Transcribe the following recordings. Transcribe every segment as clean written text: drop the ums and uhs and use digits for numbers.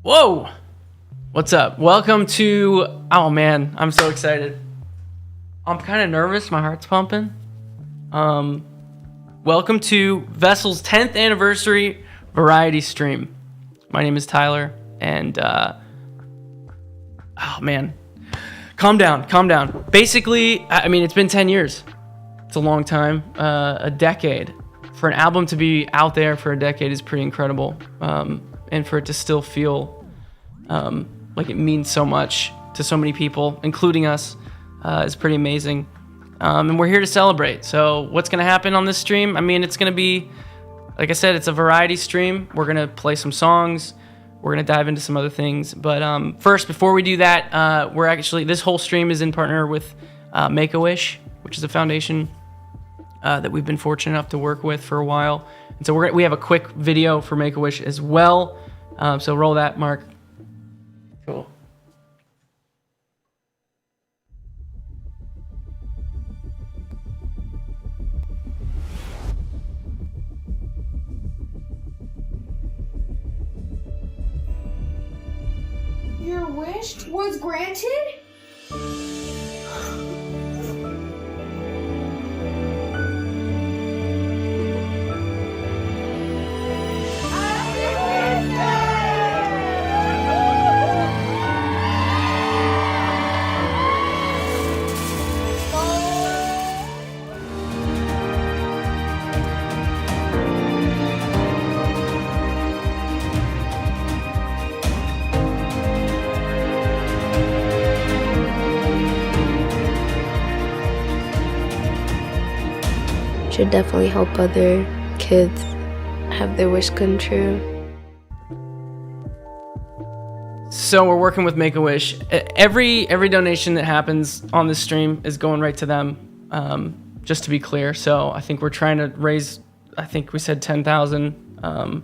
Whoa! What's up? Welcome to... Oh man, I'm so excited. I'm kind of nervous. My heart's pumping. Welcome to Vessel's 10th anniversary variety stream. My name is Tyler, and oh man, calm down. Basically, I mean, it's been 10 years. It's a long time, a decade. For an album to be out there for a decade is pretty incredible, and for it to still feel like it means so much to so many people, including us, is pretty amazing. And we're here to celebrate. So what's going to happen on this stream? I mean, it's going to be, like I said, it's a variety stream. We're going to play some songs. We're going to dive into some other things. But first, before we do that, this whole stream is in partner with Make-A-Wish, which is a foundation that we've been fortunate enough to work with for a while. And so we have a quick video for Make-A-Wish as well. So roll that, Mark. Cool. Your wish was granted? Should definitely help other kids have their wish come true. So So we're working with Make-A-Wish. Every donation that happens on this stream is going right to them, just to be clear. So I think we're trying to raise, I think we said 10,000. I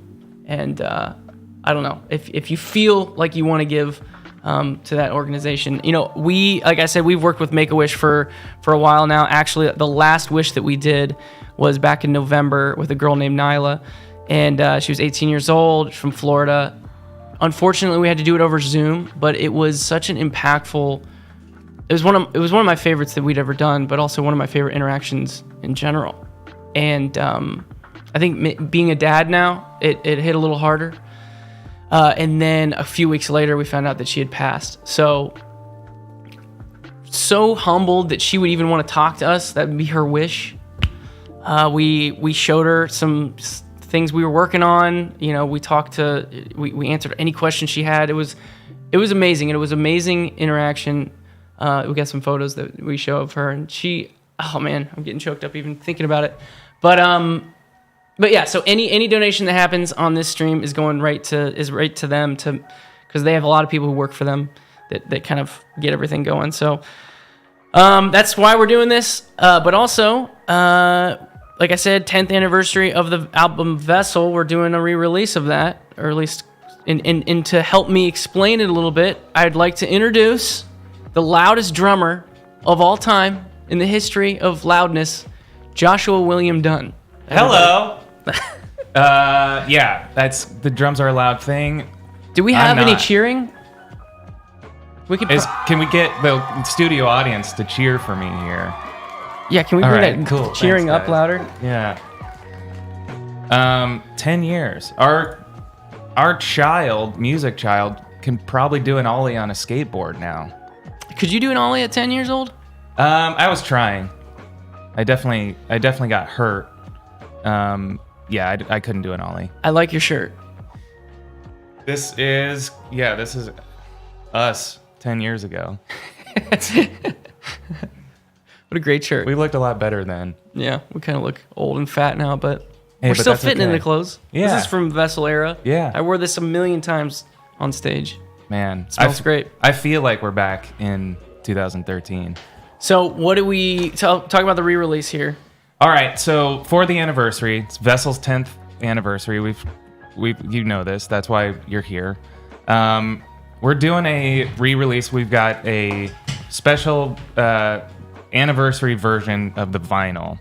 don't know. If you feel like you want to give to that organization, like I said, we've worked with Make-A-Wish for a while now. Actually, the last wish that we did was back in November with a girl named Nyla, and she was 18 years old, from Florida. Unfortunately, we had to do it over Zoom, but it was such an impactful. It was one of my favorites that we'd ever done, but also one of my favorite interactions in general. And I think being a dad now, it hit a little harder. And then a few weeks later, we found out that she had passed. So humbled that she would even want to talk to us. That would be her wish. We showed her some things we were working on. We talked we answered any question she had. It was amazing. And it was amazing interaction. We got some photos that we show of her, and she, oh man, I'm getting choked up even thinking about it. But yeah, so any donation that happens on this stream is going right to them, because they have a lot of people who work for them that kind of get everything going. So that's why we're doing this. But also, like I said, 10th anniversary of the album Vessel. We're doing a re-release of that, or at least and to help me explain it a little bit, I'd like to introduce the loudest drummer of all time in the history of loudness, Joshua William Dunn. Hello. Yeah, that's the drums are a loud thing. Do we have any cheering? We could. Can we get the studio audience to cheer for me here? Yeah, can we bring that cheering up louder? Yeah. 10 years. Our music child, can probably do an ollie on a skateboard now. Could you do an ollie at 10 years old? I was trying. I definitely got hurt. Yeah, I couldn't do an ollie. I like your shirt. This is us 10 years ago. What a great shirt. We looked a lot better then. Yeah, we kind of look old and fat now, but we're still fitting in the clothes. Yeah. This is from Vessel era. Yeah. I wore this a million times on stage. Man. It smells great. I feel like we're back in 2013. So what do we talk about the re-release here? All right, so for the anniversary, it's Vessel's 10th anniversary. You know this. That's why you're here. We're doing a re-release. We've got a special anniversary version of the vinyl,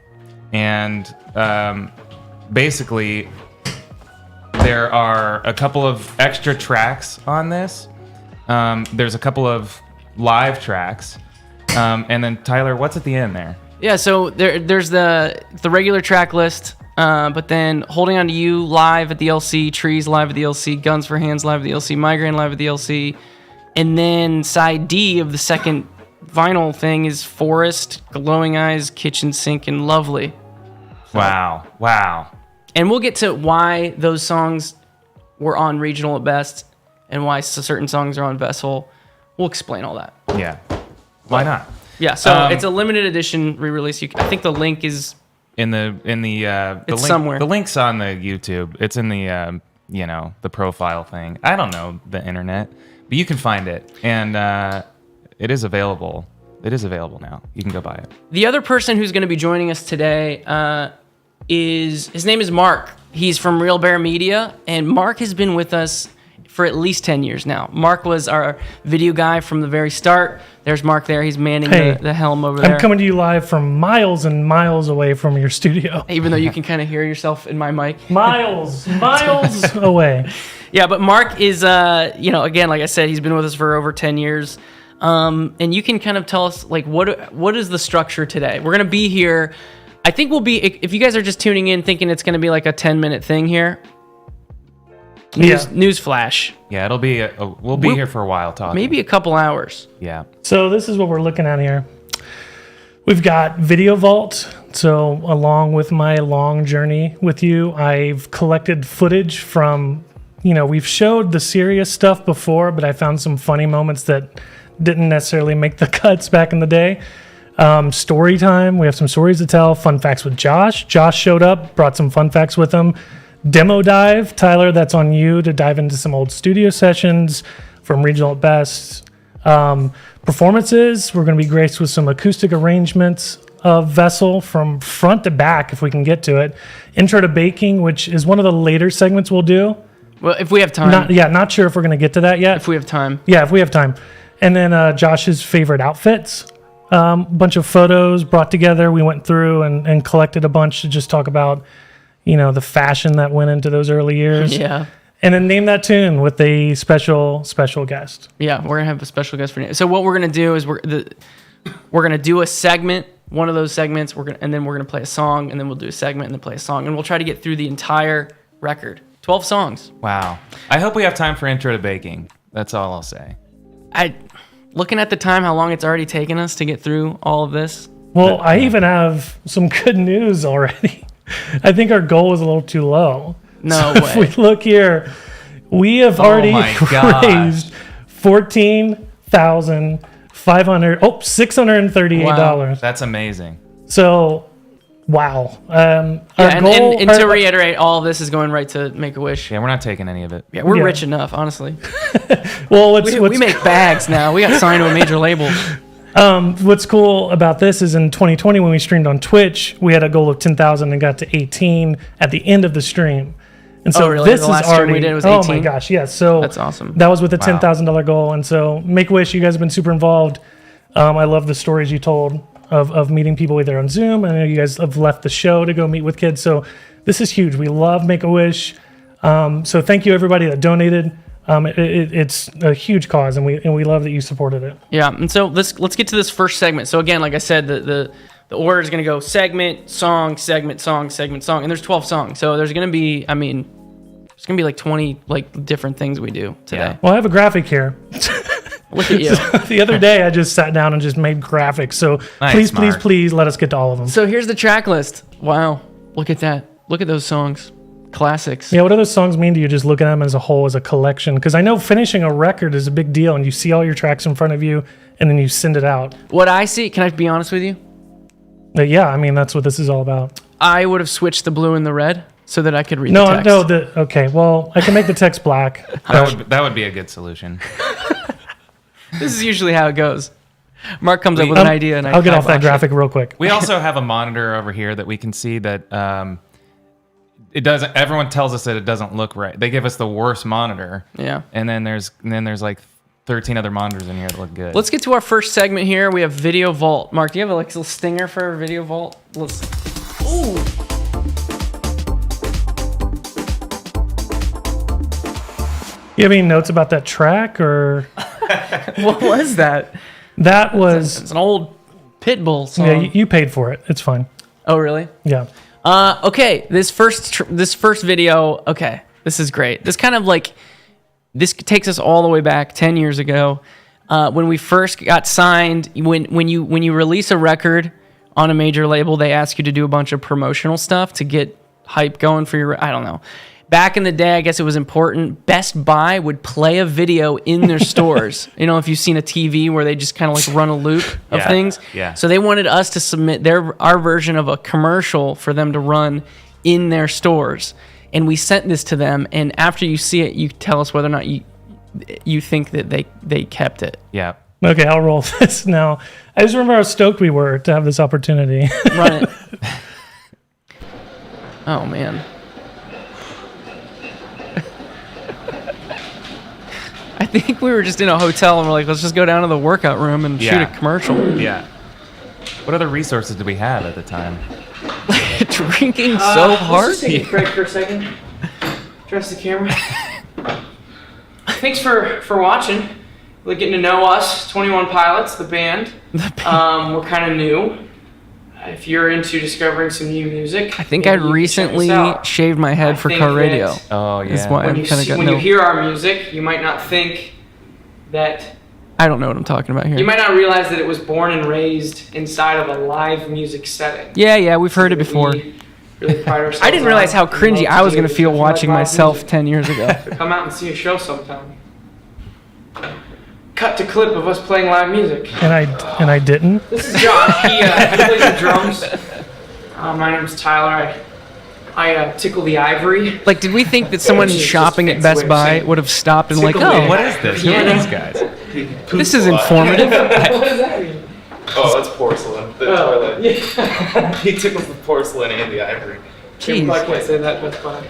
and basically there are a couple of extra tracks on this. There's a couple of live tracks, and then Tyler, what's at the end there? Yeah, so there's the regular track list, but then Holding On To You live at the LC, Trees live at the LC, Guns for Hands live at the LC, Migraine live at the LC, and then side D of the second vinyl thing is Forest, Glowing Eyes, Kitchen Sink, and Lovely. Wow. And we'll get to why those songs were on Regional at Best and why certain songs are on Vessel. We'll explain all that. Yeah. Why not? Yeah, so it's a limited edition re-release. I think the link is in the it's link, somewhere. The link's on the YouTube. It's in the the profile thing. I don't know the internet, but you can find it, and it is available. It is available now. You can go buy it. The other person who's going to be joining us today his name is Mark. He's from Real Bear Media, and Mark has been with us for at least 10 years now. Mark was our video guy from the very start. There's Mark there. He's manning the helm over there. I'm coming to you live from miles and miles away from your studio. Even though you can kind of hear yourself in my mic. Miles away. Yeah, but Mark is, again, like I said, he's been with us for over 10 years. And you can kind of tell us, like, what is the structure today? We're going to be here. I think we'll be, if you guys are just tuning in thinking it's going to be like a 10-minute thing here, news flash. Yeah, it'll be. We'll be here for a while talking. Maybe a couple hours. Yeah. So this is what we're looking at here. We've got Video Vault. So along with my long journey with you, I've collected footage from, we've showed the serious stuff before, but I found some funny moments that didn't necessarily make the cuts back in the day. Story time. We have some stories to tell. Fun facts with Josh. Josh showed up, brought some fun facts with him. Demo dive, Tyler, that's on you to dive into some old studio sessions. from Regional at Best. Performances, we're going to be graced with some acoustic arrangements of Vessel from front to back, if we can get to it. Intro to Baking, which is one of the later segments we'll do. Well, if we have time. Not sure if we're going to get to that yet. If we have time. Yeah, if we have time. And then Josh's favorite outfits. Bunch of photos brought together. We went through and collected a bunch to just talk about, the fashion that went into those early years. Yeah. And then name that tune with a special guest. Yeah, we're gonna have a special guest for you. So what we're gonna do is we're gonna do a segment, one of those segments. And then we're gonna play a song, and then we'll do a segment and then play a song, and we'll try to get through the entire record, 12 songs. Wow. I hope we have time for Intro to Baking. That's all I'll say. Looking at the time, how long it's already taken us to get through all of this. Well, I even have some good news already. I think our goal was a little too low. No So way. if we look here, we have already my gosh. raised $638. That's amazing. So, wow. And to reiterate, all of this is going right to Make-A-Wish. Yeah, we're not taking any of it. Yeah, we're Yeah. rich enough, honestly. Well, We make bags now. We got signed to a major label. what's cool about this is in 2020 when we streamed on Twitch, we had a goal of 10,000 and got to 18 at the end of the stream. And so really? this The is last stream already. we did was Oh 18? my gosh, yes. So That's awesome. That was with the Wow. $10,000 goal, and so Make-A-Wish, you guys have been super involved. I love the stories you told of meeting people either on Zoom. I know you guys have left the show to go meet with kids, so this is huge. We love Make-A-Wish. So thank you everybody that donated. It's a huge cause, and we love that you supported it. Yeah, and so let's get to this first segment. So again, like I said, the order is going to go segment, song, segment, song, segment, song, and there's 12 songs. So there's going to be, there's going to be like 20 like different things we do today. Yeah. Well, I have a graphic here. Look at you. The other day, I just sat down and just made graphics. So Nice, please Mark. let us get to all of them. So here's the track list. Wow, look at that. Look at those songs. Classics. Yeah, what do those songs mean to you? Just looking at them as a whole, as a collection? Because I know finishing a record is a big deal, and you see all your tracks in front of you, and then you send it out. What I see, can I be honest with you? But yeah, that's what this is all about. I would have switched the blue and the red so that I could read the text. Okay, well, I can make the text black. That would be a good solution. This is usually how it goes. Mark comes up with an idea, and I'll get off that kibosh it. graphic real quick. We also have a monitor over here that we can see that it doesn't. Everyone tells us that it doesn't look right. They give us the worst monitor. Yeah. And then there's like 13 other monitors in here that look good. Let's get to our first segment here. We have Video Vault. Mark, do you have a little stinger for Video Vault? Ooh. You have any notes about that track, or What was that? that was? It's an old Pitbull song. Yeah, you paid for it. It's fine. Oh, really? Yeah. Okay, this first video, okay, this is great. This kind of like, this takes us all the way back 10 years ago. When we first got signed, when you release a record on a major label, they ask you to do a bunch of promotional stuff to get hype going for your, I don't know. Back in the day, I guess it was important. Best Buy would play a video in their stores. You know, if you've seen a TV where they just kind of like run a loop of Yeah, things. yeah. So they wanted us to submit our version of a commercial for them to run in their stores. And we sent this to them. And after you see it, you tell us whether or not you think that they kept it. Yeah. Okay, I'll roll this now. I just remember how stoked we were to have this opportunity. Run it. Oh, man. I think we were just in a hotel and we're like, let's just go down to the workout room and shoot a commercial. Yeah. What other resources did we have at the time? Drinking so hard. Let's just take a break for a second. Address the camera. Thanks for watching. Like getting to know us, 21 Pilots, the band. We're kind of new. If you're into discovering some new music, I think maybe I you can check us recently out. shaved my head I for think car radio. that Oh, Is yeah. why When I'm you kind of got when no. you hear our music, you might not think that. I don't know what I'm talking about You here. might not realize that it was born and raised inside of a live music setting. Yeah, we've heard it before. We really pride ourselves I didn't realize how on. cringy We love I was do going to feel this. watching Live myself music. 10 years ago. So come out and see a show sometime. Cut to clip of us playing live music. and I didn't. This is Josh. He plays the drums. My name's Tyler. I I tickle the ivory. Like, did we think that someone Just shopping at fancy Best way of Buy saying would have stopped and like, tickle oh, the What is this? Who are these guys? this is informative? What does that mean? Oh, that's porcelain. The toilet. Yeah. He tickles the porcelain and the ivory. I Jeez. can't say that Best Buy.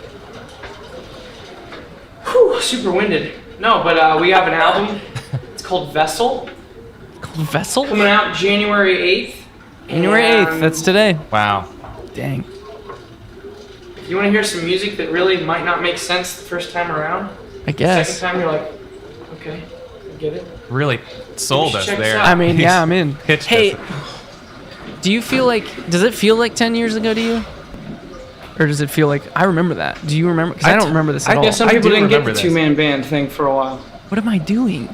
Whew, super winded. No, but we have an album. It's called Vessel. Vessel? Coming out January 8th. January 8th, that's today. Wow. Dang. If you want to hear some music that really might not make sense the first time around, I guess. second time you're like, okay, I get it. Really sold us Check this there. out. I mean, yeah, I'm in. Pitched Hey, us. do you feel like, does it feel like 10 years ago to you? Or does it feel like, I remember that. Do you remember? Because I don't remember this at all. Yeah, some I people do didn't get remember the this. 2-man band thing for a while. What am I doing?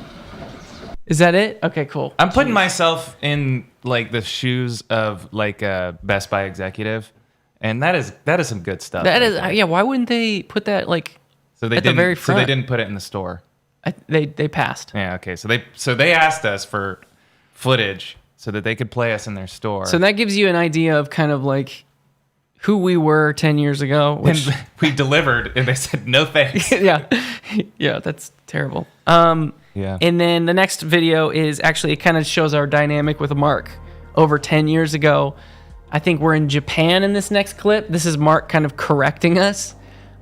Is that it? Okay, cool. I'm putting myself in like the shoes of like a Best Buy executive, and that is some good stuff. That right is, there. yeah, why wouldn't they put that, like, So they at the didn't. very So they front. didn't put it in the store. they passed. Yeah. Okay. So they asked us for footage so that they could play us in their store. So that gives you an idea of kind of like who we were 10 years ago. Which, and we delivered, and they said no thanks. yeah. Yeah, that's terrible. Yeah. And then the next video is actually, it kind of shows our dynamic with Mark over 10 years ago. I think we're in Japan in this next clip. This is Mark kind of correcting us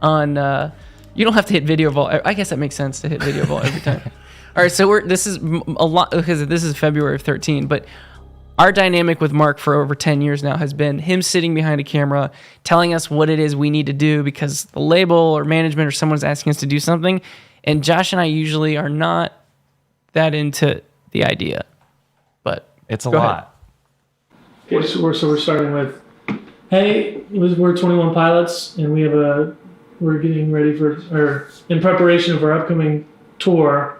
on, you don't have to hit video vault. I guess that makes sense to hit video vault every time. All right, so this is a lot, because this is February of 13, but our dynamic with Mark for over 10 years now has been him sitting behind a camera, telling us what it is we need to do because the label or management or someone's asking us to do something. And Josh and I usually are not that into the idea, but It's a Go lot. Okay, so we're starting with, hey, we're 21 Pilots, and we're getting ready or in preparation for our upcoming tour.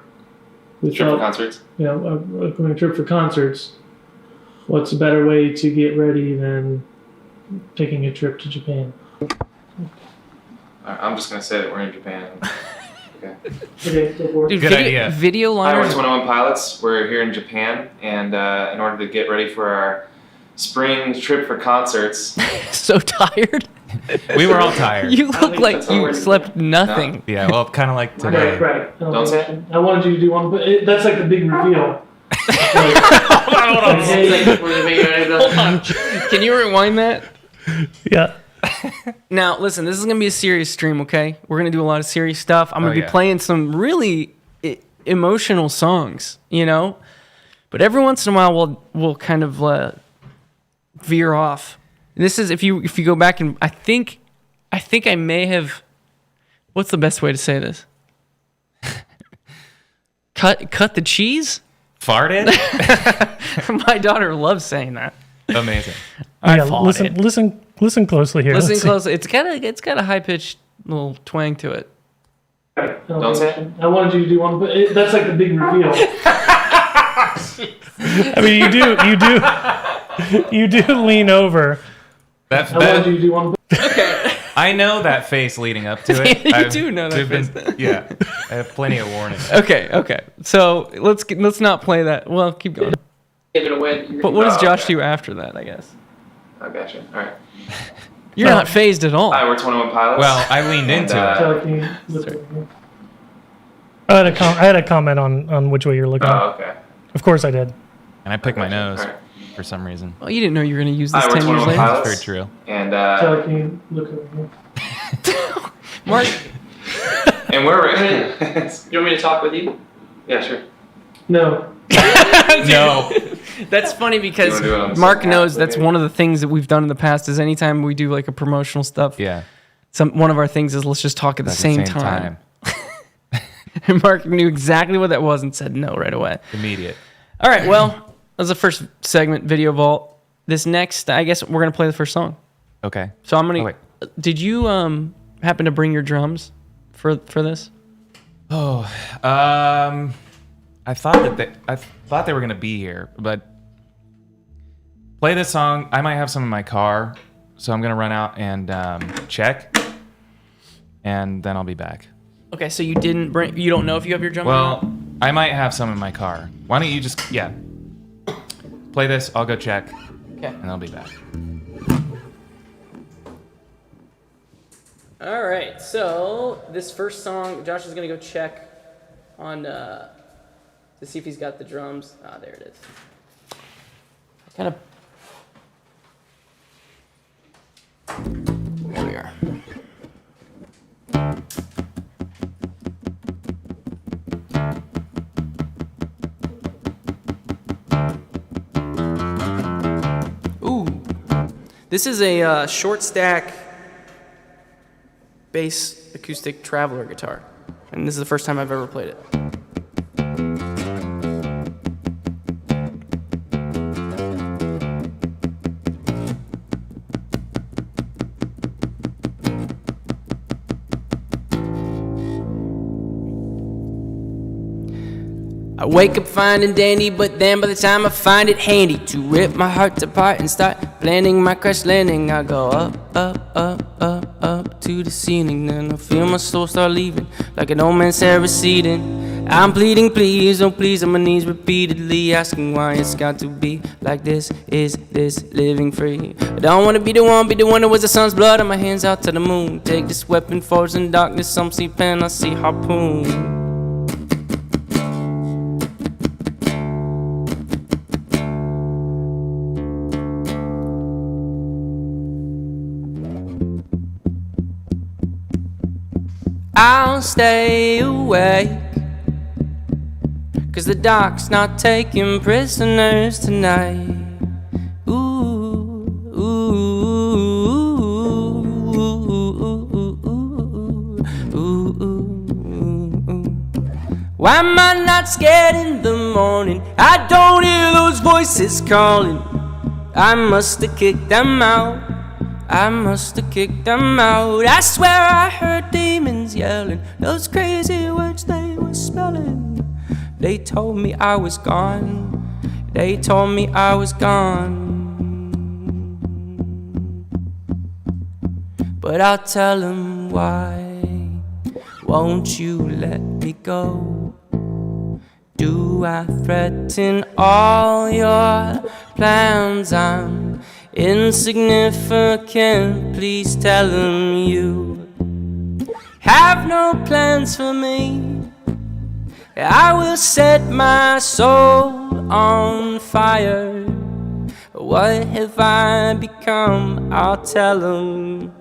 Trip for concerts. You know, our upcoming trip for concerts. What's a better way to get ready than taking a trip to Japan? I'm just gonna say that we're in Japan. Okay. Okay, go for it. dude, Good idea. video Hi, we're liners. 21 Pilots. We're here in Japan, and in order to get ready for our spring trip for concerts, So tired. We were all tired. You look like that's how you we're- slept nothing. Yeah. Well, kind of like today. Right. I Don't say it. I wanted you to do one, but that's like the big reveal. Hold on. Hold on. Can you rewind that? Yeah. Now, listen, this is going to be a serious stream, okay? We're going to do a lot of serious stuff. I'm going to Oh, be yeah. playing some really emotional songs, you know? But every once in a while, we'll kind of veer off. This is, if you go back and I think I may have, what's the best way to say this? Cut the cheese? Farted. My daughter loves saying that. Amazing. I Yeah, fought listen, it. listen closely here. Listen Let's see. closely. It's got a high pitched little twang to it. Don't say it. I wanted you to do one, but that's like the big reveal. I mean, you do lean over. That, I wanted that you to do one. I know that face leading up to it. You do know that face. Yeah. I have plenty of warning. Okay. So let's not play that. Well, keep going. Give it away. But what does Oh, Josh okay. do after that? I guess I gotcha. All right. you're not phased at all. Hi, we're 21 Pilots. Well, I leaned into And, it. So, can you look over here? I had a comment on which way you're looking. Oh, okay. Of course I did. And I picked my nose All right. for some reason. Well, you didn't know you were going to use this Hi, we're 10 years 21 later. Pilots. That's very true. And So, can you look over here? Mark, and we're You want me to talk with you? yeah, sure. No. No. that's funny because You wanna do it on the Mark second knows half, that's maybe? one of the things that we've done in the past is anytime we do like a promotional stuff, Yeah. one of our things is let's just talk at the At same time. And Mark knew exactly what that was and said no right away. Immediate. All right, well, that was the first segment, Video Vault. This next, I guess we're going to play the first song. Okay. So I'm going Oh, to... Did you happen to bring your drums for this? Oh, I thought they were gonna be here, but play this song. I might have some in my car, so I'm gonna run out and check, and then I'll be back. Okay, so you didn't bring... You don't know if you have your drum or Well, not? I might have some in my car. Why don't you just play this? I'll go check, Okay. and I'll be back. All right, so this first song, Josh is gonna go check on to see if he's got the drums. Ah, there it is. Kind of. There we are. Ooh, this is a short stack bass acoustic traveler guitar, and this is the first time I've ever played it. I wake up fine and dandy, but then by the time I find it handy to rip my heart apart and start planning my crash landing, I go up, up, up, up, up to the ceiling. Then I feel my soul start leaving like an old man's hair receding. I'm pleading, please, oh please, on my knees repeatedly, asking why it's got to be like this. Is this living free? I don't wanna be the one that was the sun's blood on my hands out to the moon. Take this weapon, forged in darkness, some see pen, I see harpoon. I'll stay awake, 'cause the dark's not taking prisoners tonight. Ooh, ooh, ooh, ooh, ooh. Why am I not scared in the morning? I don't hear those voices calling. I must have kicked them out. I must have kicked them out. I swear I heard demons yelling those crazy words they were spelling. They told me I was gone. They told me I was gone. But I'll tell them why. Won't you let me go? Do I threaten all your plans? I'm insignificant, please tell him you have no plans for me. I will set my soul on fire. What have I become? I'll tell him.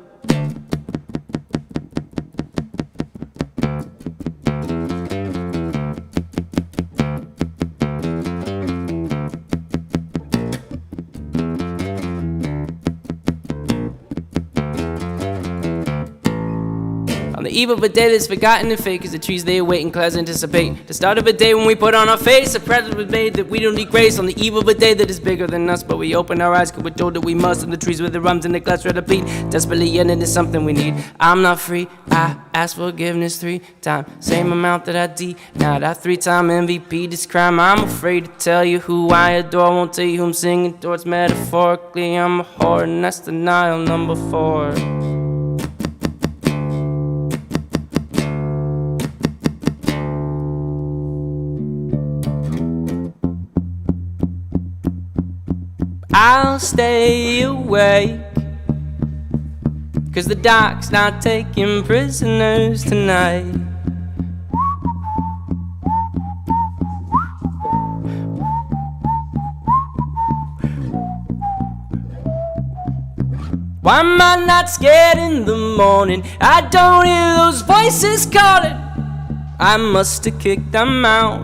On the eve of a day that's forgotten and fake, as the trees they await and clouds anticipate the start of a day when we put on our face a present was made that we don't need grace. On the eve of a day that is bigger than us, but we open our eyes cause we're told that we must. And the trees with the rums and the clouds ready to plead, desperately yearning is something we need. I'm not free, I ask forgiveness 3 times, same amount that I denied. I 3-time MVP this crime. I'm afraid to tell you who I adore, won't tell you who I'm singing towards. Metaphorically I'm a whore, and that's denial number 4. I'll stay awake, 'cause the dark's not taking prisoners tonight. Why am I not scared in the morning? I don't hear those voices calling. I must have kicked them out.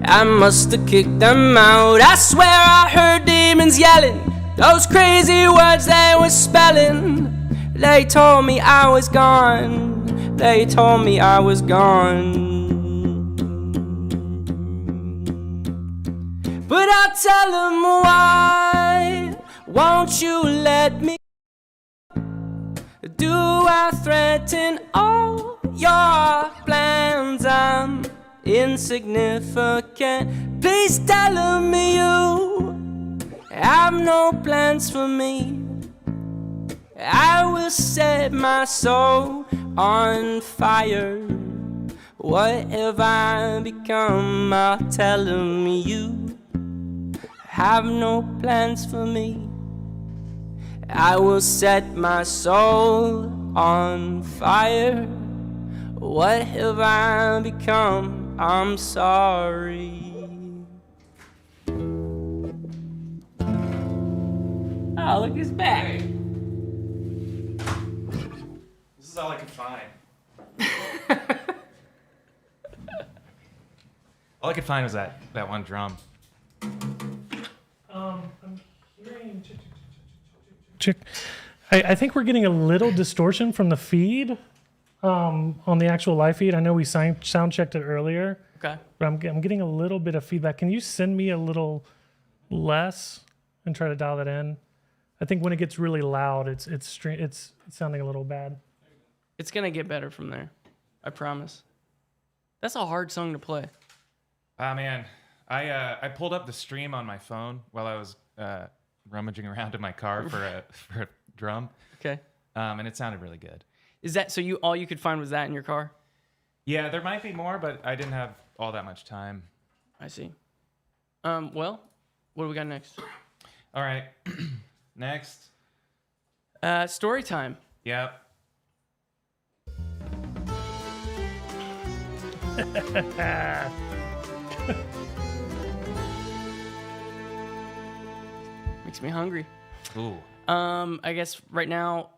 I must have kicked them out. I swear I heard demons yelling those crazy words they were spelling. They told me I was gone. They told me I was gone. But I'll tell them why. Won't you let me? Do I threaten all your plans? I'm insignificant, please tell me you have no plans for me. I will set my soul on fire. What have I become? I'll tell him you have no plans for me. I will set my soul on fire. What have I become? I'm sorry. Oh, look, he's back. This is all I could find. All I could find was that one drum. I'm hearing. I think we're getting a little distortion from the feed on the actual live feed. I know we sound checked it earlier, Okay. but I'm getting a little bit of feedback. Can you send me a little less and try to dial that in? I think when it gets really loud, it's sounding a little bad. It's gonna get better from there. I promise. That's a hard song to play. Ah, man. I pulled up the stream on my phone while I was rummaging around in my car for a drum, Okay. and it sounded really good. Is that so? All you could find was that in your car? Yeah, there might be more, but I didn't have all that much time. I see. Well, what do we got next? All right. Next. Story time. Yep. Makes me hungry. Ooh. I guess right now,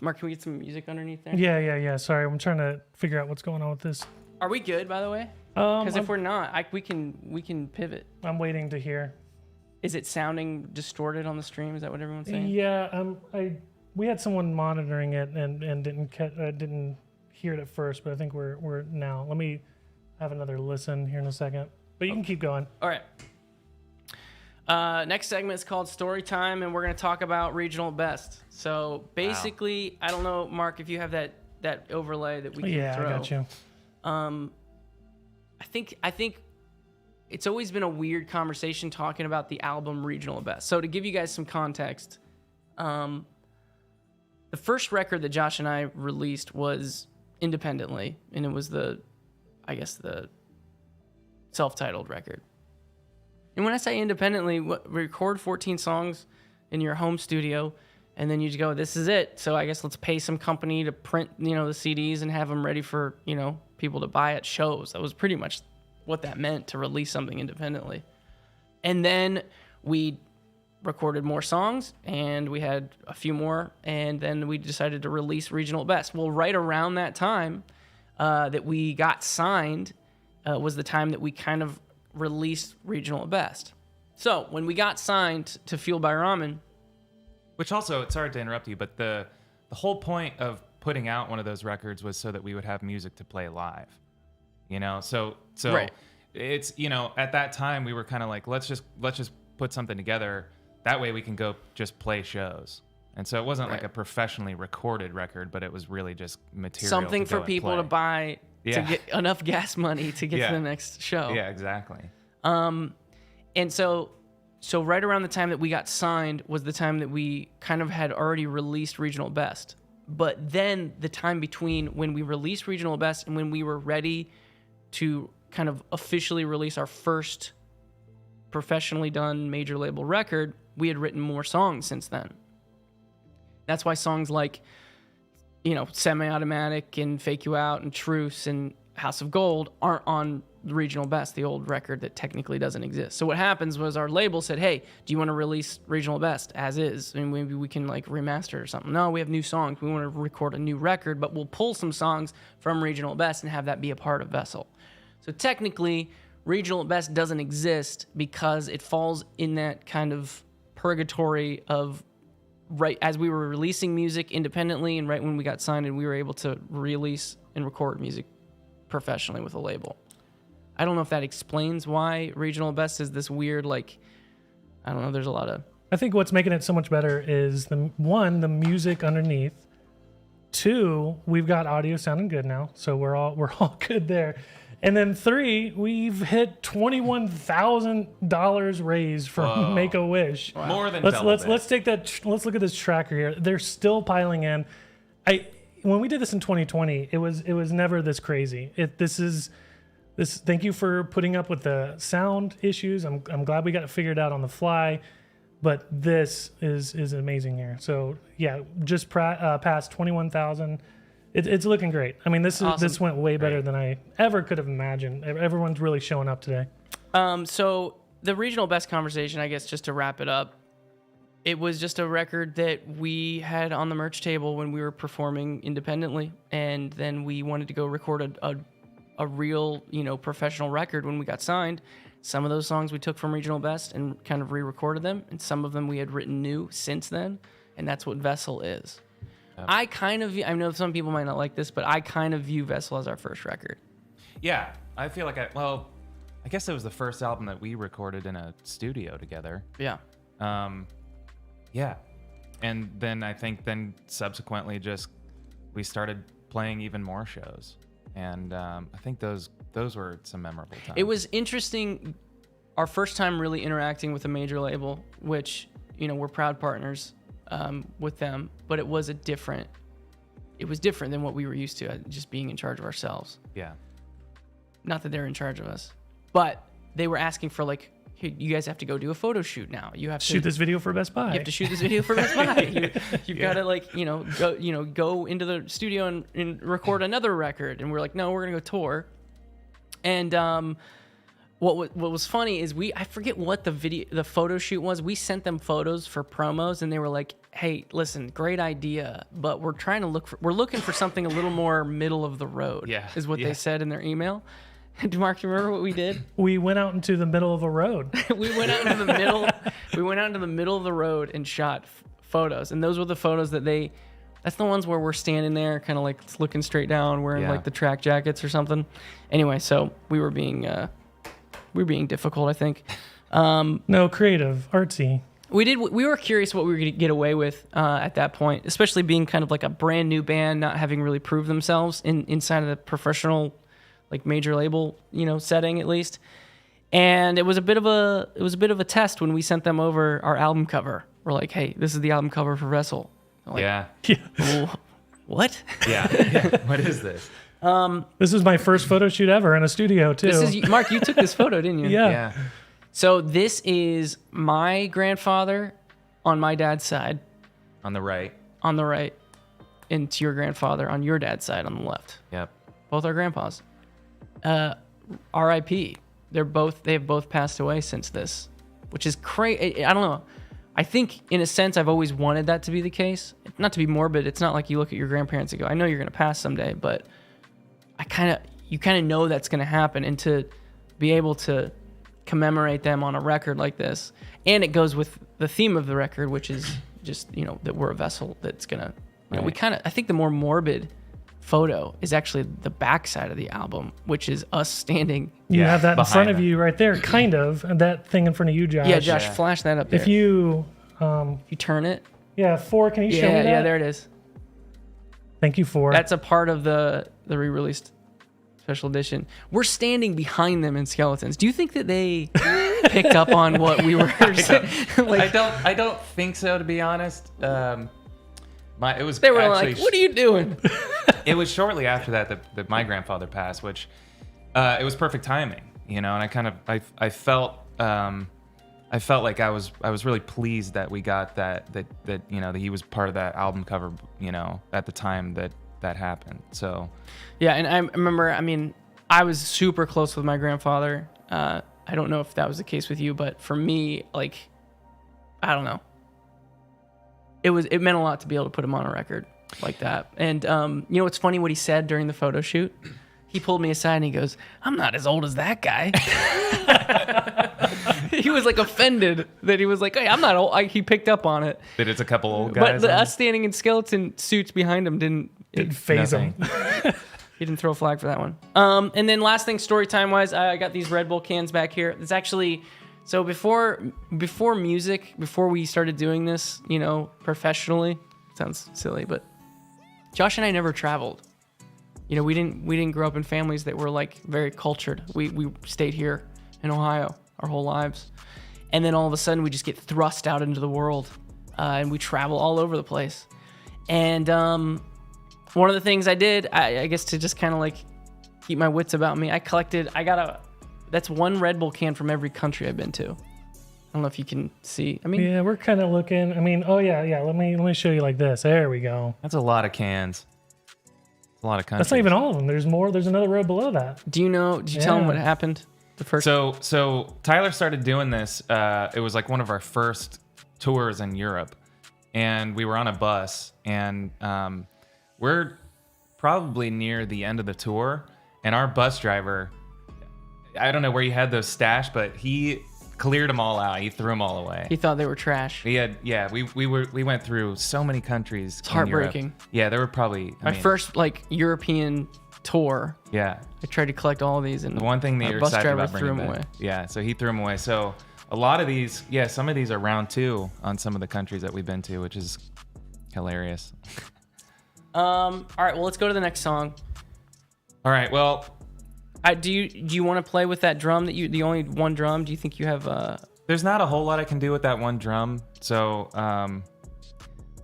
Mark, can we get some music underneath there? Yeah. Sorry, I'm trying to figure out what's going on with this. Are we good, by the way? Because if we're not, we can pivot. I'm waiting to hear. Is it sounding distorted on the stream? Is that what everyone's saying? Yeah, we had someone monitoring it and didn't hear it at first, but I think we're now. Let me have another listen here in a second. But you can keep going. All right. Next segment is called Story Time, and we're going to talk about regional best. So basically, I don't know, Mark, if you have that overlay that we can throw. I got you. I think it's always been a weird conversation talking about the album Regional Best. So to give you guys some context, the first record that Josh and I released was independently, and it was the self-titled record. And when I say independently, record 14 songs in your home studio, and then you just go, this is it. So I guess let's pay some company to print, the CDs and have them ready for, people to buy at shows. That was pretty much what that meant, to release something independently. And then we recorded more songs, and we had a few more, and then we decided to release Regional Best. Well, right around that time that we got signed was the time that we kind of released Regional Best. So when we got signed to Fueled by Ramen, Which also, sorry to interrupt you, but the whole point of putting out one of those records was so that we would have music to play live. So Right. It's, at that time we were kind of like, let's just put something together. That way we can go just play shows. And so it wasn't like a professionally recorded record, but it was really just material. something to go for and people play. to buy to Yeah. get enough gas money to get Yeah. to the next show. Yeah, exactly. And so right around the time that we got signed was the time that we kind of had already released Regional Best. But then the time between when we released Regional Best and when we were ready to kind of officially release our first professionally done major label record, we had written more songs since then. That's why songs like, Semi-Automatic and Fake You Out and Truce and House of Gold aren't on the Regional Best, the old record that technically doesn't exist. So what happens was our label said, hey, do you want to release Regional Best as is? And maybe we can remaster it or something. No, we have new songs. We want to record a new record, but we'll pull some songs from Regional Best and have that be a part of Vessel. So technically, Regional Best doesn't exist because it falls in that kind of purgatory of right as we were releasing music independently and right when we got signed and we were able to release and record music professionally with a label. I don't know if that explains why Regional Best is this weird, I don't know, there's a lot of... I think what's making it so much better is the music underneath. 2, we've got audio sounding good now, so we're all good there. And then 3, we've hit $21,000 raised from Make a Wish. Wow. More than double that. Let's take that. Let's look at this tracker here. They're still piling in. When we did this in 2020, it was never this crazy. This. Thank you for putting up with the sound issues. I'm glad we got it figured out on the fly. but this is amazing here. So yeah, just past 21,000. It's looking great. I mean, this went way better than I ever could have imagined. Everyone's really showing up today. So the regional best conversation, I guess, just to wrap it up, it was just a record that we had on the merch table when we were performing independently, and then we wanted to go record a real, professional record when we got signed. Some of those songs we took from regional best and kind of re-recorded them, and some of them we had written new since then, and that's what Vessel is. Yep. I know some people might not like this, but I kind of view Vessel as our first record. Yeah, I feel like I guess it was the first album that we recorded in a studio together. Yeah. Yeah. And then I think subsequently we started playing even more shows. And I think those were some memorable times. It was interesting, our first time really interacting with a major label, which, we're proud partners with them, but it was different than what we were used to, just being in charge of ourselves. Yeah. Not that they're in charge of us, but they were asking for hey, you guys have to go do a photo shoot now. You have to shoot this video for Best Buy. You have to shoot this video for Best Buy. You've got to go into the studio and record another record. And we're like, no, we're gonna go tour. And what was funny is I forget what the photo shoot was. We sent them photos for promos, and they were like, hey, listen, great idea, but we're looking for something a little more middle of the road. Yeah, is what they said in their email. And Mark, you remember what we did? We went out into the middle of a road. We went out into the middle of the road and shot photos. And those were the photos that's the ones where we're standing there, kind of like looking straight down, wearing like the track jackets or something. Anyway, so we were being difficult, I think. No, creative, artsy. We were curious what we were going to get away with at that point, especially being kind of like a brand new band, not having really proved themselves inside of the professional, major label, setting at least. And it was a bit of a test when we sent them over our album cover. We're like, hey, this is the album cover for Vessel. Yeah. What? Yeah. What is this? This was my first photo shoot ever in a studio too. Mark, you took this photo, didn't you? Yeah. So this is my grandfather on my dad's side. On the right. And to your grandfather on your dad's side on the left. Yep. Both our grandpas. R.I.P. They have both passed away since this, which is crazy. I don't know. I think in a sense I've always wanted that to be the case. Not to be morbid. It's not like you look at your grandparents and go, I know you're going to pass someday, but you kind of know that's going to happen, and to be able to commemorate them on a record like this, and it goes with the theme of the record, which is just, that we're a vessel that's going to, I think the more morbid photo is actually the backside of the album, which is us standing. You have that in front of you right there, kind of, and that thing in front of you, Josh. Yeah, Josh, flash that up there. If you turn it. Yeah, 4, can you show me that? Yeah, there it is. Thank you, 4. That's a part of the re-released special edition. We're standing behind them in Skeletons. Do you think that they picked up on what we were saying? I don't think so, to be honest. They were like, what are you doing? It was shortly after that my grandfather passed, which it was perfect timing, and I felt like I was really pleased that we got that he was part of that album cover, at the time that happened. So yeah, and I remember, I was super close with my grandfather. I don't know if that was the case with you, but for me, I don't know. It meant a lot to be able to put him on a record like that. And it's funny what he said during the photo shoot. He pulled me aside and he goes, I'm not as old as that guy. He was offended that he was like, hey, I'm not old. He picked up on it. That it's a couple old guys. But us standing in skeleton suits behind him didn't phase him. He didn't throw a flag for that one. And then last thing, story time wise, I got these Red Bull cans back here. It's actually, so before music, before we started doing this, professionally, sounds silly, but Josh and I never traveled. We didn't grow up in families that were very cultured. We stayed here in Ohio our whole lives, and then all of a sudden we just get thrust out into the world, and we travel all over the place. And one of the things I did, I guess to just kind of keep my wits about me, that's one Red Bull can from every country I've been to. don't know if you can see. I mean, Yeah, we're kind of looking. I mean, oh yeah. Let me show you like this. There we go. That's a lot of cans. It's a lot of countries. That's not even all of them. There's more. There's another row below that. did you tell him what happened? The first. So Tyler started doing this. It was like one of our first tours in Europe, and we were on a bus, and we're probably near the end of the tour, and our bus driver, I don't know where he had those stashed, but he cleared them all out. He threw them all away. He thought they were trash. We went through so many countries. It's heartbreaking. Europe. Yeah, there were probably My first like European tour. Yeah, I tried to collect all of these, and the one thing that our you're bus excited driver about threw bringing them back. away. Yeah, so he threw them away. So a lot of these, some of these are round 2 on some of the countries that we've been to, which is hilarious. All right, well, let's go to the next song. All right, well, Do you want to play with that drum the only one drum? Do you think you have there's not a whole lot I can do with that one drum. So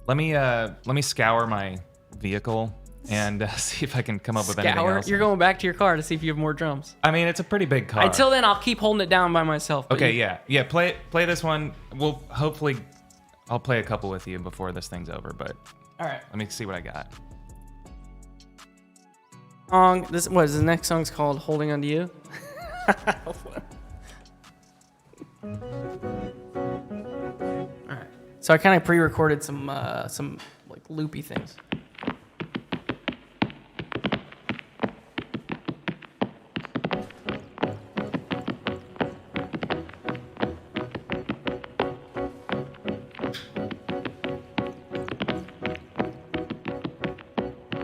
let me scour my vehicle and see if I can come up with anything else. You're going back to your car to see if you have more drums. I mean, it's a pretty big car. Until then, I'll keep holding it down by myself. Okay, yeah. Play this one. I'll play a couple with you before this thing's over. But all right, let me see what I got. The next song's called "Holding On to You." All right. So I kind of pre-recorded some like loopy things.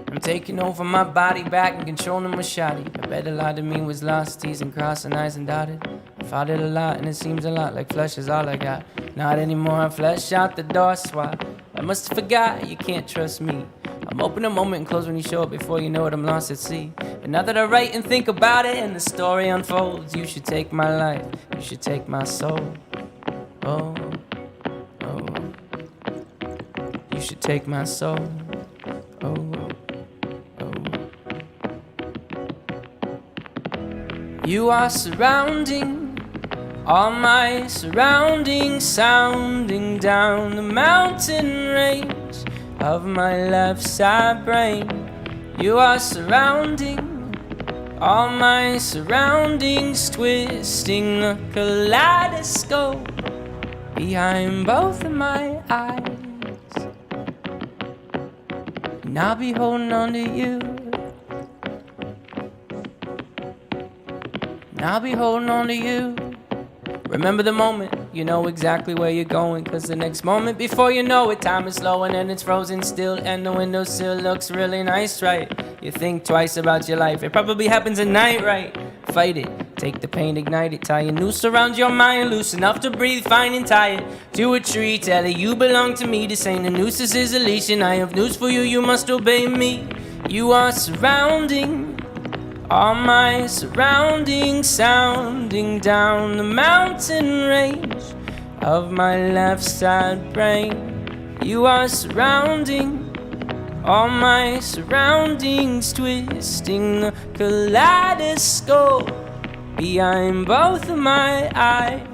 I'm taking over my body back and controlling my shoddy. I bet a lot of me was lost, T's and crossed and I's and dotted. I fought it a lot and it seems a lot like flesh is all I got. Not anymore, I'm flesh out the door swap. I must have forgot you can't trust me. I'm open a moment and close when you show up. Before you know it, I'm lost at sea. And now that I write and think about it and the story unfolds, you should take my life, you should take my soul. Oh, oh, you should take my soul. Oh. You are surrounding all my surroundings, sounding down the mountain range of my left side brain. You are surrounding all my surroundings, twisting the kaleidoscope behind both of my eyes. And I'll be holding on to you. I'll be holding on to you. Remember the moment, you know exactly where you're going. Cause the next moment before you know it, time is slowing and it's frozen still. And the windowsill looks really nice, right? You think twice about your life, it probably happens at night, right? Fight it, take the pain, ignite it. Tie a noose around your mind, loose enough to breathe, fine and tie it to a tree. Tell it you belong to me, this ain't a noose, this is a leash. And I have news for you, you must obey me. You are surrounding all my surroundings, sounding down the mountain range of my left side brain. You are surrounding all my surroundings, twisting the kaleidoscope behind both of my eyes.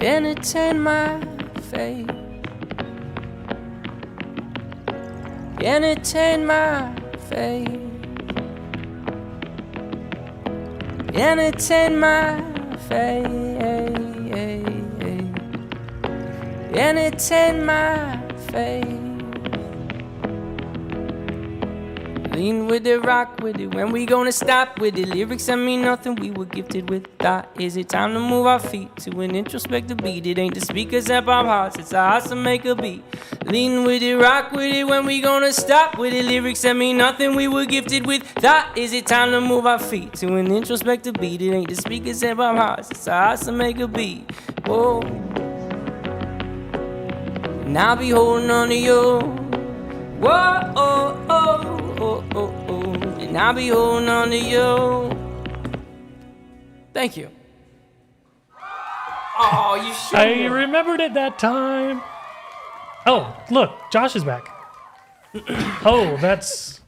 Entertain my fate. Entertain my fate. Entertain my fate. Entertain my fate. Lean with it, rock with it. When we gonna stop with it? Lyrics that mean nothing, we were gifted with that. Is it time to move our feet to an introspective beat? It ain't the speakers that pop hearts, it's our hearts that make a beat. Lean with it, rock with it. When we gonna stop with it? Lyrics that mean nothing, we were gifted with that. Is it time to move our feet to an introspective beat? It ain't the speakers that pop hearts, it's our hearts that make a beat. Whoa. And I'll be holding on to you. Whoa, oh, oh. Oh, oh, oh, and I'll be holding on to you. Thank you. Oh, you should. I remembered it that time. Oh, look, Josh is back. Oh, that's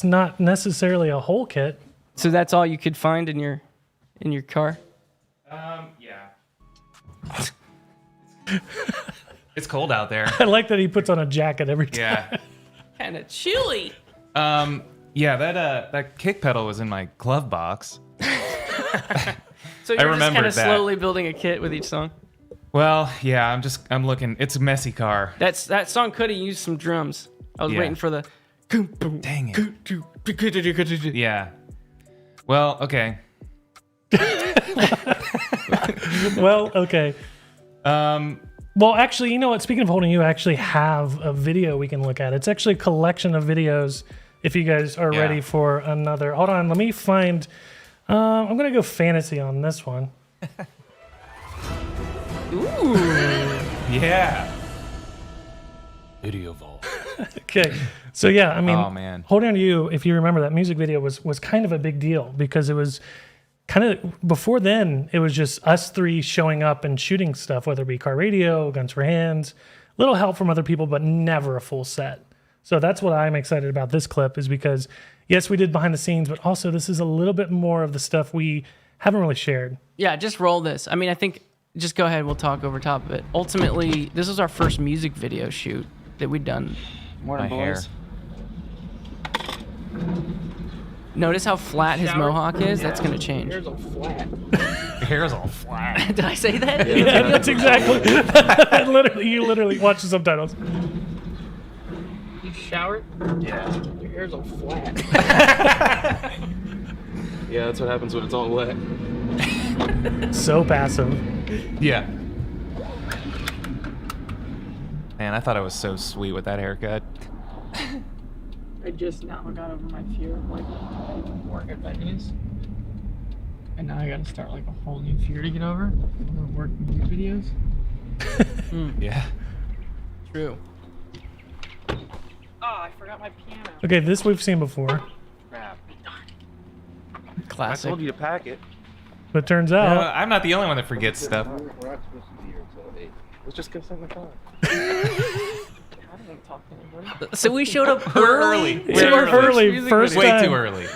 not necessarily a whole kit. So that's all you could find in your car? Yeah. It's cold out there. I like that he puts on a jacket every time. Yeah. Kind of chilly. Yeah, that kick pedal was in my glove box. So you're just remembered kind of that. slowly building a kit with each song? Well, yeah, I'm looking. It's a messy car. That song could have used some drums. I was Yeah. waiting for the... Dang it. Yeah. Well, okay. Well, okay. Well, actually, you know what? Speaking of holding you, I actually have a video we can look at. It's actually a collection of videos. If you guys are Yeah. ready for another, hold on. Let me find. I'm gonna go fantasy on this one. Yeah. Video vault. Okay, so yeah, I mean, Oh, man. holding on to you. If you remember, that music video was kind of a big deal because it was kind of before then. It was just us three showing up and shooting stuff, whether it be car radio, guns for hands, little help from other people, but never a full set. So that's what I'm excited about this clip is because yes, we did behind the scenes, but also this is a little bit more of the stuff we haven't really shared. Yeah, just roll this. I mean, I think... Just go ahead. We'll talk over top of it. Ultimately, this was our first music video shoot that we'd done. My hair. Notice how flat his mohawk is? That's going to change. Here's a flat. Your hair's all flat. Did I say that? Yeah, that's exactly. You literally watch the subtitles. You showered? Yeah. Your hair's all flat. Yeah, that's what happens when it's all wet. So passive. Yeah. Man, I thought I was so sweet with that haircut. I just now got over my fear of like work at venues. And now I gotta start like a whole new fear to get over. I'm gonna work music videos. Yeah. True. Oh, I forgot my piano. Okay, this we've seen before, Crap. Classic. you to pack it. but it turns out I'm not the only one that forgets stuff. We're not supposed to be here until 8. Let's just go sit in the car. I don't talk to anybody. So we showed up We're early. early. Too We're early. Music First video. Way time. too early.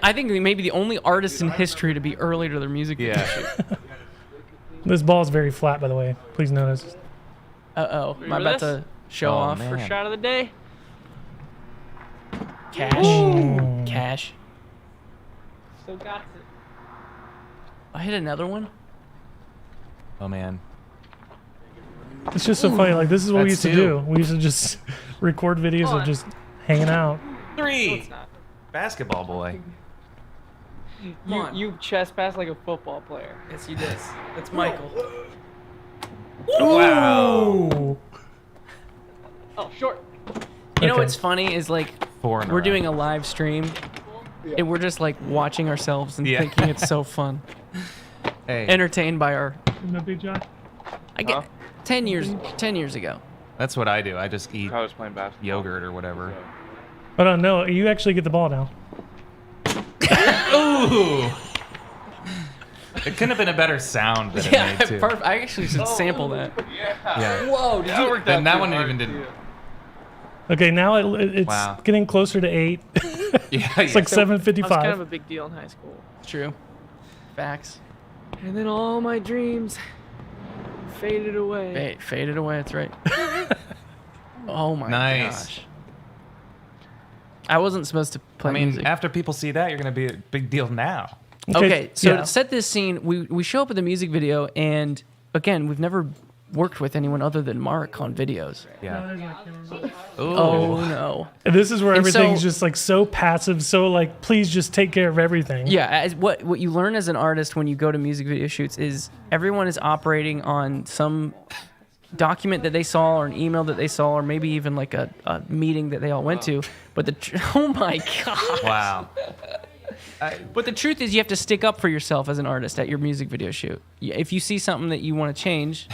I think we may be the only artists in history to be early to their music video Yeah. shoot. This ball is very flat, by the way. Please notice. Uh-oh. Am I Remember about this? to show Oh, off? man. First shot of the day. Cash. Cash. Still got it. I hit another one. Oh, man. It's just so funny. Like this is what we used That's to two. do. We used to just record videos of just hanging out. 3. It's not. Basketball boy. You chest pass like a football player. Yes, you did. That's Michael. Wow. Oh, short. You know Okay. what's funny is like 4 in a we're row. doing a live stream and we're just like watching ourselves and Yeah. thinking it's so fun. Hey, Entertained by our No big John. I get 10 years ago. that's what I do. I just eat I was playing basketball. yogurt or whatever. Hold on, no, you actually get the ball now. Ooh. It couldn't have been a better sound than Yeah, it made too. perfect. I actually should sample that. Yeah. Whoa, did you Then that one even didn't. Okay, now it's Wow. getting closer to 8. Yeah. It's like I was kind of 7:55. a big deal in high school. True. Facts. And then all my dreams faded away. Faded away, that's right. Oh my Nice. gosh. I wasn't supposed to play I mean, music. after people see that, you're gonna be a big deal now. Okay, so yeah. to set this scene, we show up at the music video, and again, we've never worked with anyone other than Mark on videos. Yeah. Oh no. And this is where And everything's so- just like so passive, so like please just take care of everything. Yeah, as what you learn as an artist when you go to music video shoots is everyone is operating on some document that they saw or an email that they saw or maybe even like a meeting that they all went to. But oh my god. Wow. But the truth is you have to stick up for yourself as an artist at your music video shoot. If you see something that you want to change.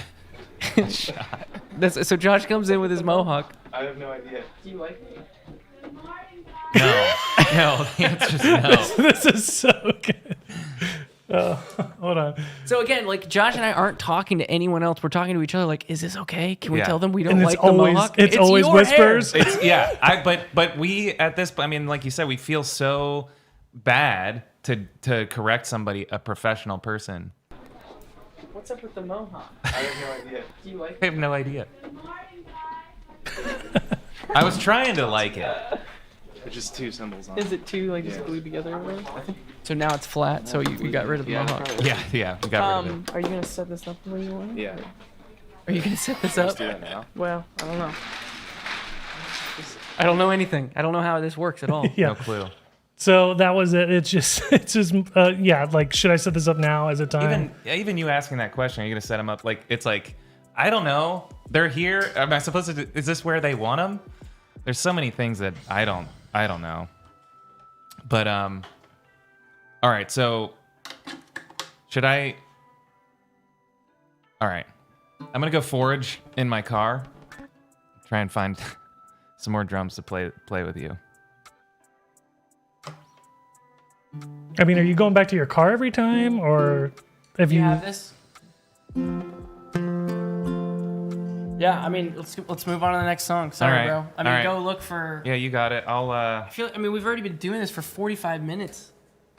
So Josh comes in with his mohawk. I have no idea. Do you like me? No. No. The answer's no. This is so good. Hold on. So again, like Josh and I aren't talking to anyone else. We're talking to each other. Like, is this okay? Can we Yeah. tell them we don't And like the mohawk? it's always your whispers. hair. It's but we at this, I mean, like you said, we feel so bad to correct somebody, a professional person. What's up with the mohawk? I have no idea. Do you like I have no idea. I was trying to like it. There's just two symbols on Is it too like just glued together? Or whatever? So now it's flat. So you got rid of the mohawk. Yeah, we got rid of it. Are you gonna set this up the way you want? Yeah. Are you gonna set this up? Let's do that now. Well, I don't know. I don't know anything. I don't know how this works at all. Yeah. No clue. So that was it. It's just yeah. Like, should I set this up now as a time? Even you asking that question, are you gonna set them up? Like, it's like, I don't know. They're here. Am I supposed to? Is this where they want them? There's so many things that I don't know. But all right. So should I? All right. I'm gonna go forage in my car. Try and find some more drums to play with you. I mean, are you going back to your car every time, or have You you? have this? Yeah, I mean, let's move on to the next song. Sorry, All right. bro. I mean, All right. go look for. Yeah, you got it. I mean, we've already been doing this for 45 minutes.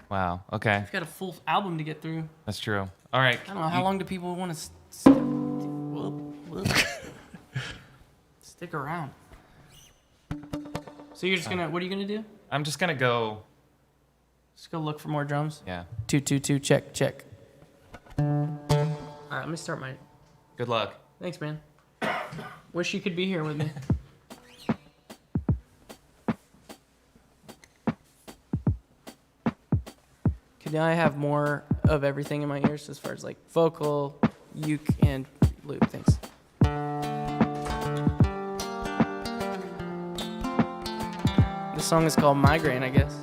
Wow. Okay, We've got a full album to get through. that's true. All right. I don't know how long do people want to stick around. So you're just gonna. What are you gonna do? I'm just gonna go. Just go look for more drums. Yeah. 2 2 2 check. All right, let me start my. Good luck. Thanks, man. Wish you could be here with me. Could I have more of everything in my ears as far as like vocal, uke, and loop? Thanks. The song is called Migraine, I guess.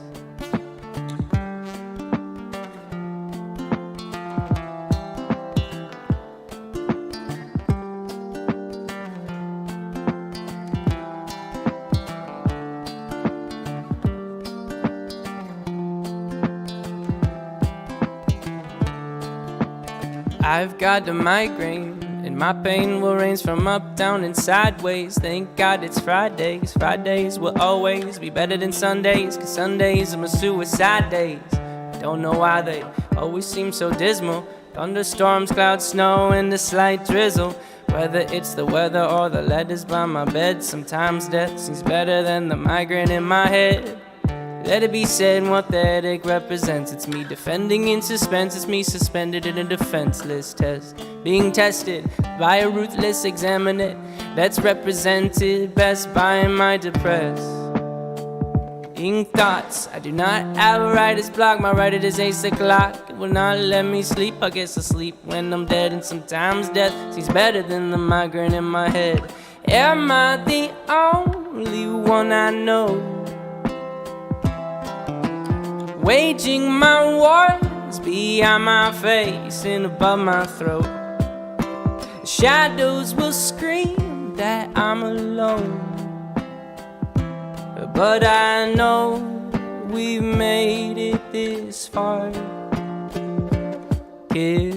I've got a migraine, and my pain will range from up, down, and sideways. Thank God it's Fridays. Fridays will always be better than Sundays, 'cause Sundays are my suicide days. Don't know why they always seem so dismal. Thunderstorms, clouds, snow, and a slight drizzle. Whether it's the weather or the letters by my bed, sometimes death seems better than the migraine in my head. Let it be said what the headache represents. It's me defending in suspense. It's me suspended in a defenseless test, being tested by a ruthless examiner that's represented best by my depressed thoughts. I do not have a writer's block. My writer is 8 o'clock. It will not let me sleep. I guess I sleep when I'm dead, and sometimes death seems better than the migraine in my head. Am I the only one I know waging my wars behind my face and above my throat? The shadows will scream that I'm alone, but I know we've made it this far. Yeah.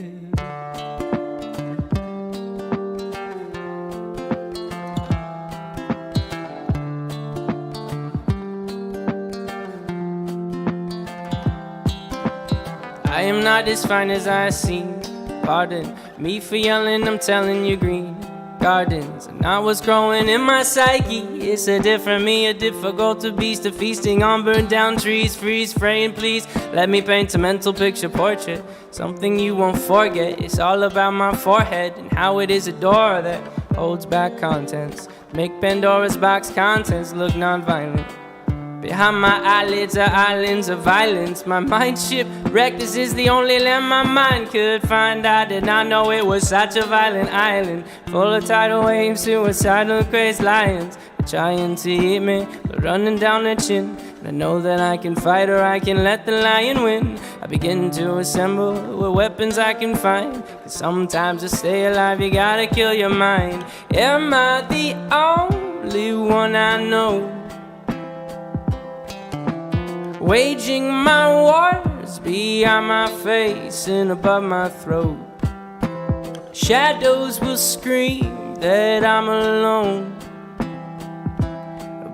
I am not as fine as I seem. Pardon me for yelling, I'm telling you green gardens are not what's growing in my psyche. It's a different me, a difficult beast, a feasting on burned down trees. Freeze frame, please let me paint a mental picture portrait, something you won't forget. It's all about my forehead and how it is a door that holds back contents, make Pandora's box contents look non-violent. Behind my eyelids are islands of violence. My mind shipwrecked. This is the only land my mind could find. I did not know it was such a violent island, full of tidal waves, suicidal crazed lions. They're trying to eat me, but running down their chin. And I know that I can fight or I can let the lion win. I begin to assemble what weapons I can find, 'cause sometimes to stay alive you gotta kill your mind. Am I the only one I know waging my wars is behind my face and above my throat. Shadows will scream that I'm alone,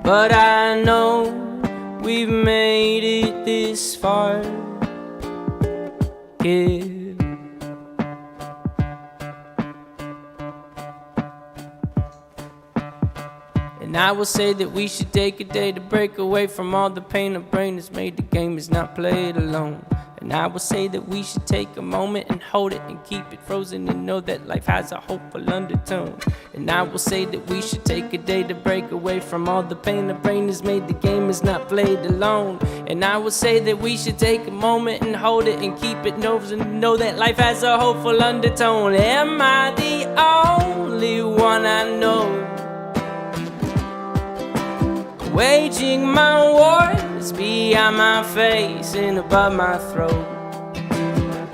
but I know we've made it this far, kid. And I will say that we should take a day to break away from all the pain the brain has made. The game is not played alone. And I will say that we should take a moment and hold it and keep it frozen and know that life has a hopeful undertone. And I will say that we should take a day to break away from all the pain the brain has made. The game is not played alone. And I will say that we should take a moment and hold it and keep it frozen and know that life has a hopeful undertone. Am I the only one I know waging my wars behind my face and above my throat?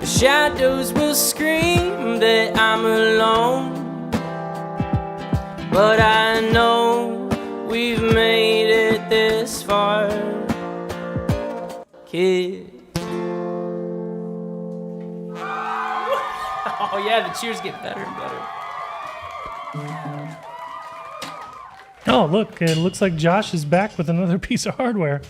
The shadows will scream that I'm alone, but I know we've made it this far, kid. Oh yeah, the cheers get better and better. Oh, look, it looks like Josh is back with another piece of hardware.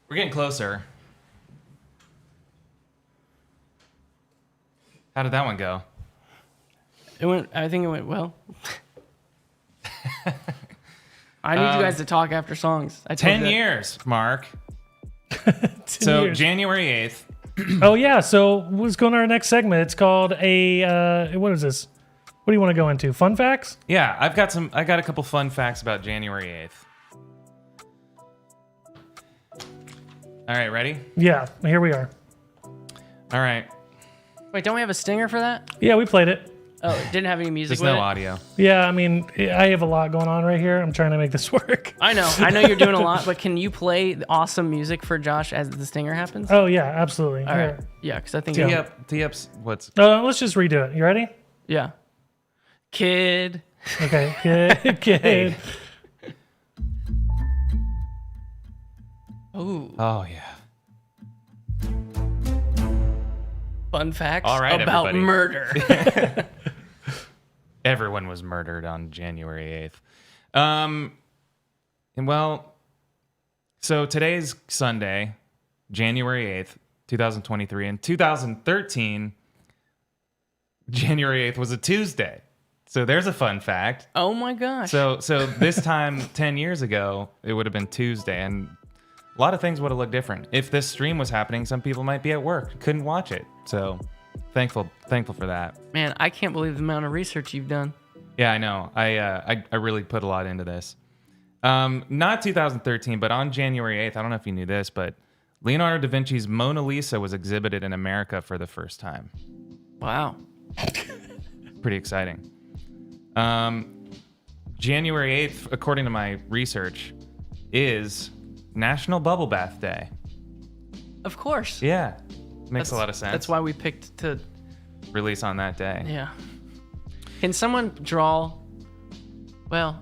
We're getting closer. How did that one go? I think it went well. I need you guys to talk after songs. I told 10 you that. years, Mark. 10 So years. January 8th. Oh, yeah. So let's go to our next segment. It's called what is this? What do you want to go into? Fun facts? Yeah, I got a couple fun facts about January 8th. All right, ready? Yeah, here we are. All right. Wait, don't we have a stinger for that? Yeah, we played it. Oh, it didn't have any music There's with no it? audio. Yeah, I mean, I have a lot going on right here. I'm trying to make this work. I know you're doing a lot, but can you play the awesome music for Josh as the stinger happens? Oh, yeah, absolutely. All right. Yeah, because I think... Tee up's what's... Let's just redo it. You ready? Yeah. Kid. Okay. Kid. Ooh. Oh, yeah. Fun facts All right, about everybody. murder. Everyone was murdered on January 8th. And well, so today's Sunday, January 8th, 2023. In 2013, January 8th was a Tuesday. So there's a fun fact. Oh my gosh. So this time 10 years ago, it would have been Tuesday, and a lot of things would have looked different. If this stream was happening, some people might be at work, couldn't watch it. So thankful for that. Man, I can't believe the amount of research you've done. Yeah, I know. I really put a lot into this. Not 2013, but on January 8th, I don't know if you knew this, but Leonardo da Vinci's Mona Lisa was exhibited in America for the first time. Wow. Pretty exciting. January 8th, according to my research, is National Bubble Bath Day. Of course. Yeah. Makes a lot of sense. That's why we picked to... Release on that day. Yeah. Can someone draw... Well,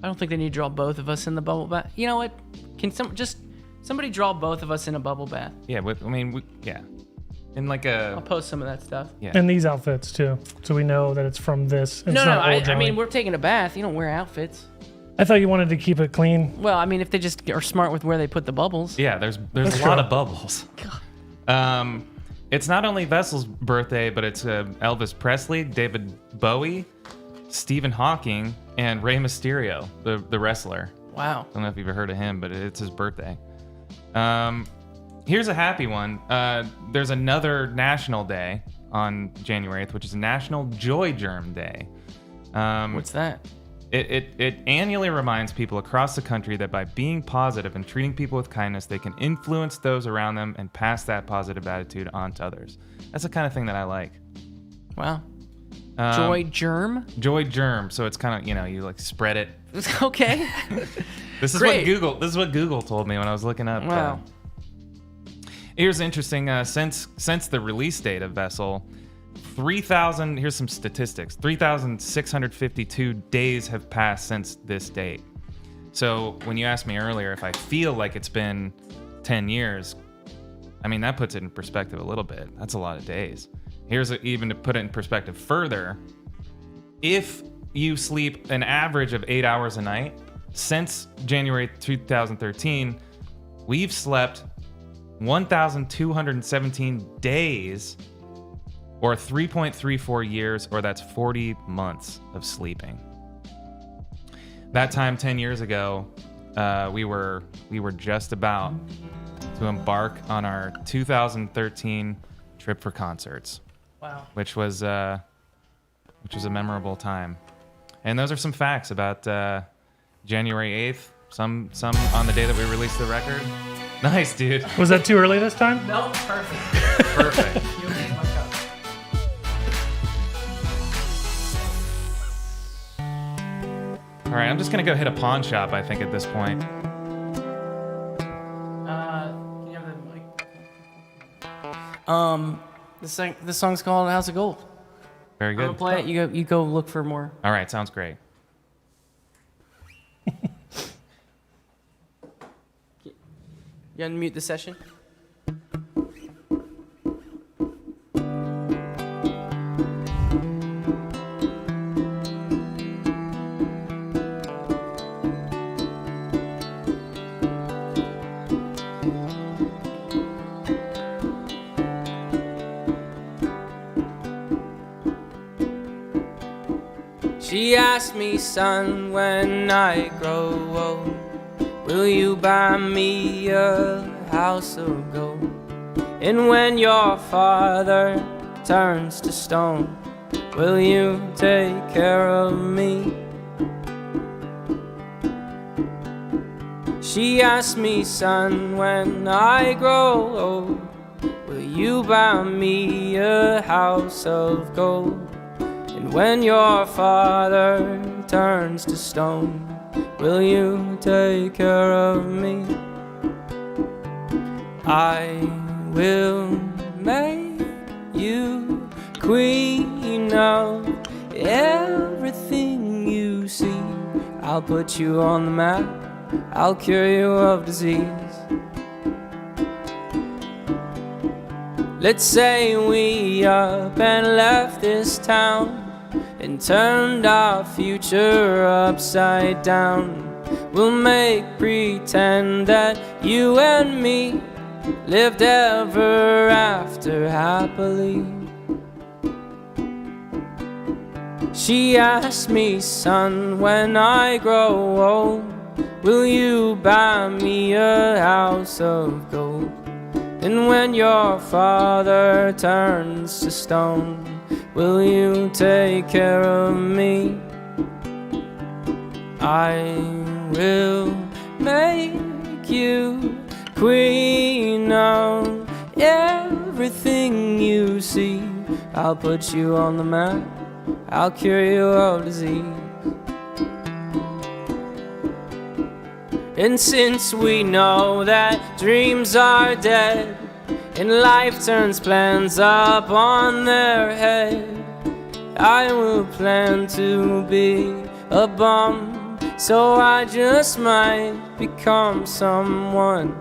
I don't think they need to draw both of us in the bubble bath. You know what? Can somebody draw both of us in a bubble bath? Yeah, yeah. In like I'll a... post some of that stuff. Yeah. And these outfits, too. So we know that it's from this. It's No, not old I drawing. mean, we're taking a bath. You don't wear outfits. I thought you wanted to keep it clean. Well, I mean, if they just are smart with where they put the bubbles. Yeah, there's That's a lot true. of bubbles. It's not only Vessel's birthday, but it's Elvis Presley, David Bowie, Stephen Hawking, and Rey Mysterio, the wrestler. Wow. I don't know if you've ever heard of him, but it's his birthday. Here's a happy one. There's another national day on January 8th, which is National Joy Germ Day. What's that? It annually reminds people across the country that by being positive and treating people with kindness, they can influence those around them and pass that positive attitude on to others. That's the kind of thing that I like. Wow. Joy germ? Joy germ. So it's kind of, you like spread it. Okay. This is Great. what Google told me when I was looking up. Wow. Here's interesting. Since the release date of Vessel, 3,000. Here's some statistics. 3,652 days have passed since this date. So when you asked me earlier if I feel like it's been 10 years, I mean, that puts it in perspective a little bit. That's a lot of days. Even to put it in perspective further, if you sleep an average of 8 hours a night, since January 2013, we've slept 1,217 days, or 3.34 years, or that's 40 months of sleeping. That time 10 years ago, we were just about to embark on our 2013 trip for concerts. Wow. Which was a memorable time. And those are some facts about January 8th, some on the day that we released the record. Nice, dude. Was that too early this time? No, perfect. Perfect. You'll get my cup. All right, I'm just going to go hit a pawn shop, I think, at this point. Can you have the mic? This song's called House of Gold. Very I'm good. gonna play it. You go look for more. All right, sounds great. You unmute the session. She asked me, son, when I grow old, will you buy me a house of gold? And when your father turns to stone, will you take care of me? She asked me, son, when I grow old, will you buy me a house of gold? And when your father turns to stone, will you take care of me? I will make you queen of everything you see. I'll put you on the map, I'll cure you of disease. Let's say we up and left this town and turned our future upside down. We'll make pretend that you and me lived ever after happily. She asked me, son, when I grow old, will you buy me a house of gold? And when your father turns to stone, will you take care of me? I will make you queen of everything you see. I'll put you on the map, I'll cure you of disease. And since we know that dreams are dead and life turns plans up on their head, I will plan to be a bum, so I just might become someone.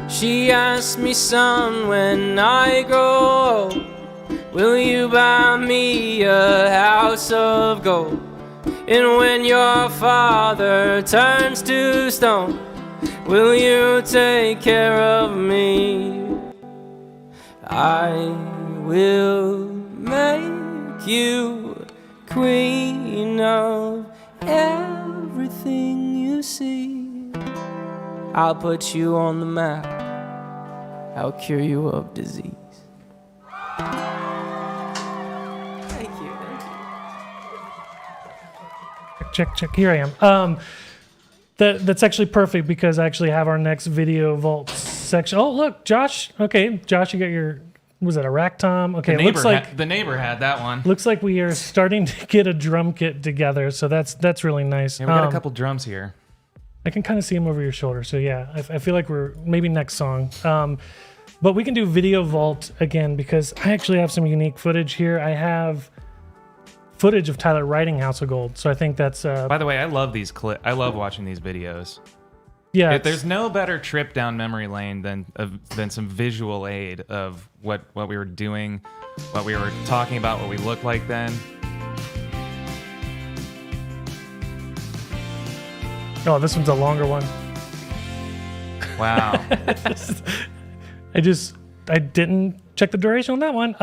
She asked me, son, when I grow old, will you buy me a house of gold? And when your father turns to stone, will you take care of me? I will make you queen of everything you see. I'll put you on the map, I'll cure you of disease. Thank you. Check. Here I am. That's actually perfect because I actually have our next video vault section. Oh, look, Josh. Okay, Josh, you got your. Was it a rack tom? Okay, The it looks like the neighbor had that one. looks like we are starting to get a drum kit together. So that's really nice. Yeah, we got a couple drums here. I can kind of see them over your shoulder. So yeah, I feel like we're maybe next song. But we can do video vault again because I actually have some unique footage here. I have footage of Tyler riding House of Gold. So I think that's By the way, I love these clips. I love watching these videos. yeah. There's no better trip down memory lane than some visual aid of what we were doing, what we were talking about, what we looked like then. Oh, this one's a longer one. Wow. I didn't check the duration on that one.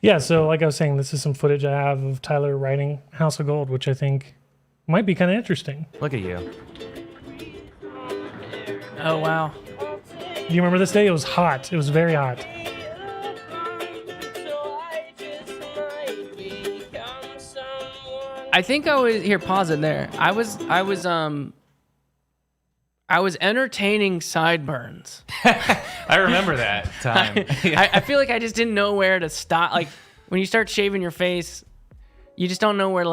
Yeah, so like I was saying, this is some footage I have of Tyler riding House of Gold, which I think might be kind of interesting. Look at you. Oh wow. Do you remember this day? It was hot. It was very hot. I think I was here. Pause it there. I was entertaining sideburns. I remember that time. I feel like I just didn't know where to stop. Like when you start shaving your face, you just don't know where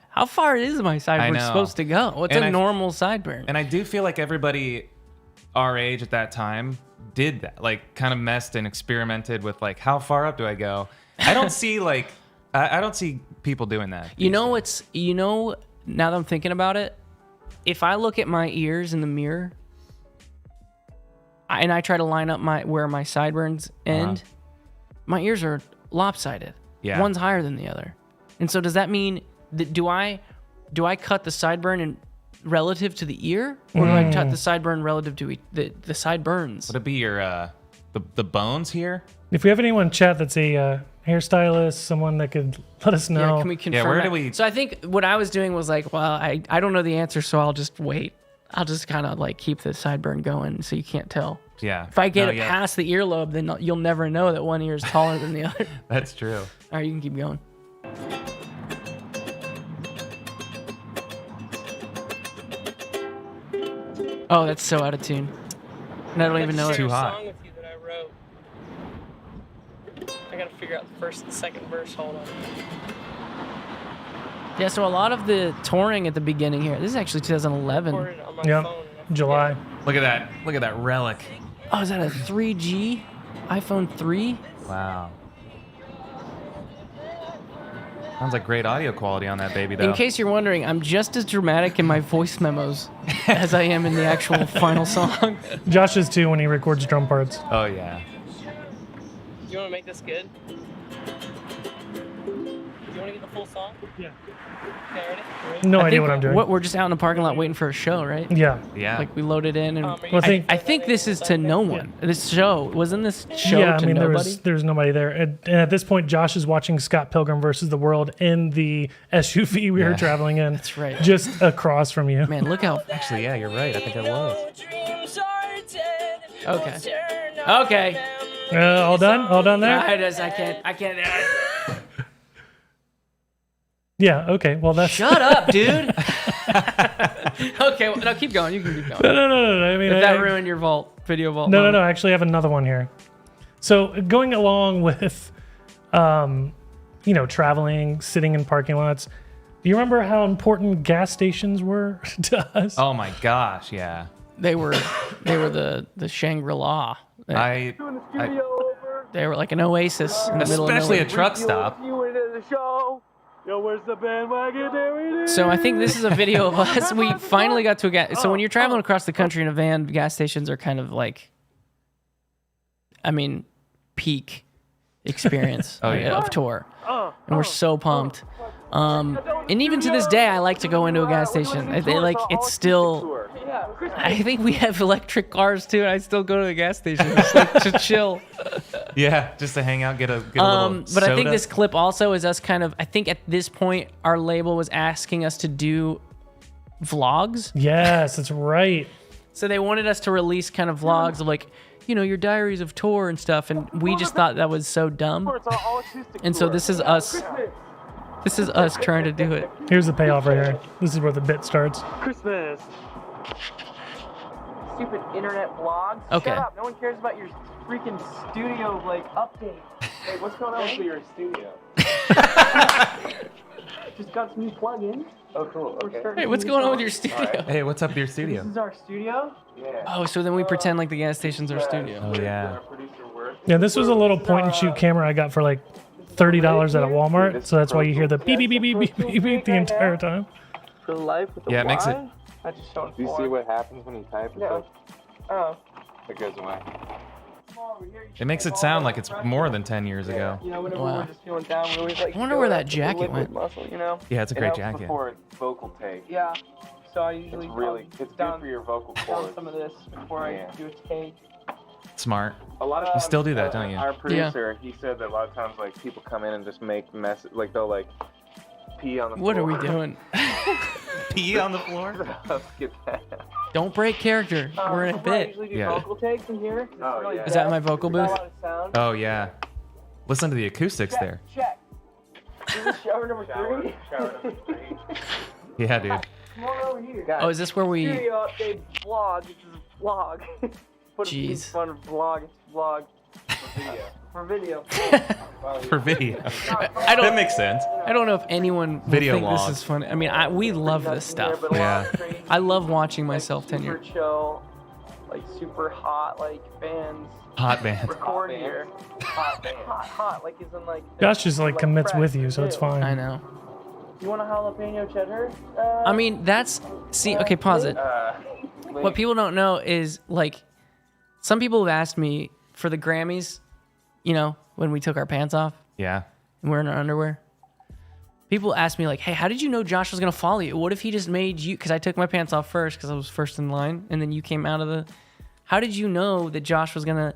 how far is my sideburn know. supposed to go? What's And a normal sideburn? And I do feel like everybody our age at that time did that, like kind of messed and experimented with like, how far up do I go? I don't see like, I don't see people doing that. Now that I'm thinking about it, if I look at my ears in the mirror and I try to line up where my sideburns end, my ears are lopsided. Yeah. One's higher than the other. And so does that mean that do I cut the sideburn relative to the ear, or do I cut the sideburn relative to the sideburns? Would it be your the bones here? If we have anyone in chat that's a hairstylist, someone that could let us know. Yeah, can we confirm? Yeah, where that? do we? So I think what I was doing was like, well, I don't know the answer, so I'll just wait. I'll just kind of like keep the sideburn going, so you can't tell. Yeah. If I get it past the earlobe, then you'll never know that one ear is taller than the other. That's true. All right, you can keep going. Oh, that's so out of tune. And I don't even know it. Too hot. Song with you that I wrote. I gotta figure out the first and second verse. Hold on. Yeah, so a lot of the touring at the beginning here. This is actually 2011. Yep, July. Look at that. Look at that relic. Oh, is that a 3G? iPhone 3? Wow. Sounds like great audio quality on that baby, though. In case you're wondering, I'm just as dramatic in my voice memos as I am in the actual final song. Josh is too when he records drum parts. Oh, yeah. Do you want to make this good? Do you want to get the full song? Yeah. Okay, ready? No idea what I'm doing. We're just out in the parking lot waiting for a show, right? Yeah. Yeah. Like we loaded in, and Well, I think this is to no one. This show wasn't this show yeah, to I mean, nobody. there was nobody there. And at this point, Josh is watching Scott Pilgrim versus the World in the SUV we were traveling in. That's right. Just across from you. Man, look how. Actually, yeah, you're right. I think I was. Okay. Okay. All done? All done there? I can't. Yeah, okay. Well, that's... Shut up, dude. Okay, well, no, keep going. You can keep going. No. I mean, If that ruined your video vault. No. I actually have another one here. So going along with, traveling, sitting in parking lots, do you remember how important gas stations were to us? Oh, my gosh, yeah. They were the Shangri-La. They were like an oasis in the middle of Especially nowhere. a truck stop. Yo, where's the bandwagon? There it is. So I think this is a video of us. We finally got to a gas. So when you're traveling across the country in a van, gas stations are kind of like, peak experience of tour. And we're so pumped. And even to this day, I like to go into a gas station. It's still. I think we have electric cars too, and I still go to the gas station just like, to chill. Yeah, just to hang out, get a little But soda. I think this clip also is us kind of. I think at this point, our label was asking us to do vlogs. Yes, that's right. So they wanted us to release kind of vlogs of like, your diaries of tour and stuff, and we just thought that was so dumb. And so this is us. This is us trying to do it. Here's the payoff right here. This is where the bit starts. Christmas. Stupid internet blogs. Okay. Shut up. No one cares about your freaking studio update. Hey, what's going on with your studio? Just got some new plugins. Oh, cool. Okay. Hey, what's going on with your studio? Hey, what's up with your studio? This is our studio. Yeah. Oh, so then we pretend like the gas station's our studio. Oh, yeah. Yeah, this was a little point and shoot camera I got for like $30 at a Walmart, so that's why you hear the beep beep beep beep beep beep beep the entire time. For life with the Yeah, it makes it. I just showed Do you see what happens when you type? Yeah. Oh. It goes away. It makes it sound like it's more than 10 years ago. You know, whenever Wow. we're just feeling down, we always like. I wonder feel where that with the jacket liquid went. Muscle, you know. Yeah, it's a It great helps jacket. before vocal take. Yeah. So I usually It's good down, for your vocal down cords. some of this before Yeah. I do a take. Smart. A lot of You still do that, don't you? Our producer, he said that a lot of times, like, people come in and just make mess, like they'll like pee on the What are floor. we doing? Pee on the floor? Get that. Don't break character. We're in a Before I bit. usually do Yeah. vocal takes in here. It's Oh, really yeah. Is that my vocal Got a booth? lot of sound. Oh, yeah. Listen to the acoustics there. Check. This is shower number three. Shower number 3. Yeah, dude. Come on over here. Oh, is this where we? Studio update vlog. This is a vlog. Put a Jeez. fun of vlog. It's vlog Video. for video. For video. I That don't. makes sense. I don't know if anyone will Video think log. this is funny. I mean, we love this stuff. Yeah. I love watching myself Super tenure. chill, like super hot, like bands Hot band. record Hot here. Hot band. Hot, like is in like. Josh just like commits fresh with you, so it's too. fine. I know. You want a jalapeno cheddar? I mean, that's see. Okay, pause it. What people don't know is like, some people have asked me for the Grammys. You know, when we took our pants off Yeah. and we're in our underwear. People ask me like, "Hey, how did you know Josh was gonna follow you? What if he just made you?" Because I took my pants off first because I was first in line, and then you came out of the. How did you know that Josh was gonna?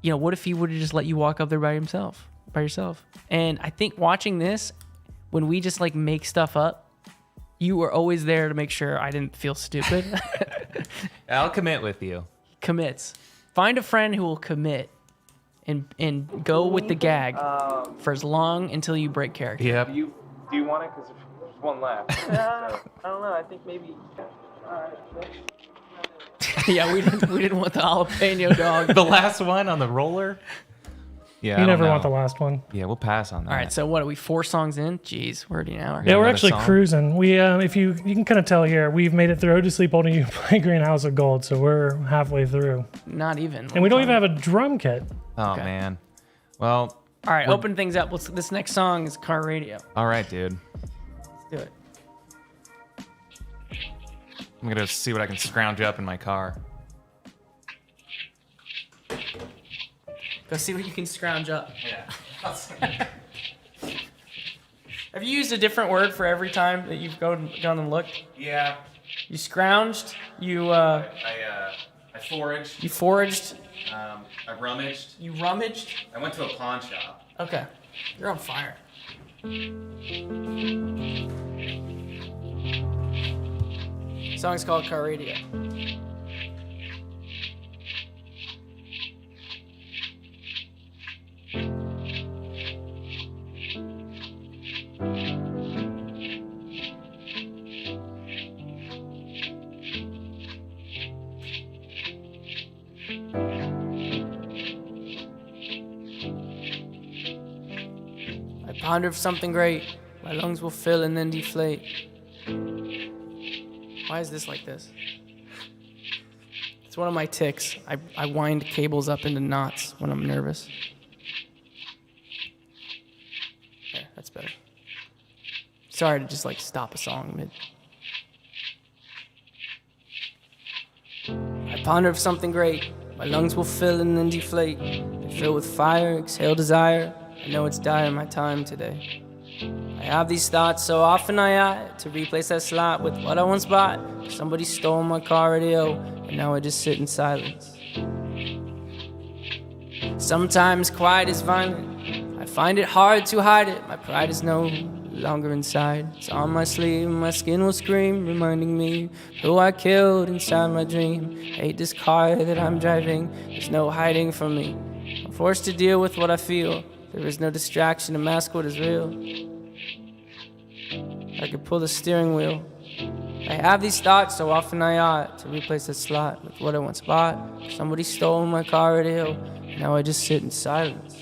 You know, what if he would have just let you walk up there by yourself? And I think watching this, when we just like make stuff up, you were always there to make sure I didn't feel stupid. I'll commit with you. Commits. Find a friend who will commit. And go with the gag for as long until you break character. Yep. Do you want it? Because there's one left. I don't know. I think maybe. Alright. Yeah, we didn't want the jalapeno dog. The last one on the roller? Yeah. I You don't never know. want the last one. Yeah, we'll pass on that. All right, so what are we? 4 songs in? Jeez, we're already an hour. Yeah, we're another actually song? cruising. We, if you can kind of tell here, we've made it through to sleep holding you play Green House of Gold, so we're halfway through, Not even. and we don't even have a drum kit. Oh, Okay. man. Well, All right, open things up. This next song is Car Radio. all right, dude. Let's do it. I'm going to see what I can scrounge up in my car. Go see what you can scrounge up. Yeah. Have you used a different word for every time that you've gone and looked? Yeah. You scrounged. You I foraged. you foraged. I rummaged. You rummaged. I went to a pawn shop. Okay, you're on fire. Song's called Car Radio. I ponder of something great. My lungs will fill and then deflate. Why is this like this? It's one of my tics. I wind cables up into knots when I'm nervous. There, that's better. Sorry to just like stop a song mid. I ponder of something great. My lungs will fill and then deflate. They fill with fire, exhale desire. I know it's dire my time today. I have these thoughts so often I ought to replace that slot with what I once bought. Somebody stole my car radio, and now I just sit in silence. Sometimes quiet is violent. I find it hard to hide it. My pride is no longer inside. It's on my sleeve, my skin will scream, reminding me who I killed inside my dream. Hate this car that I'm driving. There's no hiding from me. I'm forced to deal with what I feel. There is no distraction to mask what is real. I could pull the steering wheel. I have these thoughts so often I ought to replace the slot with what I once bought. Somebody stole my car radio, and now I just sit in silence.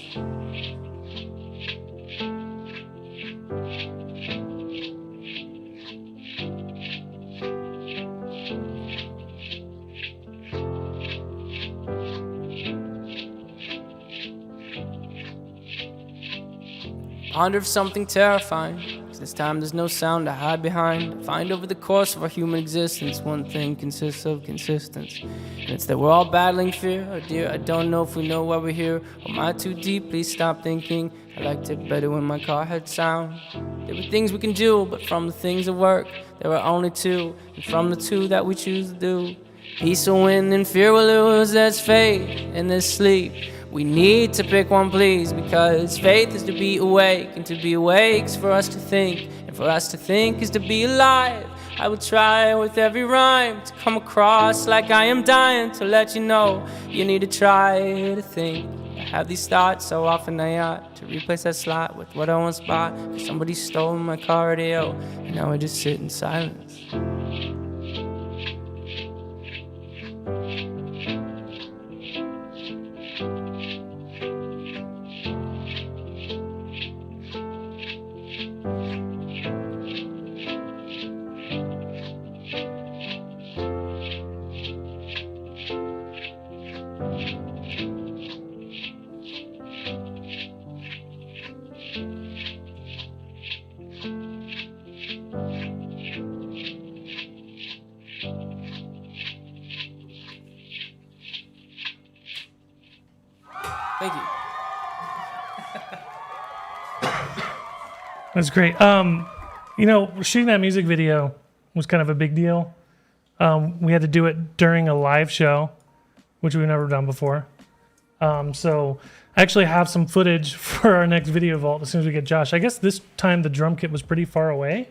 ponder of something terrifying. 'Cause this time there's no sound to hide behind. Find over the course of our human existence, one thing consists of consistence. And it's that we're all battling fear. Oh dear, I don't know if we know why we're here. Or am I too deep? Please stop thinking. I liked it better when my car had sound. There were things we can do, but from the things that work, there are only two. And from the two that we choose to do, peace will win and fear will lose. There's faith and there's sleep. We need to pick one, please, because faith is to be awake, and to be awake's for us to think, and for us to think is to be alive. I will try with every rhyme to come across like I am dying to let you know you need to try to think. I have these thoughts so often I ought to replace that slot with what I once bought, 'cause somebody stole my car radio, and now I just sit in silence. Thank you. That's great. Shooting that music video was kind of a big deal. We had to do it during a live show, which we've never done before. So I actually have some footage for our next video vault as soon as we get Josh. I guess this time the drum kit was pretty far away.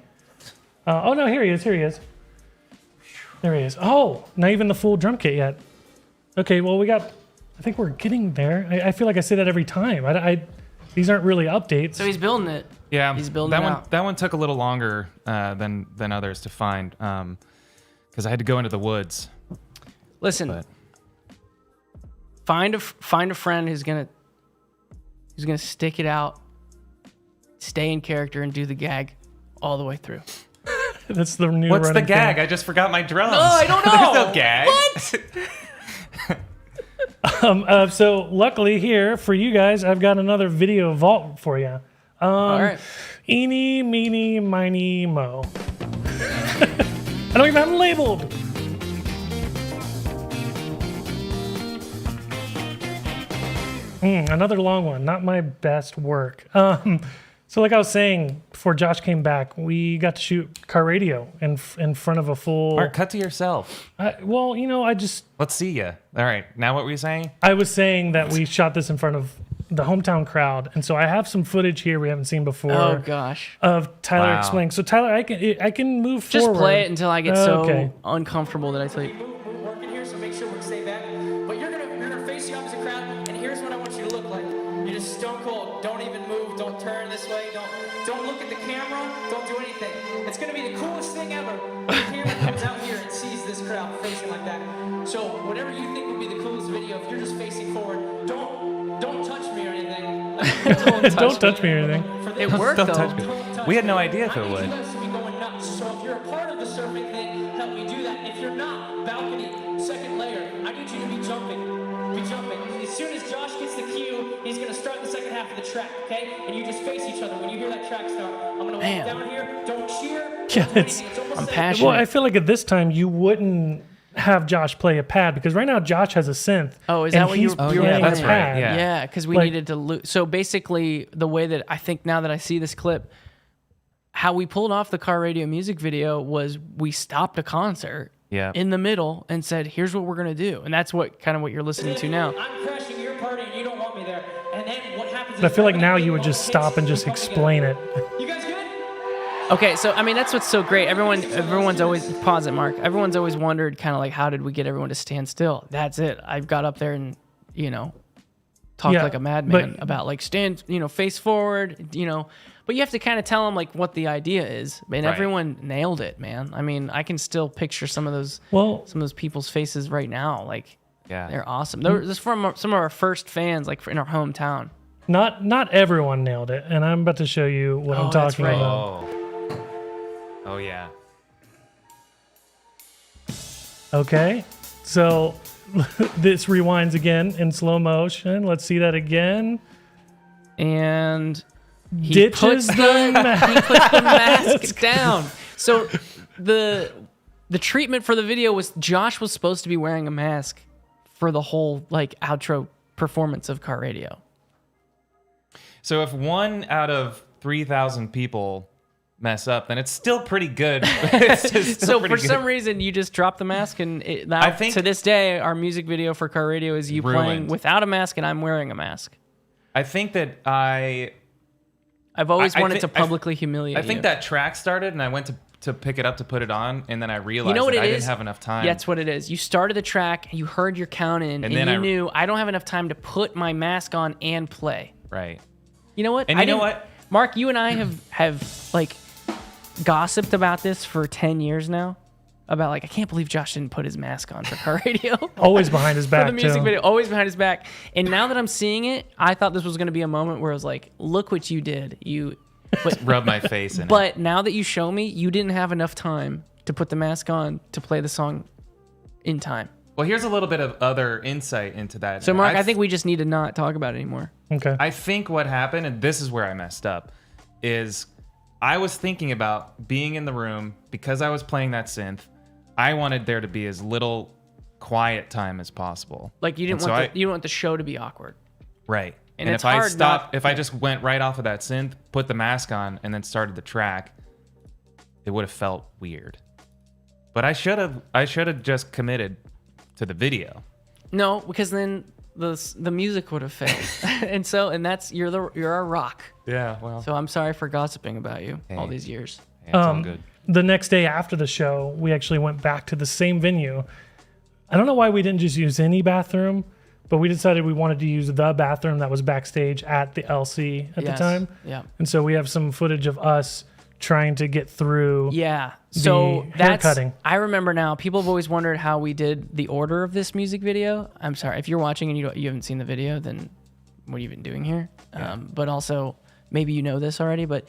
Oh no, here he is. There he is. Oh, not even the full drum kit yet. Okay, well I think we're getting there. I feel like I say that every time. These aren't really updates. So he's building it. Yeah, He's building that it one. out. That one took a little longer than others to find because I had to go into the woods. Listen, But find a friend who's gonna stick it out, stay in character, and do the gag all the way through. That's the new. what's the running gag? thing. I just forgot my drums. No, I don't know. There's no gag. So luckily here for you guys, I've got another video vault for you. All right. Eeny, meeny, miny, mo. I don't even have them labeled. Another long one. Not my best work. So like I was saying, before Josh came back, we got to shoot car radio in front of a full... Mark, cut to yourself. Let's see you. All right. Now what were you saying? I was saying that we shot this in front of the hometown crowd, and so I have some footage here we haven't seen before. Oh gosh. Of Tyler Wow. explaining. So Tyler, I can move Just forward. play it until I get Okay. so uncomfortable that I tell you. We're working here, so make sure we stay back. But you're gonna face the opposite crowd, and here's what I want you to look like. You're just stone cold. Don't even move. Don't turn this way. Don't look at the camera. Don't do anything. It's gonna be the coolest thing ever. The camera comes out here and sees this crowd facing like that. So whatever you think would be the coolest video, if you're just facing forward, don't touch me or anything. Don't touch me or anything. It worked Don't though. touch me. We had no idea if it would. I need you guys to be going nuts. So if you're a part of the surfing thing, help me do that. If you're not, balcony, second layer, I need you to be jumping. Be jumping. As soon as Josh gets the cue, he's gonna start the second half of the track, okay? And you just face each other when you hear that track start. I'm gonna walk Man. down here. Don't cheer. Yeah, don't do it's- anything. almost I'm like- passionate. Well, I feel like at this time you wouldn't have Josh play a pad because right now Josh has a synth. Oh, is and that what you he's were playing that's a right, pad. yeah. Yeah, because we Like- needed to lose. So basically, the way that I think now that I see this clip, how we pulled off the car radio music video was we stopped a concert Yeah. in the middle and said, "Here's what we're gonna do," and that's what you're listening to now. I'm crashing your party and you don't want me there. And then what happens But I is feel like now everybody you would all just hits, stop and you just come explain together. it. You guys good? Okay, so I mean that's what's so great. Everyone's always pause it, Mark. Everyone's always wondered kind of like how did we get everyone to stand still? That's it. I've got up there and talked Yeah, like a madman but- about like stand, face forward, But you have to kind of tell them like what the idea is, and Right. everyone nailed it, man. I mean, I can still picture some of those people's faces right now. Like, Yeah. they're awesome. They're just from some of our first fans, like in our hometown. Not everyone nailed it, and I'm about to show you what I'm that's talking right. about. Oh yeah. Okay, so this rewinds again in slow motion. Let's see that again. And ditches the mask. He put the mask down. So the treatment for the video was Josh was supposed to be wearing a mask for the whole like outro performance of Car Radio. So if 1 out of 3,000 people mess up, then it's still pretty good. It's just still So pretty for good. some reason, you just dropped the mask, and I think- to this day, our music video for Car Radio is you playing Ruined. without a mask, and I'm wearing a mask. I think that I've always I wanted thi- to publicly humiliate I think you. that track started, and I went to pick it up to put it on, and then I realized what that it I is? didn't have enough time. That's what it is. You started the track, you heard your count in, and then you I- knew I don't have enough time to put my mask on and play. Right. You know what? And you know what? Mark, you and I have like gossiped about this for 10 years now. About like, I can't believe Josh didn't put his mask on for Car Radio. Always behind his back, For the music too. video, always behind his back. And now that I'm seeing it, I thought this was going to be a moment where I was like, look what you did. But, Rub my face in it. but now that you show me, you didn't have enough time to put the mask on to play the song in time. Well, here's a little bit of other insight into that. So, Mark, I think we just need to not talk about it anymore. Okay. I think what happened, and this is where I messed up, is I was thinking about being in the room because I was playing that synth. I wanted there to be as little quiet time as possible. Like you didn't And want so you didn't want the show to be awkward. Right. And And it's if I hard stopped, not- if I just went right off of that synth, put the mask on, and then started the track, it would have felt weird. But I should have just committed to the video. No, because then the music would have failed. and that's you're our rock. Yeah, well, So I'm sorry for gossiping about you all these years. it's all good. The next day after the show, we actually went back to the same venue. I don't know why we didn't just use any bathroom, but we decided we wanted to use the bathroom that was backstage at the LC at the Yes. time. Yeah. And so we have some footage of us trying to get through. Yeah. So hair that's cutting. I remember now. People have always wondered how we did the order of this music video. I'm sorry if you're watching and you haven't seen the video, then what are you even doing here? But also maybe you know this already. But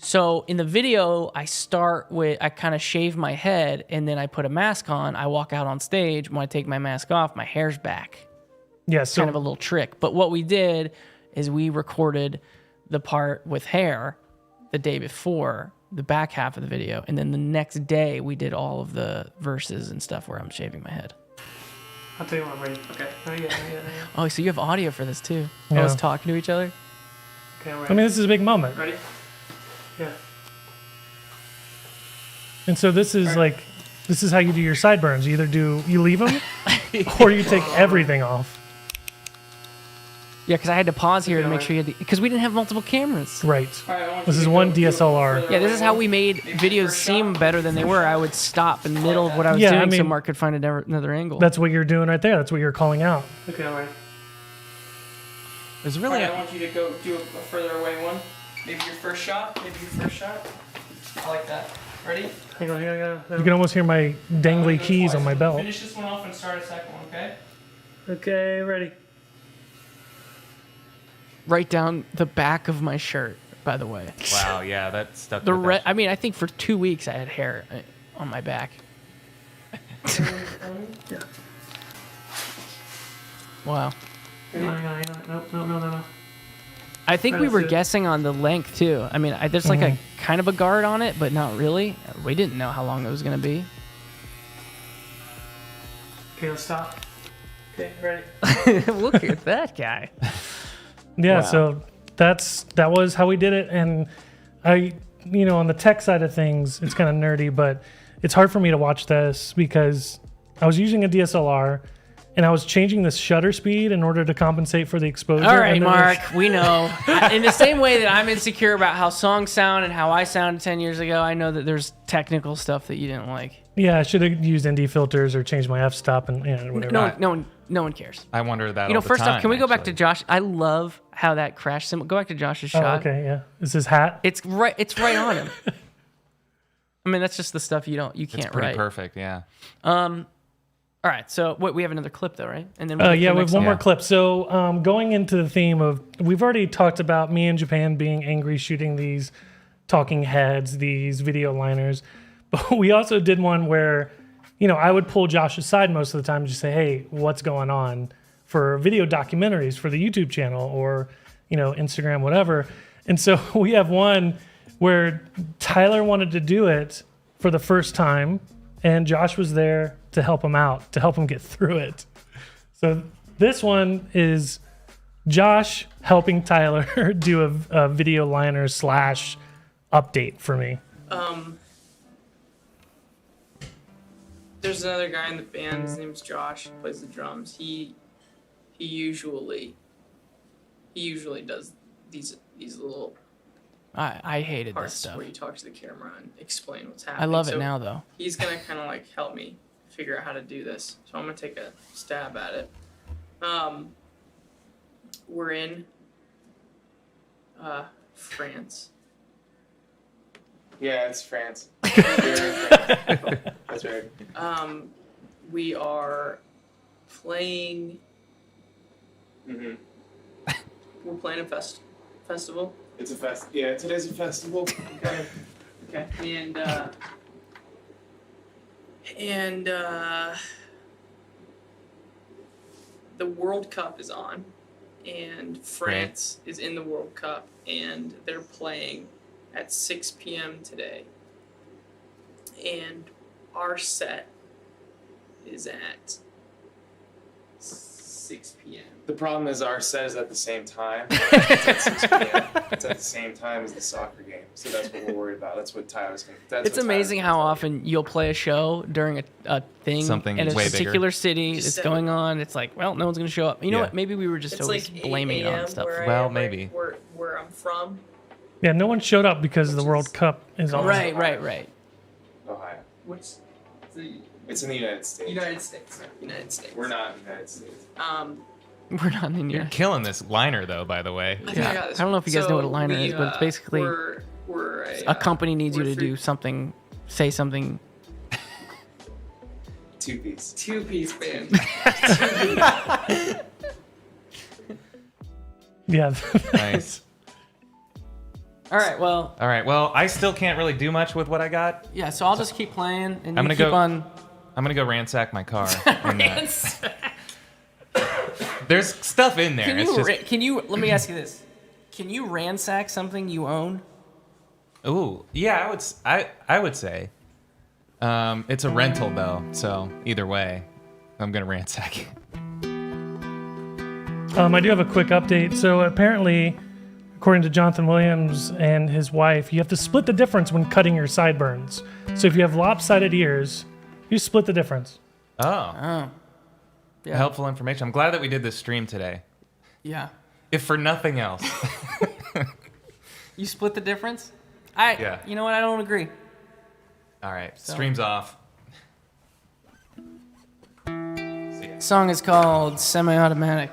so in the video, I kind of shave my head and then I put a mask on. I walk out on stage. When I take my mask off, my hair's back. Yeah, so Kind of a little trick. But what we did is we recorded the part with hair the day before, the back half of the video, and then the next day we did all of the verses and stuff where I'm shaving my head. I'll tell you when I'm ready. Okay. Oh, yeah. Oh, so you have audio for this too? Yeah. Us talking to each other? I mean, this is a big moment. Ready? Yeah. And so this is this is how you do your sideburns. You either you leave them or you take everything off. Yeah, because I had to pause here to make sure you had because we didn't have multiple cameras. Right. This is one DSLR. Yeah, this is how we made videos seem better than they were. I would stop in the middle of what I was Yeah, doing I mean, so Mark could find another angle. That's what you're doing right there. That's what you're calling out. okay, all right. There's really I want you to go do a further away one. Maybe your first shot. I like that. Ready? Hang on. You can almost hear my dangly keys on my belt. Finish this one off and start a second one, okay? Okay, ready. Right down the back of my shirt, by the way. wow, yeah, that stuck. The with that. I mean, I think for 2 weeks I had hair on my back. Yeah. Wow. No. I think we That's were it. guessing on the length too. I mean, there's like a kind of a guard on it, but not really. We didn't know how long it was gonna be. Okay, let's stop. Okay, ready. Look at that guy. Yeah, Wow. so that was how we did it. And I, on the tech side of things, it's kind of nerdy, but it's hard for me to watch this because I was using a DSLR and I was changing the shutter speed in order to compensate for the exposure. All right, and then Mark, we know. In the same way that I'm insecure about how songs sound and how I sounded 10 years ago, I know that there's technical stuff that you didn't like. Yeah, I should have used ND filters or changed my f-stop and whatever. No one cares. I wonder that. You know, all the first time, off, can we go back to actually. Josh? I love how that crash symbol. Go back to Josh's Oh, shot. okay, yeah. Is his hat? It's right on him. I mean, that's just the stuff you It's can't pretty write. perfect, yeah. All right, so we have another clip though, right? And then Yeah, the we have next one one. more clip. So going into the theme of, we've already talked about me in Japan being angry shooting these talking heads, these video liners. But we also did one where, I would pull Josh aside most of the time and just say, hey, what's going on for video documentaries for the YouTube channel or, Instagram, whatever. And so we have one where Tyler wanted to do it for the first time, and Josh was there to help him out, to help him get through it. So this one is Josh helping Tyler do a video liner / update for me. There's another guy in the band. His name's Josh. He plays the drums. He usually does these little I hated this parts stuff. where you talk to the camera and explain what's happening. I love it So now, though. He's gonna kind of like help me figure out how to do this. So I'm gonna take a stab at it. We're in France. Yeah, it's France. That's right. We are playing. Mm-hmm. We're playing a festival. It's a fest. Yeah, today's a festival. Okay. Okay. The World Cup is on, and France is in the World Cup, and they're playing at 6 p.m. today. And our set is at 6 p.m. The problem is our set is at the same time. It's at 6 p.m. It's at the same time as the soccer game. So that's what we're worried about. That's what Tyler's going to. It's amazing how often you'll play a show during a thing Something in a way particular bigger. city. It's going on. It's like, well, no one's going to show up. You know Yeah. what? Maybe we were just It's always like blaming it 8 on a.m. stuff. Where I Well, am, maybe. where I'm from. Yeah, no one showed up because the World Cup is on. Right. Ohio. What's the It's in the United States. United States? United States. We're not in the United States. We're not in You're here. killing this liner, though, by the way. I think I got I this don't know if you guys know what a liner is, but it's basically we're a company needs you we're to do something, say something. Two-piece. two-piece band. Yeah. Nice. All right. Well, All right. Well, I still can't really do much with what I got. yeah. So I'll just keep playing, and I'm you gonna keep go- on. I'm gonna go ransack my car. and, there's stuff in there. Can It's you? just Can you? Let me ask you this: can you ransack something you own? ooh, yeah. I would say. It's a rental though, so either way, I'm gonna ransack it. I do have a quick update. So apparently, according to Jonathan Williams and his wife, you have to split the difference when cutting your sideburns. So if you have lopsided ears, you split the difference. Oh, Oh, yeah. helpful information. I'm glad that we did this stream today, Yeah. if for nothing else. You split the difference? Yeah. You know what? I don't agree. All right, stream's off. Song is called Semi-Automatic.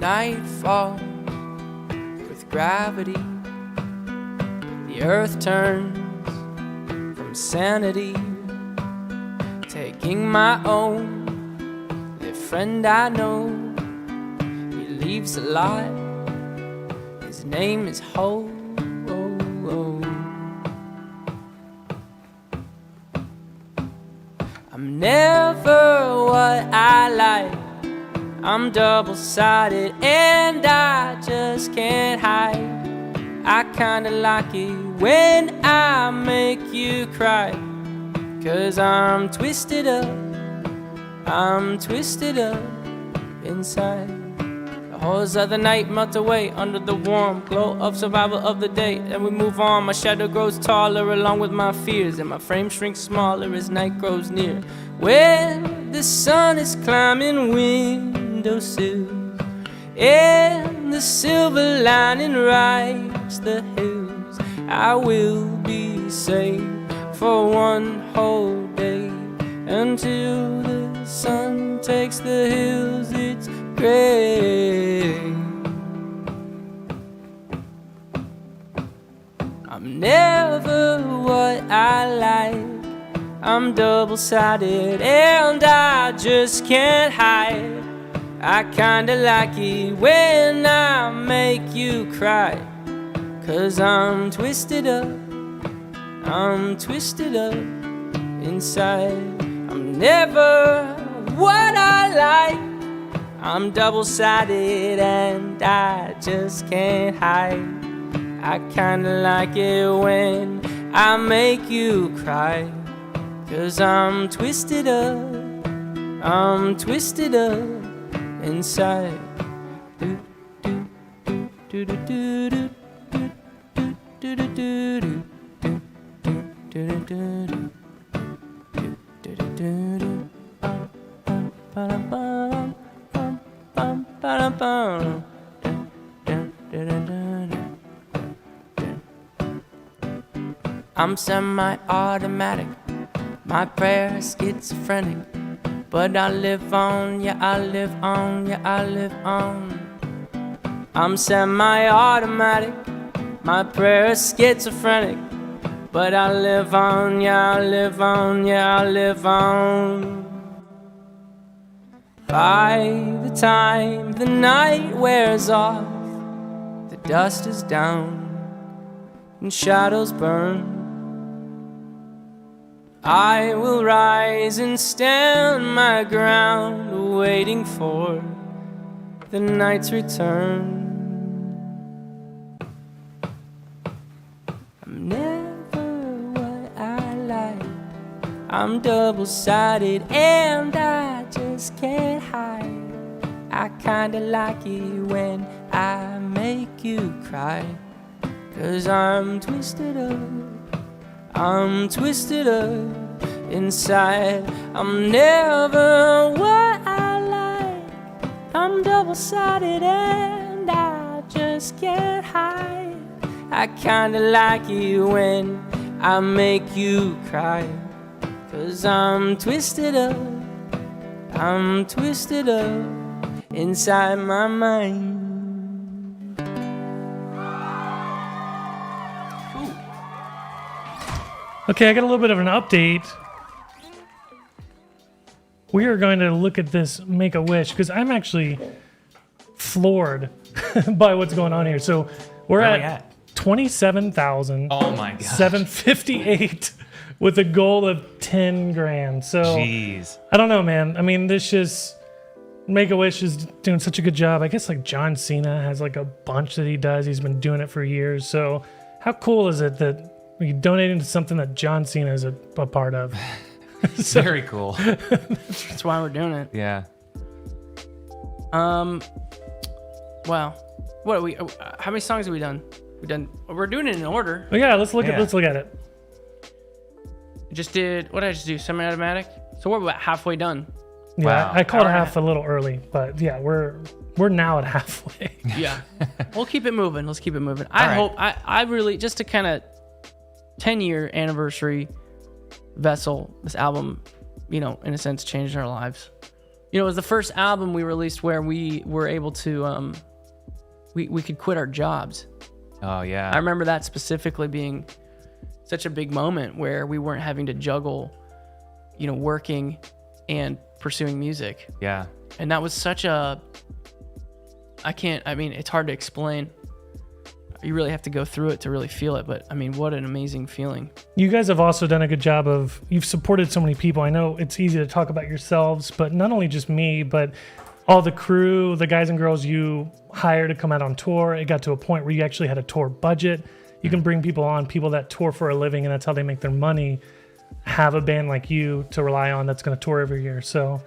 Night falls with gravity. The earth turns from sanity. Taking my own, the friend I know. He leaves a lot. His name is Ho. I'm never what I like. I'm double-sided and I just can't hide. I kinda like it when I make you cry. 'Cause I'm twisted up inside. The horrors of the night melt away under the warm glow of survival of the day. And we move on, my shadow grows taller along with my fears. And my frame shrinks smaller as night grows near. When the sun is climbing windowsills and the silver lining rides the hills, I will be safe for one whole day until the sun takes the hills. It's gray. I'm never what I I'm double-sided and I just can't hide. I kinda like it when I make you cry. 'Cause I'm twisted up inside. I'm never what I like. I'm double-sided and I just can't hide. I kinda like it when I make you cry. 'Cause I'm twisted up inside. Do, do, do, do, do, do, do, do, do, do, do. I'm semi-automatic, my prayer schizophrenic, but I live on, yeah, I live on, yeah, I live on. I'm semi-automatic, my prayer schizophrenic, but I live on, yeah, I live on, yeah, I live on. By the time the night wears off, the dust is down and shadows burn, I will rise and stand my ground, waiting for the night's return. I'm never what I like. I'm double-sided and I just can't hide. I kinda like it when I make you cry. 'Cause I'm twisted up inside. I'm never what I like. I'm double-sided and I just can't hide. I kinda like it when I make you cry. 'Cause I'm twisted up inside my mind. Okay, I got a little bit of an update. We are going to look at this Make-A-Wish because I'm actually floored by what's going on here. So we're Where are we at 27,758 Oh my gosh. with a goal of 10 grand. So Jeez. I don't know, man. I mean, this just Make-A-Wish is doing such a good job. I guess like John Cena has like a bunch that he does. He's been doing it for years. So how cool is it that we donated to something that John Cena is a part of? So, Very cool. That's why we're doing it. Yeah. Wow. What are we? How many songs have we done? We're doing it in order. oh yeah, let's look Yeah. at it. Just did. What did I just do? Semi-automatic. So we're about halfway done. Yeah, Wow. I called Hour and a half half. a little early, but yeah, we're now at halfway. Yeah. We'll keep it moving. Let's keep it moving. All right. Hope. I really just to kind of 10-year anniversary Vessel. This album, in a sense, changed our lives. It was the first album we released where we were able to we could quit our jobs. Oh yeah. I remember that specifically being such a big moment where we weren't having to juggle, working and pursuing music. Yeah. And that was such a, it's hard to explain. You really have to go through it to really feel it. But what an amazing feeling. You guys have also done a good job you've supported so many people. I know it's easy to talk about yourselves, but not only just me, but all the crew, the guys and girls you hire to come out on tour. It got to a point where you actually had a tour budget. You can bring people on, people that tour for a living, and that's how they make their money. Have a band like you to rely on that's going to tour every year. So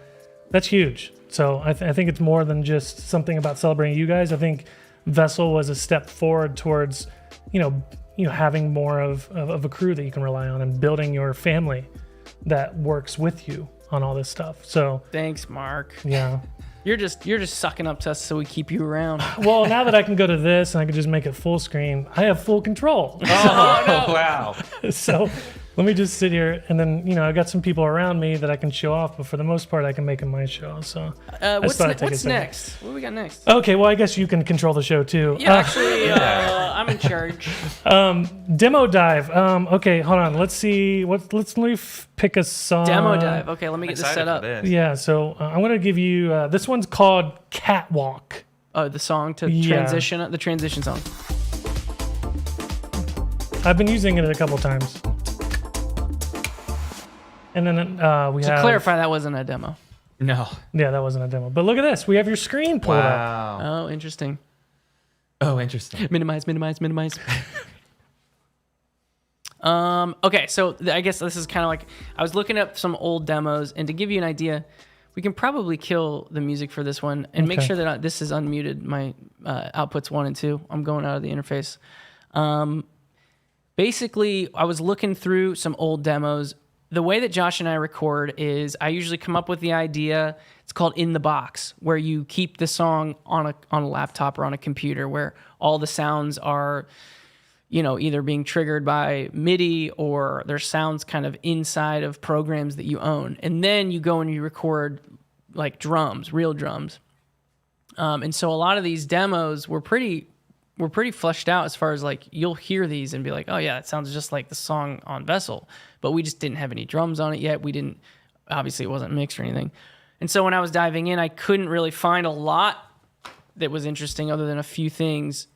that's huge. So I think it's more than just something about celebrating you guys. I think Vessel was a step forward towards, having more of a crew that you can rely on and building your family that works with you on all this stuff. So Thanks, Mark. yeah. You're just sucking up to us so we keep you around. Well, now that I can go to this and I can just make it full screen, I have full control. Oh, wow. So Let me just sit here, and then I got some people around me that I can show off. But for the most part, I can make it my show. So What's next? What do we got next? Okay, well I guess you can control the show too. Yeah, actually, I'm in charge. Demo dive. Okay, hold on. Let's see. Let me pick a song. Demo dive. Okay, let me get this set up. Yeah. So I'm gonna give you. This one's called Catwalk. Oh, the song to transition. The transition song. I've been using it a couple times. And then we have... To clarify, that wasn't a demo. No. Yeah, that wasn't a demo. But look at this. We have your screen pulled up. Wow. Oh, interesting. Minimize. Okay, so I guess this is kind of like... I was looking up some old demos, and to give you an idea, we can probably kill the music for this one and make sure that this is unmuted. My outputs 1 and 2. I'm going out of the interface. Basically, I was looking through some old demos. The way that Josh and I record is I usually come up with the idea. It's called in the box, where you keep the song on a laptop or on a computer, where all the sounds are, either being triggered by MIDI or there's sounds kind of inside of programs that you own. And then you go and you record like drums, real drums. And so a lot of these demos were pretty fleshed out as far as like you'll hear these and be like, oh yeah, it sounds just like the song on Vessel, but we just didn't have any drums on it yet. Obviously it wasn't mixed or anything. And so when I was diving in, I couldn't really find a lot that was interesting other than a few things.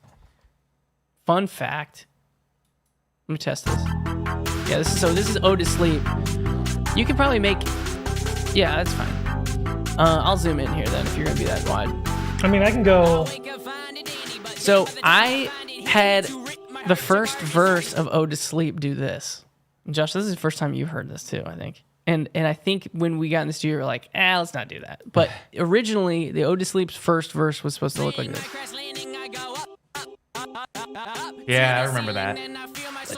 Fun fact. Let me test this. Yeah, this is Ode to Sleep. You can probably make, yeah, that's fine. I'll zoom in here then if you're gonna be that wide. I mean, I can go. So I had the first verse of Ode to Sleep do this. Josh, this is the first time you've heard this too, I think. And I think when we got in the studio, we were like, let's not do that. But originally, the Ode to Sleep's first verse was supposed to look like this. Yeah, I remember that.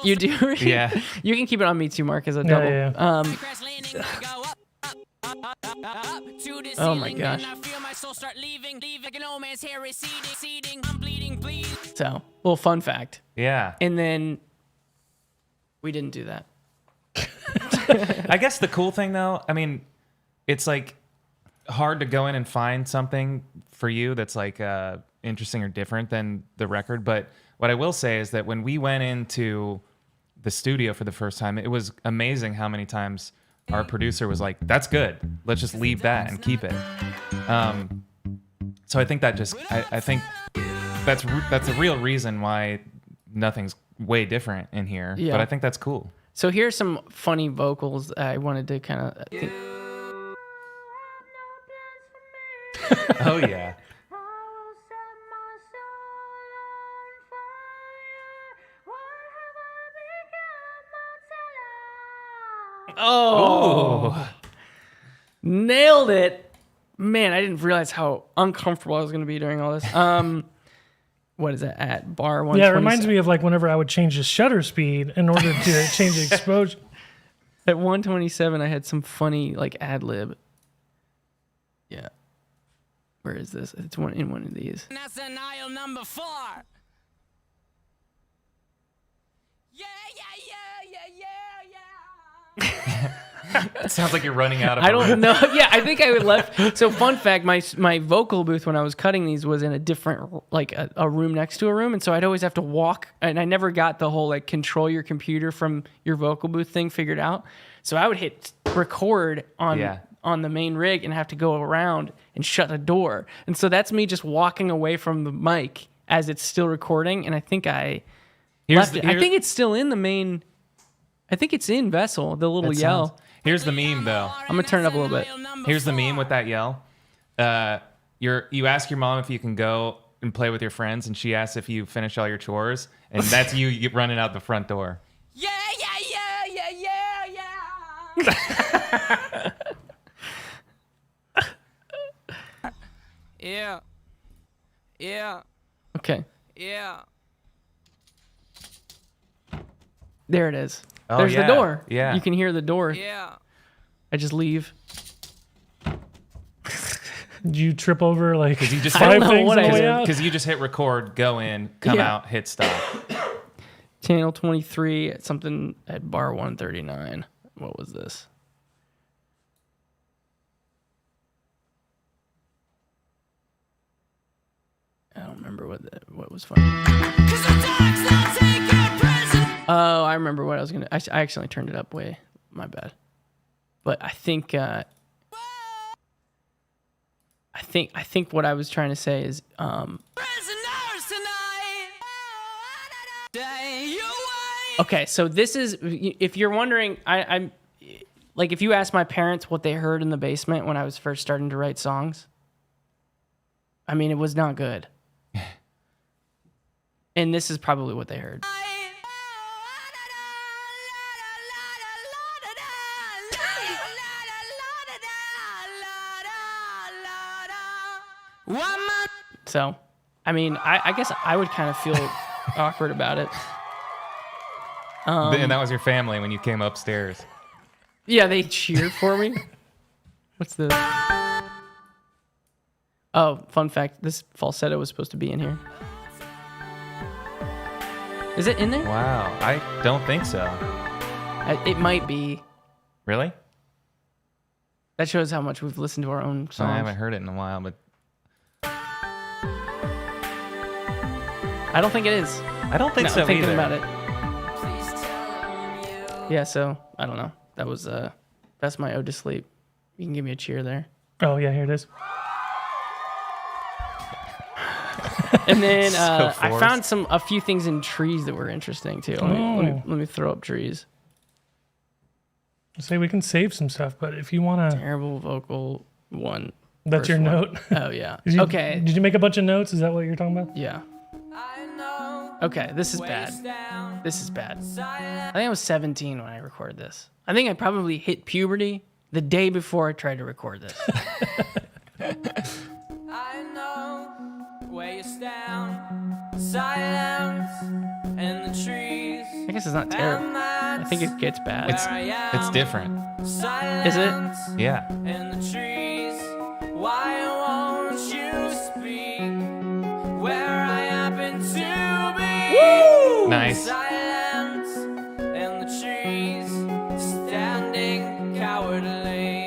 You do? Yeah. You can keep it on me too, Mark, as a double. Yeah. Oh my gosh. So, little fun fact. Yeah. And then we didn't do that. I guess the cool thing though, I mean, it's like hard to go in and find something for you that's like interesting or different than the record. But what I will say is that when we went into the studio for the first time, it was amazing how many times our producer was like, that's good. Let's just leave that and keep it. So I think that I think that's the real reason why nothing's way different in here. Yeah. But I think that's cool. So here's some funny vocals I wanted to kind of think. Oh yeah. Oh, nailed it. Man, I didn't realize how uncomfortable I was going to be during all this. What is that at bar 127? Yeah, it reminds me of like whenever I would change the shutter speed in order to change the exposure. At 127, I had some funny like ad lib. Yeah. Where is this? It's in one of these. That's an aisle number 4. Yeah. It sounds like you're running out of. I don't know. Yeah, I think I left. So, fun fact: my vocal booth when I was cutting these was in a different, like a room next to a room, and so I'd always have to walk. And I never got the whole like control your computer from your vocal booth thing figured out. So I would hit record on the main rig and have to go around and shut a door. And so that's me just walking away from the mic as it's still recording. And I think I left it. I think it's still in the main. I think it's in Vessel, the little yell. Here's the meme, though. I'm going to turn it up a little bit. Here's the meme with that yell. You ask your mom if you can go and play with your friends, and she asks if you finish all your chores, and that's you running out the front door. Yeah. Yeah. Okay. Yeah. There it is. Oh, There's yeah. the door. Yeah. You can hear the door. Yeah. I just leave. Did you trip over like You just I don't five know things what on I the way did. out? Because you just hit record, go in, come Yeah. out, hit stop. Channel 23, something at bar 139. What was this? I don't remember what was funny. Oh, I remember what I was gonna. I actually turned it up way. My bad. But I think what I was trying to say is okay, so this is, if you're wondering, I'm like, if you ask my parents what they heard in the basement when I was first starting to write songs, I mean, it was not good. And this is probably what they heard. So, I mean, I guess I would kind of feel awkward about it. And that was your family when you came upstairs. Yeah, they cheered for me. What's this? Oh, fun fact. This falsetto was supposed to be in here. Is it in there? Wow, I don't think so. It might be. Really? That shows how much we've listened to our own songs. I haven't heard it in a while, but I don't think it is. I don't think so I'm thinking either. about it. Yeah, so I don't know. That was that's my ode to sleep. You can give me a cheer there. Oh yeah, here it is. And then So I found a few things in trees that were interesting too. Let me throw up trees. Say we can save some stuff, but if you want to, Terrible vocal one. that's your one. note. Oh yeah. Okay. Did you make a bunch of notes? Is that what you're talking about? Yeah. Okay, this is bad. This is bad. I think I was 17 when I recorded this. I think I probably hit puberty the day before I tried to record this. I know where you stand, silence in the trees. I guess it's not terrible. I think it gets bad. It's different. Is it? Yeah. In the trees, why won't you speak where I happen to be? Woo! Nice. Silence in the trees, standing cowardly.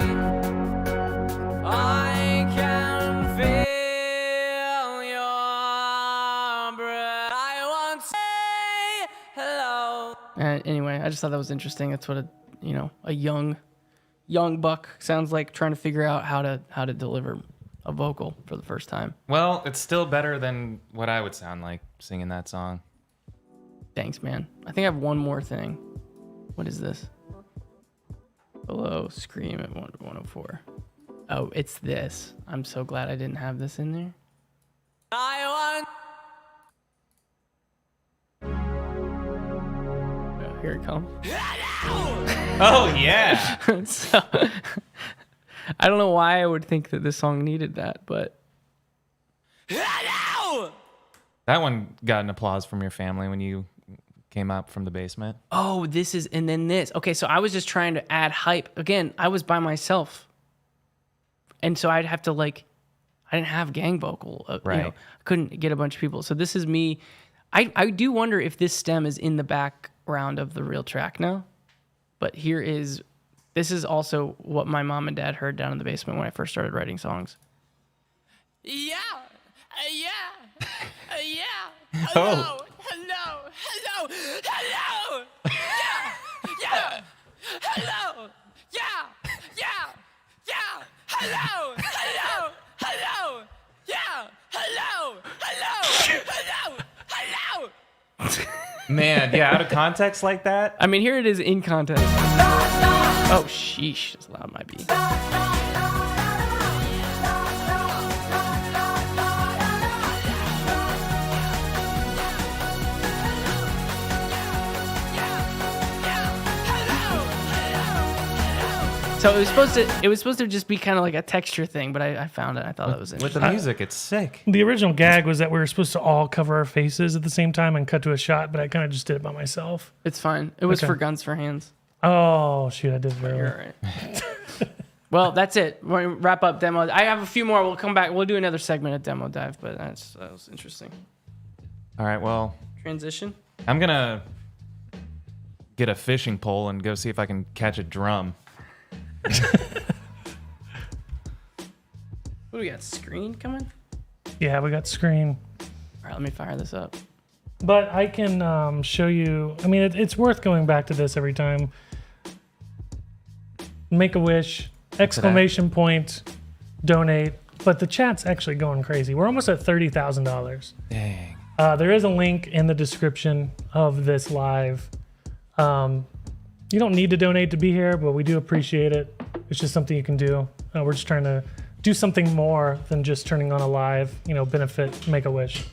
I can feel your breath. I want to say hello. Anyway, I just thought that was interesting. That's what a young buck sounds like, trying to figure out how to deliver a vocal for the first time. Well, it's still better than what I would sound like singing that song. Thanks, man. I think I have one more thing. What is this? Below scream at 104. Oh, it's this. I'm so glad I didn't have this in there. I Oh, here it comes. Oh yeah. So, I don't know why I would think that this song needed that, but That one got an applause from your family when you came up from the basement. oh, this is, and then this. Okay, so I was just trying to add hype. Again, I was by myself. And so I'd have to I didn't have gang vocal. Right. I couldn't get a bunch of people. So this is me. I do wonder if this stem is in the background of the real track now. But this is also what my mom and dad heard down in the basement when I first started writing songs. Yeah. Yeah. Yeah. Oh. Hello. Hello. Yeah. Hello. Yeah. Hello. Yeah. Hello. Man, yeah, out of context like that. I mean, here it is in context. Oh, sheesh. That's loud, might be. So it was supposed to just be kind of like a texture thing, but I found it. I thought that was With interesting. the music, it's sick. The original gag was that we were supposed to all cover our faces at the same time and cut to a shot, but I kind of just did it by myself. It's fine. It was Okay. for Guns for Hands. Oh shoot, I did it early. You're right. Well, that's it. We're gonna wrap up demo. I have a few more. We'll come back. We'll do another segment at Demo Dive, but that was interesting. All right, well, Transition. I'm gonna get a fishing pole and go see if I can catch a drum. What do we got? Screen coming? Yeah, we got screen. All right, let me fire this up. But I can show you. I mean, it's worth going back to this every time. Make a wish, exclamation point, donate. But the chat's actually going crazy. We're almost at $30,000. Dang. There is a link in the description of this live. You don't need to donate to be here, but we do appreciate it. It's just something you can do. We're just trying to do something more than just turning on a live, benefit, make a wish.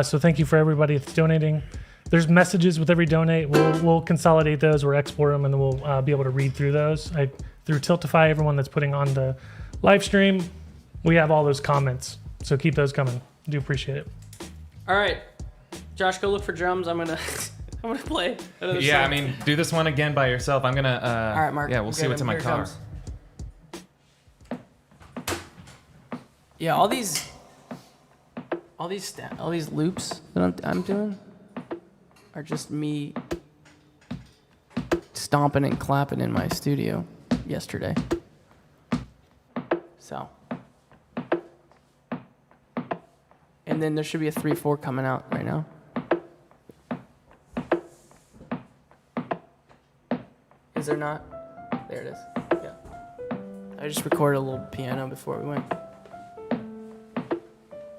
So thank you for everybody that's donating. There's messages with every donate. We'll consolidate those, we'll export them, and then we'll be able to read through those. Through Tiltify, everyone that's putting on the live stream, we have all those comments. So keep those coming. Do appreciate it. All right, Josh, go look for drums. I'm gonna play another Yeah, song. I mean, do this one again by yourself. I'm gonna. All right, Mark. Yeah, we'll see what's in my Here it car. comes. Yeah, all these loops that I'm doing are just me stomping and clapping in my studio yesterday. So, and then there should be a 3/4 coming out right now. Is there not? There it is. Yeah. I just recorded a little piano before we went.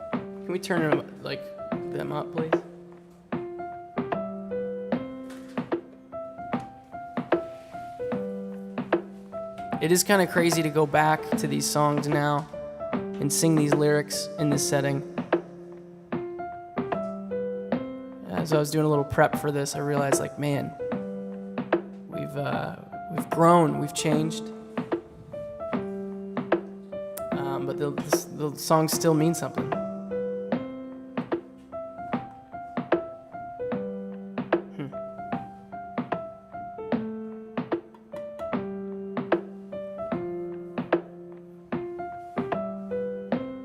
Can we turn them up, please? It is kind of crazy to go back to these songs now and sing these lyrics in this setting. As I was doing a little prep for this, I realized, man, we've grown, we've changed, but the songs still mean something.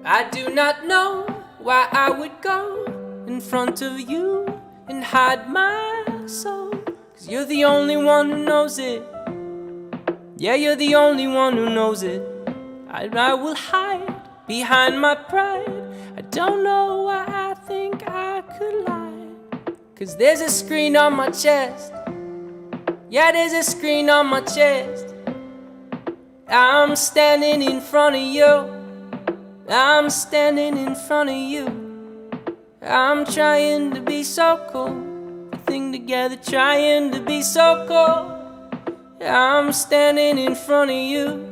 I do not know why I would go in front of you and hide my soul, 'cause you're the only one who knows it. Yeah, you're the only one who knows it. I will hide behind my pride. I don't know why I think I could lie, 'cause there's a screen on my chest. Yeah, there's a screen on my chest. I'm standing in front of you. I'm standing in front of you. I'm trying to be so cool. Everything together, trying to be so cool. I'm standing in front of you.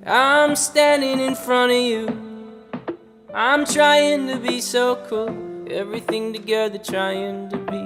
I'm standing in front of you. I'm trying to be so cool. Everything together, trying to be.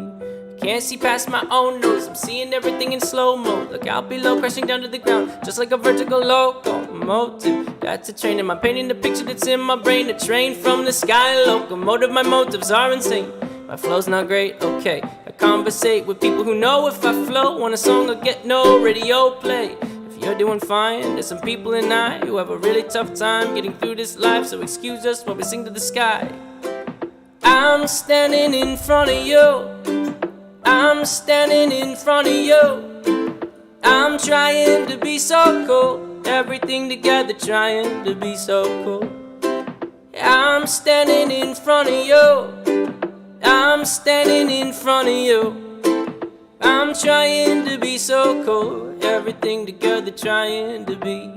Can't see past my own nose. I'm seeing everything in slow-mo. Look out below, crashing down to the ground, just like a vertical locomotive. That's a train, and I'm painting the picture that's in my brain. A train from the sky, locomotive. My motives are insane. My flow's not great, okay. I conversate with people who know if I flow on a song, I'll get no radio play. If you're doing fine, there's some people and I who have a really tough time getting through this life, so excuse us while we sing to the sky. I'm standing in front of you. I'm standing in front of you. I'm trying to be so cool. Everything together, trying to be so cool. I'm standing in front of you. I'm standing in front of you. I'm trying to be so cool. Everything together, trying to be.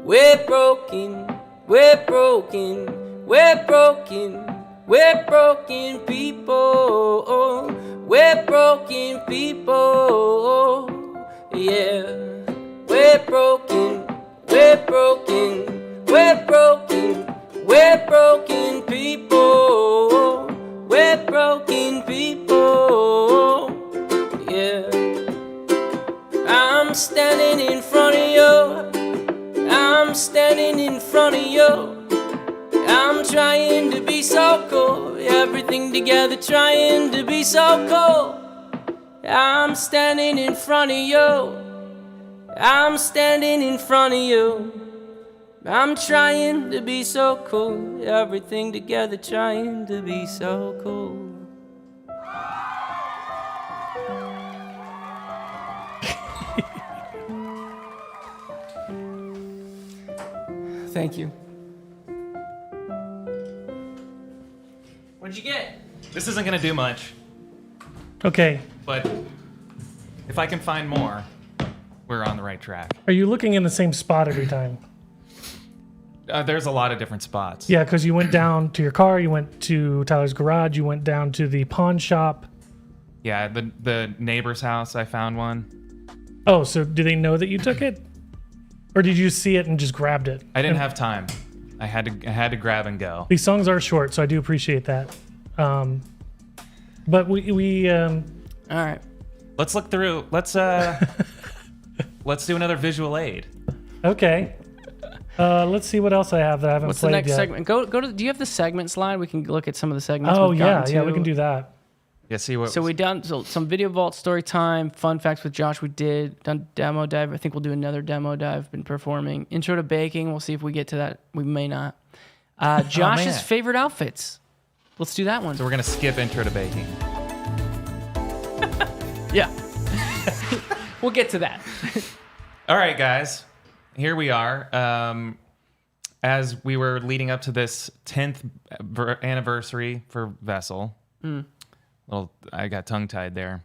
We're broken, we're broken, we're broken, we're broken people. We're broken people, yeah. We're broken, we're broken, we're broken, we're broken people. We're broken people, yeah. I'm standing in front of you. I'm standing in front of you. I'm trying to be so cool. Everything together, trying to be so cool. I'm standing in front of you. I'm standing in front of you. I'm trying to be so cool. Everything together, trying to be so cool. Thank you. What'd you get? This isn't gonna do much, Okay. but if I can find more, we're on the right track. Are you looking in the same spot every time? There's a lot of different spots. Yeah, because you went down to your car, you went to Tyler's garage, you went down to the pawn shop. Yeah, the neighbor's house, I found one. Oh, so do they know that you took it? Or did you see it and just grabbed it? I didn't have time. I had to grab and go. These songs are short, so I do appreciate that. But we All right. Let's look through. Let's do another visual aid. okay. Let's see what else I have that I haven't What's the played next yet. segment? Go to. Do you have the segment slide? We can look at some of the segments. Oh we've yeah, gotten yeah, to. we can do that. Yeah, see what. So we done some video vault story time, fun facts with Josh. We done demo dive. I think we'll do another demo dive. Been performing intro to baking. We'll see if we get to that. We may not. Josh's man. favorite outfits. Let's do that one. So we're gonna skip intro to baking. Yeah. We'll get to that. All right, guys. Here we are. As we were leading up to this 10th anniversary for Vessel. Well, I got tongue-tied there.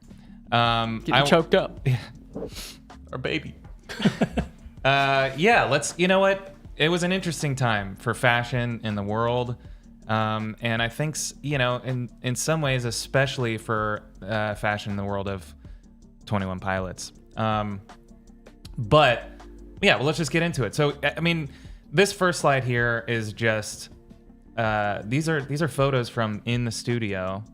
Getting choked up. Our baby. Yeah, you know what? It was an interesting time for fashion in the world. And I think, in some ways, especially for fashion in the world of 21 Pilots. But yeah, well, let's just get into it. So, I mean, this first slide here is just these are photos from in the studio.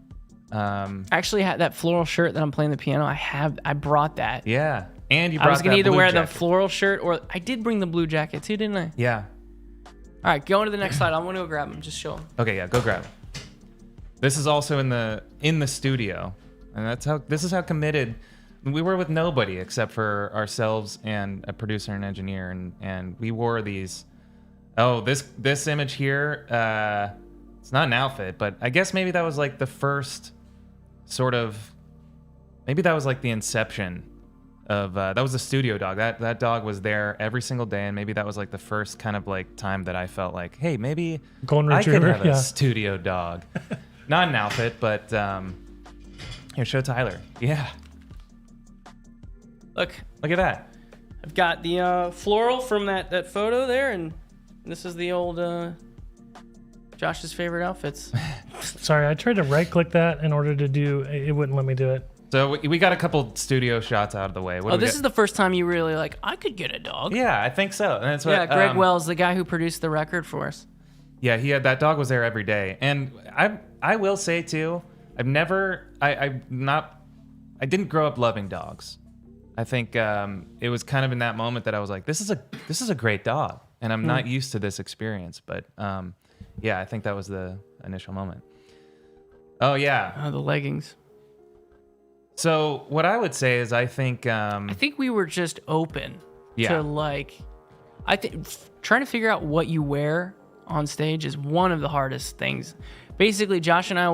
Actually, had that floral shirt that I'm playing the piano. I brought that. Yeah, and you brought I was gonna that either blue wear jacket. the floral shirt or I did bring the blue jacket too, didn't I? Yeah. All right, go into the next slide. I'm gonna go grab them. Just show them. Okay, yeah, go grab it. This is also in the studio, and this is how committed we were with nobody except for ourselves and a producer and engineer, and we wore these. Oh, this image here, it's not an outfit, but I guess maybe that was like the first sort of, maybe that was like the inception of that was the studio dog. That dog was there every single day, and maybe that was like the first kind of like time that I felt like, hey, maybe Golden I could Retriever, have a studio dog. Not an outfit, but here, show Tyler. Yeah, Look look at that. I've got the floral from that photo there, and this is the old Josh's favorite outfits. Sorry, I tried to right-click that in order to do. It wouldn't let me do it. So we got a couple studio shots out of the way. What Oh, do we this got? is the first time you really I could get a dog. Yeah, I think so. And that's what, Yeah, Greg Wells, the guy who produced the record for us. Yeah, that dog was there every day. And I will say too, I didn't grow up loving dogs. I think it was kind of in that moment that I was like, this is a great dog, and I'm not used to this experience. But yeah, I think that was the initial moment. Oh yeah. The leggings. So what I would say is I think we were just open Yeah. to I think trying to figure out what you wear on stage is one of the hardest things. Basically, Josh and I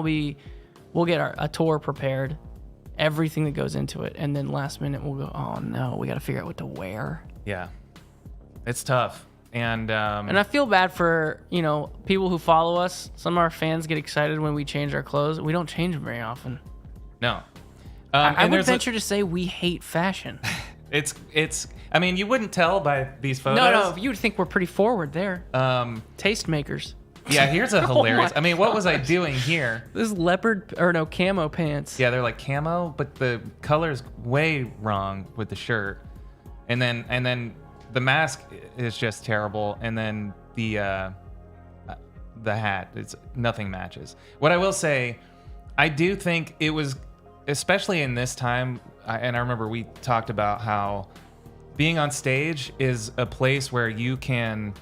we'll get a tour prepared, everything that goes into it, and then last minute we'll go, oh no, we got to figure out what to wear. Yeah, it's tough. And I feel bad for, people who follow us. Some of our fans get excited when we change our clothes. We don't change them very often. no. I and would there's venture to say we hate fashion. it's I mean, you wouldn't tell by these photos. No, you would think we're pretty forward there. Tastemakers. Yeah, here's a hilarious. my I mean, what was I doing here? This is camo pants. Yeah, they're like camo, but the color's way wrong with the shirt. And then the mask is just terrible, and then the hat, nothing matches. What I will say, I do think it was, especially in this time, and I remember we talked about how being on stage is a place where you can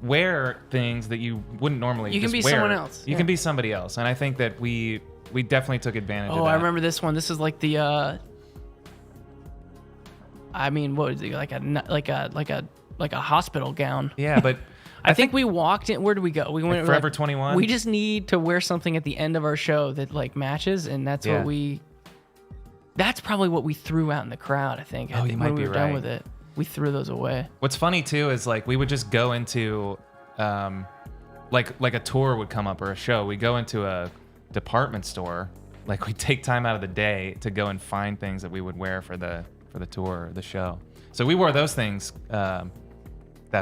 wear things that you wouldn't normally You can just be wear. someone else, You yeah. can be somebody else, and I think that we definitely took advantage of that. Oh, I remember this one. This is like the what is it? Like a hospital gown. Yeah, but I think we walked in. Where did we go? We went Forever 21? We just need to wear something at the end of our show that matches, and that's Yeah. what we. That's probably what we threw out in the crowd. I think. Oh, you might when we be were done right. with it. we threw those away. What's funny too is like we would just go into, like a tour would come up or a show. We go into a department store. Like we take time out of the day to go and find things that we would wear for the tour or the show. So we wore those things that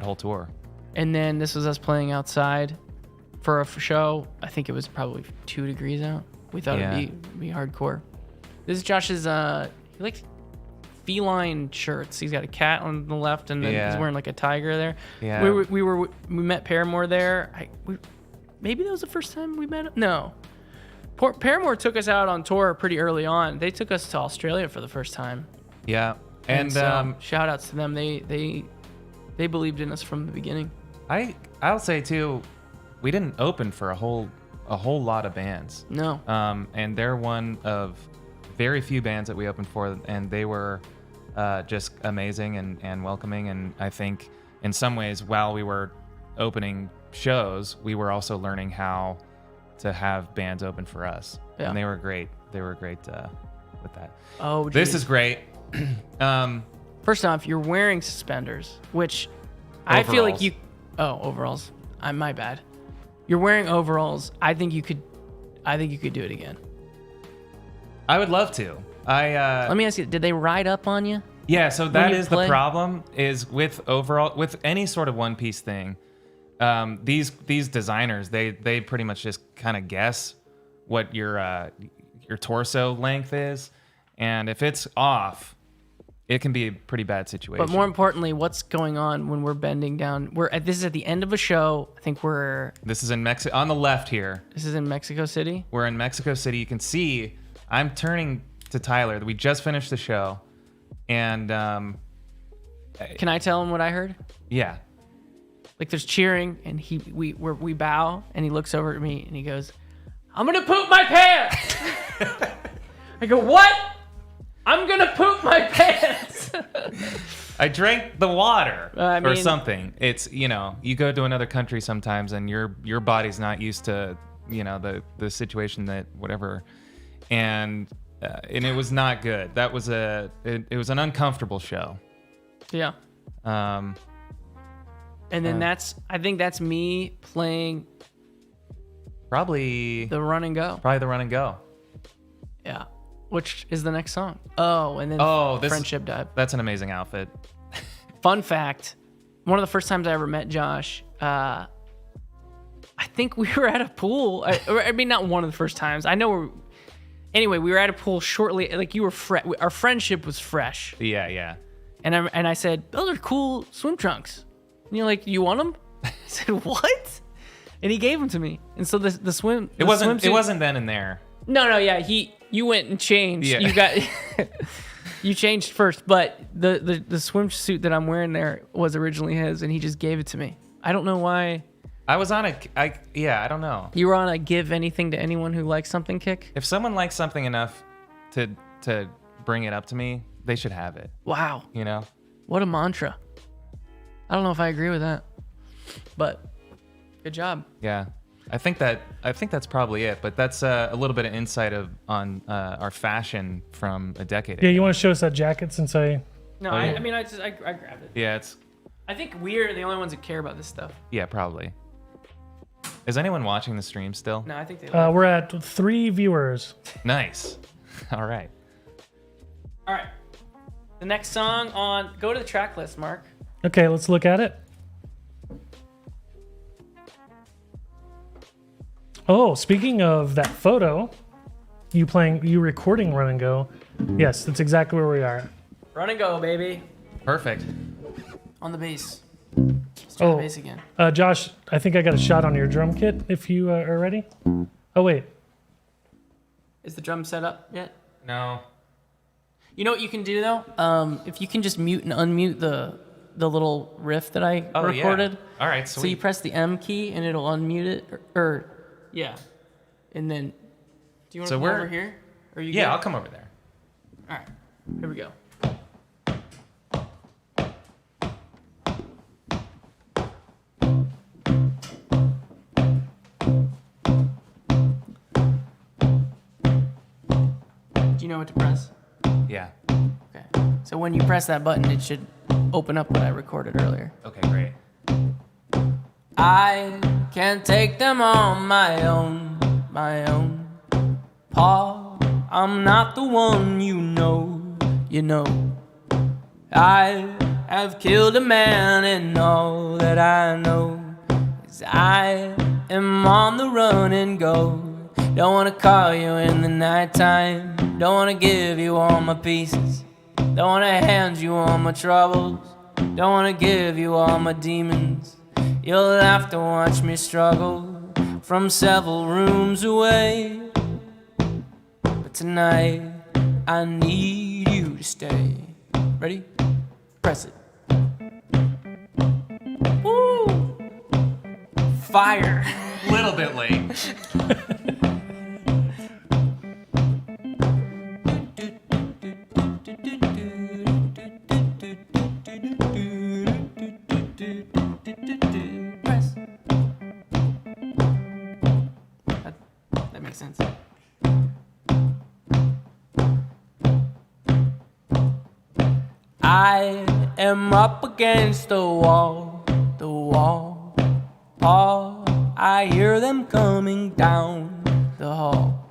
whole tour. And then this was us playing outside for a show. I think it was probably 2 degrees out. We thought it'd be hardcore. This is Josh's, he likes feline shirts. He's got a cat on the left, and then he's wearing like a tiger there. Yeah. We met Paramore there. Maybe that was the first time we met him? No. Paramore took us out on tour pretty early on. They took us to Australia for the first time. Yeah. And so, shout outs to them. They believed in us from the beginning. I'll say too, we didn't open for a whole lot of bands. No. And they're one of very few bands that we opened for, and they were just amazing and welcoming. And I think in some ways, while we were opening shows, we were also learning how to have bands open for us. Yeah. And they were great. They were great with that. Oh, geez. This is great. First off, you're wearing suspenders, which I feel like you. Oh, overalls. My bad. You're wearing overalls. I think you could do it again. I would love to. Let me ask you: did they ride up on you? Yeah. So that is the problem. Is with any sort of one piece thing. These designers, they pretty much just kind of guess what your torso length is, and if it's off, it can be a pretty bad situation. But more importantly, what's going on when we're bending down? This is at the end of a show. I think This is in Mexico on the left here. This is in Mexico City. We're in Mexico City. You can see I'm turning to Tyler. We just finished the show, and can I tell him what I heard? Yeah. Like there's cheering, and we bow, and he looks over at me, and he goes, "I'm gonna poop my pants." I go, "What?" "I'm gonna poop my pants." I drank the water or or something. It's you go to another country sometimes, and your body's not used to the situation that whatever, and it was not good. That was it was an uncomfortable show. Yeah. And then I think that's me playing probably the run and go. Probably the run and go. Yeah. Which is the next song. Oh, and then Friendship Dive. That's an amazing outfit. Fun fact, one of the first times I ever met Josh, I think we were at a pool. I mean, not one of the first times. Anyway, we were at a pool shortly, like you were our friendship was fresh. Yeah. And I said, "Those are cool swim trunks." And you're like, "You want them?" I said, "What?" And he gave them to me. And so the swim. It wasn't then and there. No, yeah. You went and changed. Yeah. You changed first, but the swimsuit that I'm wearing there was originally his, and he just gave it to me. I don't know why. I was on I don't know. You were on a give anything to anyone who likes something kick? If someone likes something enough to bring it up to me, they should have it. Wow. What a mantra. I don't know if I agree with that, but good job. Yeah. I think that's probably it, but that's a little bit of insight on our fashion from a decade ago. Yeah, you want to show us that jacket since I... No, I grabbed it. Yeah, I think we're the only ones that care about this stuff. Yeah, probably. Is anyone watching the stream still? No, I think they we're at 3 viewers. Nice. All right. The next song go to the track list, Mark. Okay, let's look at it. Oh, speaking of that photo, you recording Run and Go. Yes, that's exactly where we are. Run and Go, baby. Perfect. On the bass. Let's try the bass again. Josh, I think I got a shot on your drum kit if you are ready. Oh, wait. Is the drum set up yet? No. You know what you can do, though? If you can just mute and unmute the little riff that I recorded. Yeah. All right, sweet. So you press the M key, and it'll unmute it, yeah. And then, do you want to come over here? Or you good? I'll come over there. All right, here we go. Do you know what to press? Yeah. Okay. So when you press that button, it should open up what I recorded earlier. Okay, great. I can't take them on my own. Paul, I'm not the one you know. I have killed a man, and all that I know is I am on the run and go. Don't wanna call you in the nighttime. Don't wanna give you all my pieces. Don't wanna hand you all my troubles. Don't wanna give you all my demons. You'll have to watch me struggle from several rooms away. But tonight, I need you to stay. Ready? Press it. Woo! Fire. Little bit late. Press. That makes sense. I am up against the wall. Paul, I hear them coming down the hall.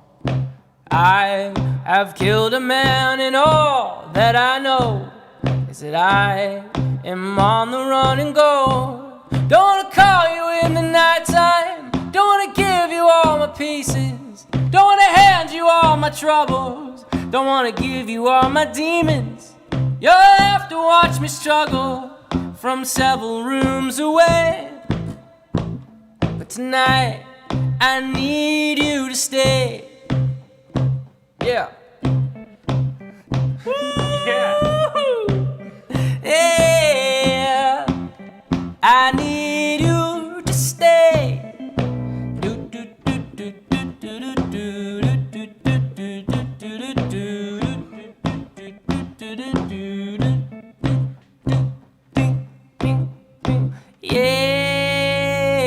I have killed a man, and all that I know is that I am on the run and go. Don't wanna call you in the nighttime. Don't wanna give you all my pieces. Don't wanna hand you all my troubles. Don't wanna give you all my demons. You'll have to watch me struggle from several rooms away. But tonight, I need you to stay. Yeah. Yeah. I need you to stay.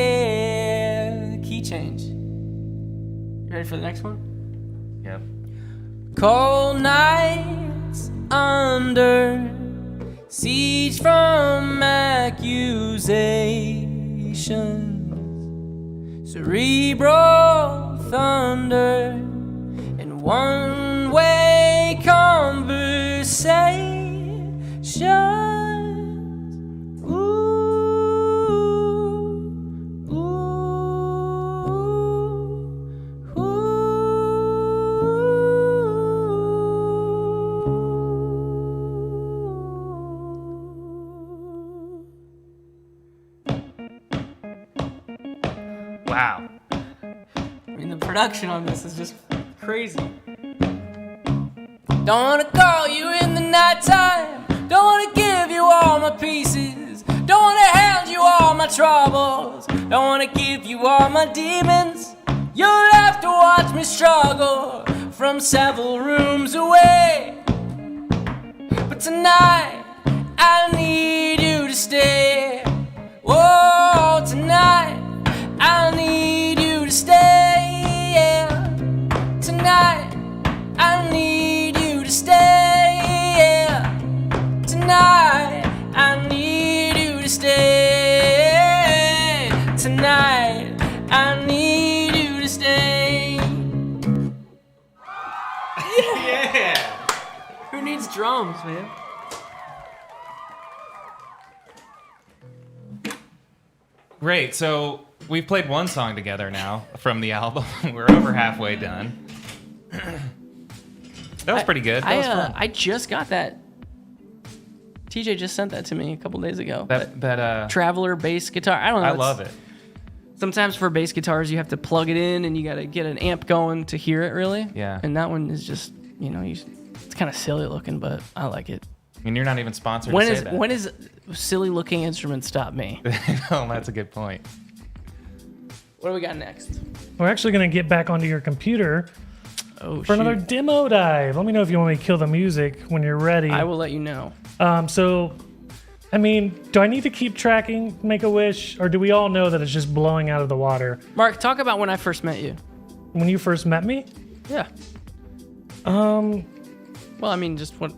Yeah. Key change. You ready for the next one? Yep. Cold nights under siege from accusations, cerebral thunder, and one-way conversations. Ooh, ooh, Wow. I mean, the production on this is just crazy. Don't wanna call you in the nighttime. Don't wanna give you all my pieces. Don't wanna hand you all my troubles. Don't wanna give you all my demons. You'll have to watch me struggle from several rooms away. But tonight, I need you to stay. Whoa, tonight, I need you to stay. Yeah. Tonight, I need you to stay. Yeah. Tonight, I need you to stay. Tonight, I need you to stay. Yeah. Who needs drums, man? Great. So we've played one song together now from the album. We're over halfway done. That was pretty good. That was fun. I just got that. TJ just sent that to me a couple days ago. That Traveler bass guitar. I don't know. I love it. Sometimes for bass guitars, you have to plug it in and you got to get an amp going to hear it really. Yeah. And that one is just, it's kind of silly looking, but I like it. I mean, you're not even sponsored to say that. When is silly looking instruments stop me? Oh, that's a good point. What do we got next? We're actually going to get back onto your computer Oh, for another shoot. demo dive. Let me know if you want me to kill the music when you're ready. I will let you know. So, I mean, do I need to keep tracking Make-A-Wish, or do we all know that it's just blowing out of the water? Mark, talk about when I first met you. When you first met me? Yeah. Um, Well, I mean, just what.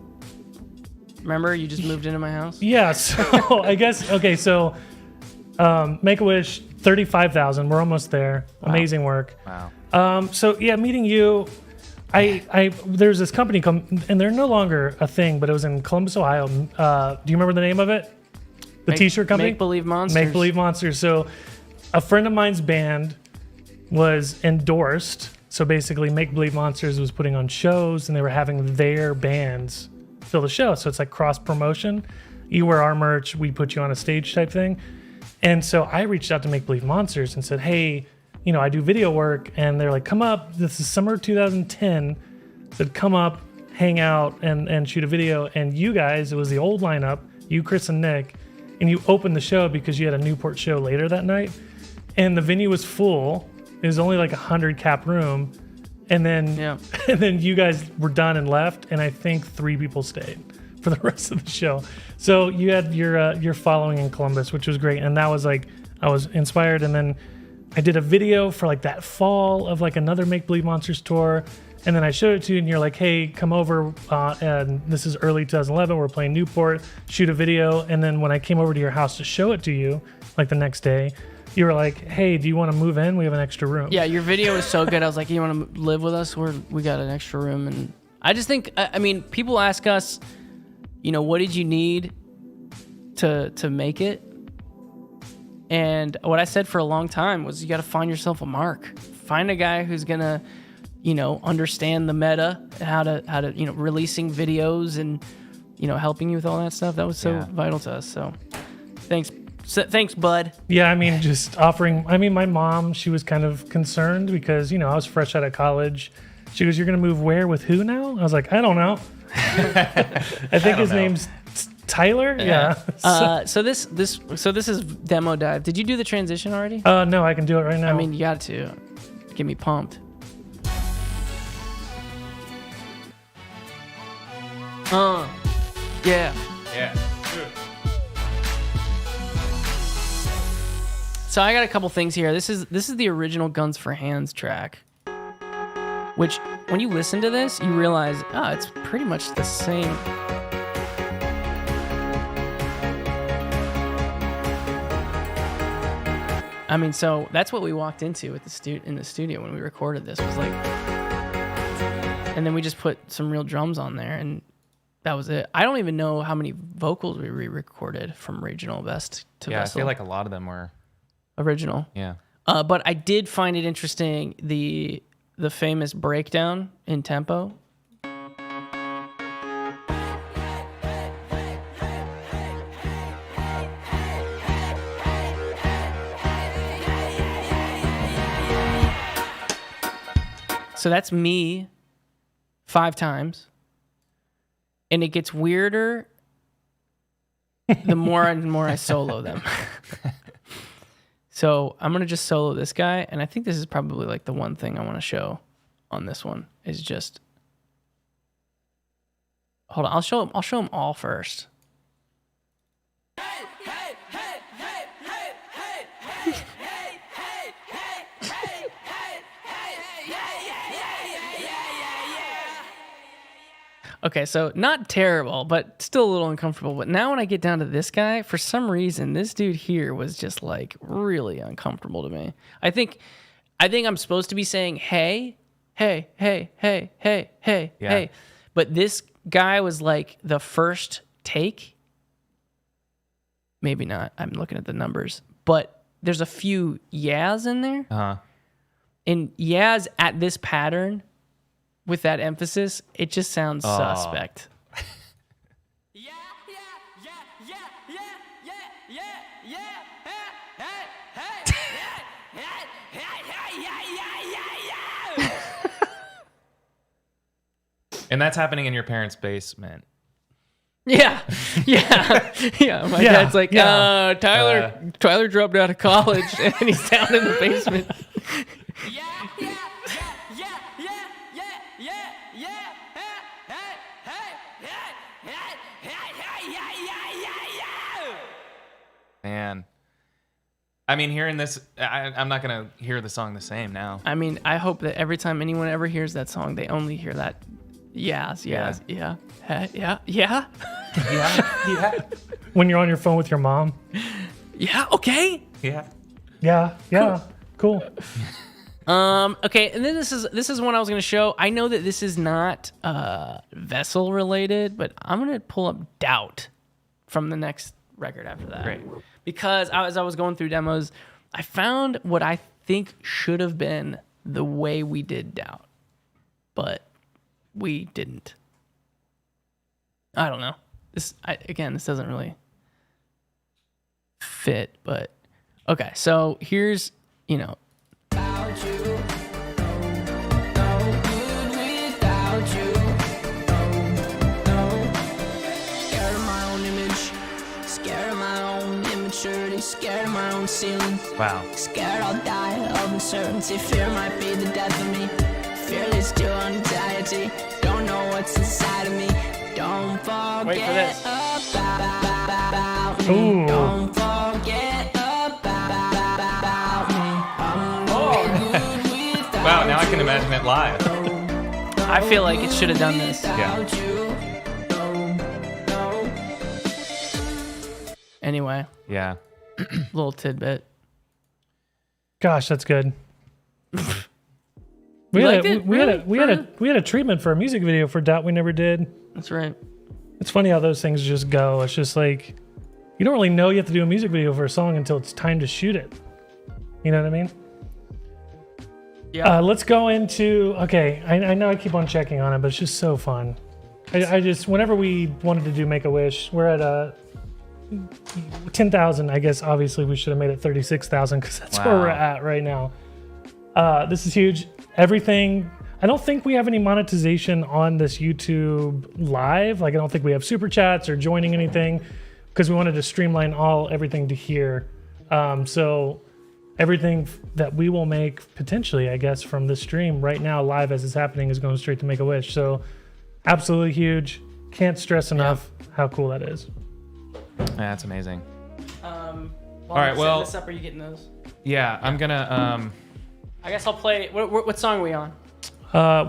Remember, you just moved into my house? Yeah, so I guess, okay, so Make-A-Wish, 35,000. We're almost there. Wow. Amazing work. Wow. So yeah, meeting you, there's this company and they're no longer a thing, but it was in Columbus, Ohio. Do you remember the name of it? The t-shirt company? Make Believe Monsters. Make Believe Monsters. So a friend of mine's band was endorsed. So basically Make Believe Monsters was putting on shows and they were having their bands fill the show. So it's like cross promotion. You wear our merch, we put you on a stage type thing. And so I reached out to Make Believe Monsters and said, hey, you know, I do video work. And they're like, come up. This is summer 2010. Said, come up, hang out and shoot a video. And you guys, it was the old lineup, you, Chris, and Nick. And you opened the show because you had a Newport show later that night. And the venue was full. It was only like 100 cap room. And then and then you guys were done and left. And I think 3 people stayed for the rest of the show. So you had your following in Columbus, which was great. And that was like, I was inspired. And then I did a video for like that fall of like another Make Believe Monsters tour. And then I showed it to you and you're like, hey, come over. And this is early 2011. We're playing Newport, shoot a video. And then when I came over to your house to show it to you, like the next day, you were like, hey, do you want to move in? We have an extra room. Yeah, your video was so good. I was like, you want to live with us? We got an extra room. And I just think, I mean, people ask us, you know, what did you need to make it? And what I said for a long time was you got to find yourself a mark. Find a guy who's going to, you know, understand the meta and how to, you know, releasing videos and, you know, helping you with all that stuff. That was so vital to us. So thanks, bud. Yeah, I mean, just offering. I mean, my mom, she was kind of concerned because, you know, I was fresh out of college. She goes, "You're going to move where with who now?" I was like, "I don't know." I think his name's Tyler. Yeah. So this is demo dive. Did you do the transition already? No, I can do it right now. I mean, you got to get me pumped. Yeah. Yeah. So I got a couple things here. This is the original Guns for Hands track, which when you listen to this, you realize, it's pretty much the same. I mean, so that's what we walked into at in the studio when we recorded this, was like, and then we just put some real drums on there, and that was it. I don't even know how many vocals we re-recorded from Regional Best to Vessel. I feel like a lot of them were original. Yeah. But I did find it interesting, the famous breakdown in tempo. So that's me 5 times. And it gets weirder the more and more I solo them. So I'm going to just solo this guy. And I think this is probably like the one thing I want to show on this one is just, hold on. I'll show them all first. Okay, so not terrible, but still a little uncomfortable. But now when I get down to this guy, for some reason, this dude here was just like really uncomfortable to me. I think I'm supposed to be saying, hey, hey, hey, hey, hey, hey, hey. But this guy was like the first take. Maybe not. I'm looking at the numbers. But there's a few yas in there. Uh-huh. And yas at this pattern, with that emphasis, it just sounds suspect. And that's happening in your parents' basement. Yeah. My dad's like, Tyler dropped out of college and he's down in the basement. Man. I mean, hearing this, I'm not going to hear the song the same now. I mean, I hope that every time anyone ever hears that song, they only hear that. Yeah. Yeah. When you're on your phone with your mom. Yeah. Okay. Yeah. Yeah. Cool. Okay, and then this is one I was going to show. I know that this is not Vessel related, but I'm going to pull up Doubt from the next record after that. Great. Because as I was going through demos, I found what I think should have been the way we did Doubt, but we didn't. I don't know. This doesn't really fit, but okay. So here's, Without you, no good without you. No. Scared of my own image, scared of my own immaturity, scared of my own ceiling. Wow. Scared I'll die of uncertainty. Fear might be the death of me. Fear leads to anxiety. Don't know what's inside of me. Don't forget Wait for this. about me. Ooh. Don't forget about me. Wow, now I can imagine it live. I feel like it should have done this. Yeah. Anyway, Yeah. little tidbit. Gosh, that's good. You liked it? We had Really? a treatment for a music video for Doubt we never did. That's right. It's funny how those things just go. It's just like you don't really know you have to do a music video for a song until it's time to shoot it. You know what I mean? Yeah. Let's go into. Okay, I know I keep on checking on it, but it's just so fun. I just whenever we wanted to do Make a Wish, we're at 10,000. I guess obviously we should have made it 36,000 because that's where we're at right now. This is huge. Everything. I don't think we have any monetization on this YouTube live. Like I don't think we have super chats or joining anything because we wanted to streamline everything to here. So everything that we will make potentially, I guess, from this stream right now live as it's happening is going straight to Make a Wish. So absolutely huge. Can't stress enough how cool that is. Yeah, that's amazing. All right, well- this up, are you getting those? Yeah, I'm gonna. I guess I'll play. What song are we on?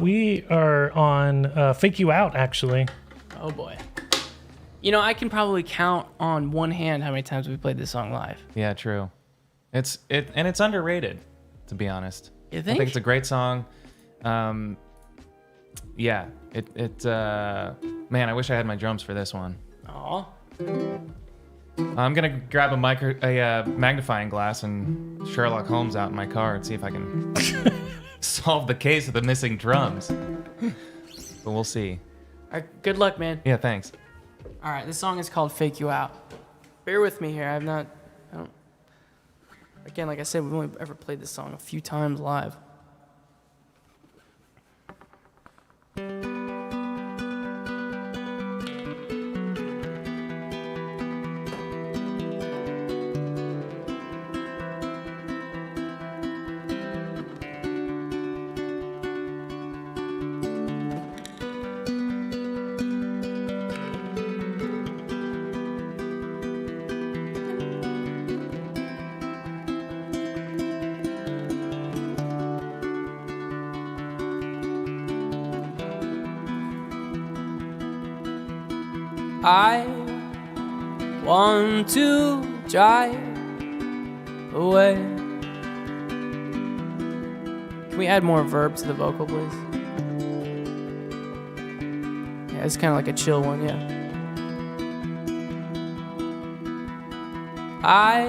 We are on Fake You Out, actually. Oh boy. I can probably count on one hand how many times we played this song live. Yeah, true. It's underrated, to be honest. You I think? think it's a great song. Yeah. Man, I wish I had my drums for this one. Aw. I'm gonna grab a magnifying glass and Sherlock Holmes out in my car and see if I can solve the case of the missing drums. But we'll see. All right, good luck, man. Yeah, thanks. All right, this song is called Fake You Out. Bear with me here. Again, like I said, we've only ever played this song a few times live. I want to drive away. Can we add more verb to the vocal, please? Yeah, it's kind of like a chill one, yeah. I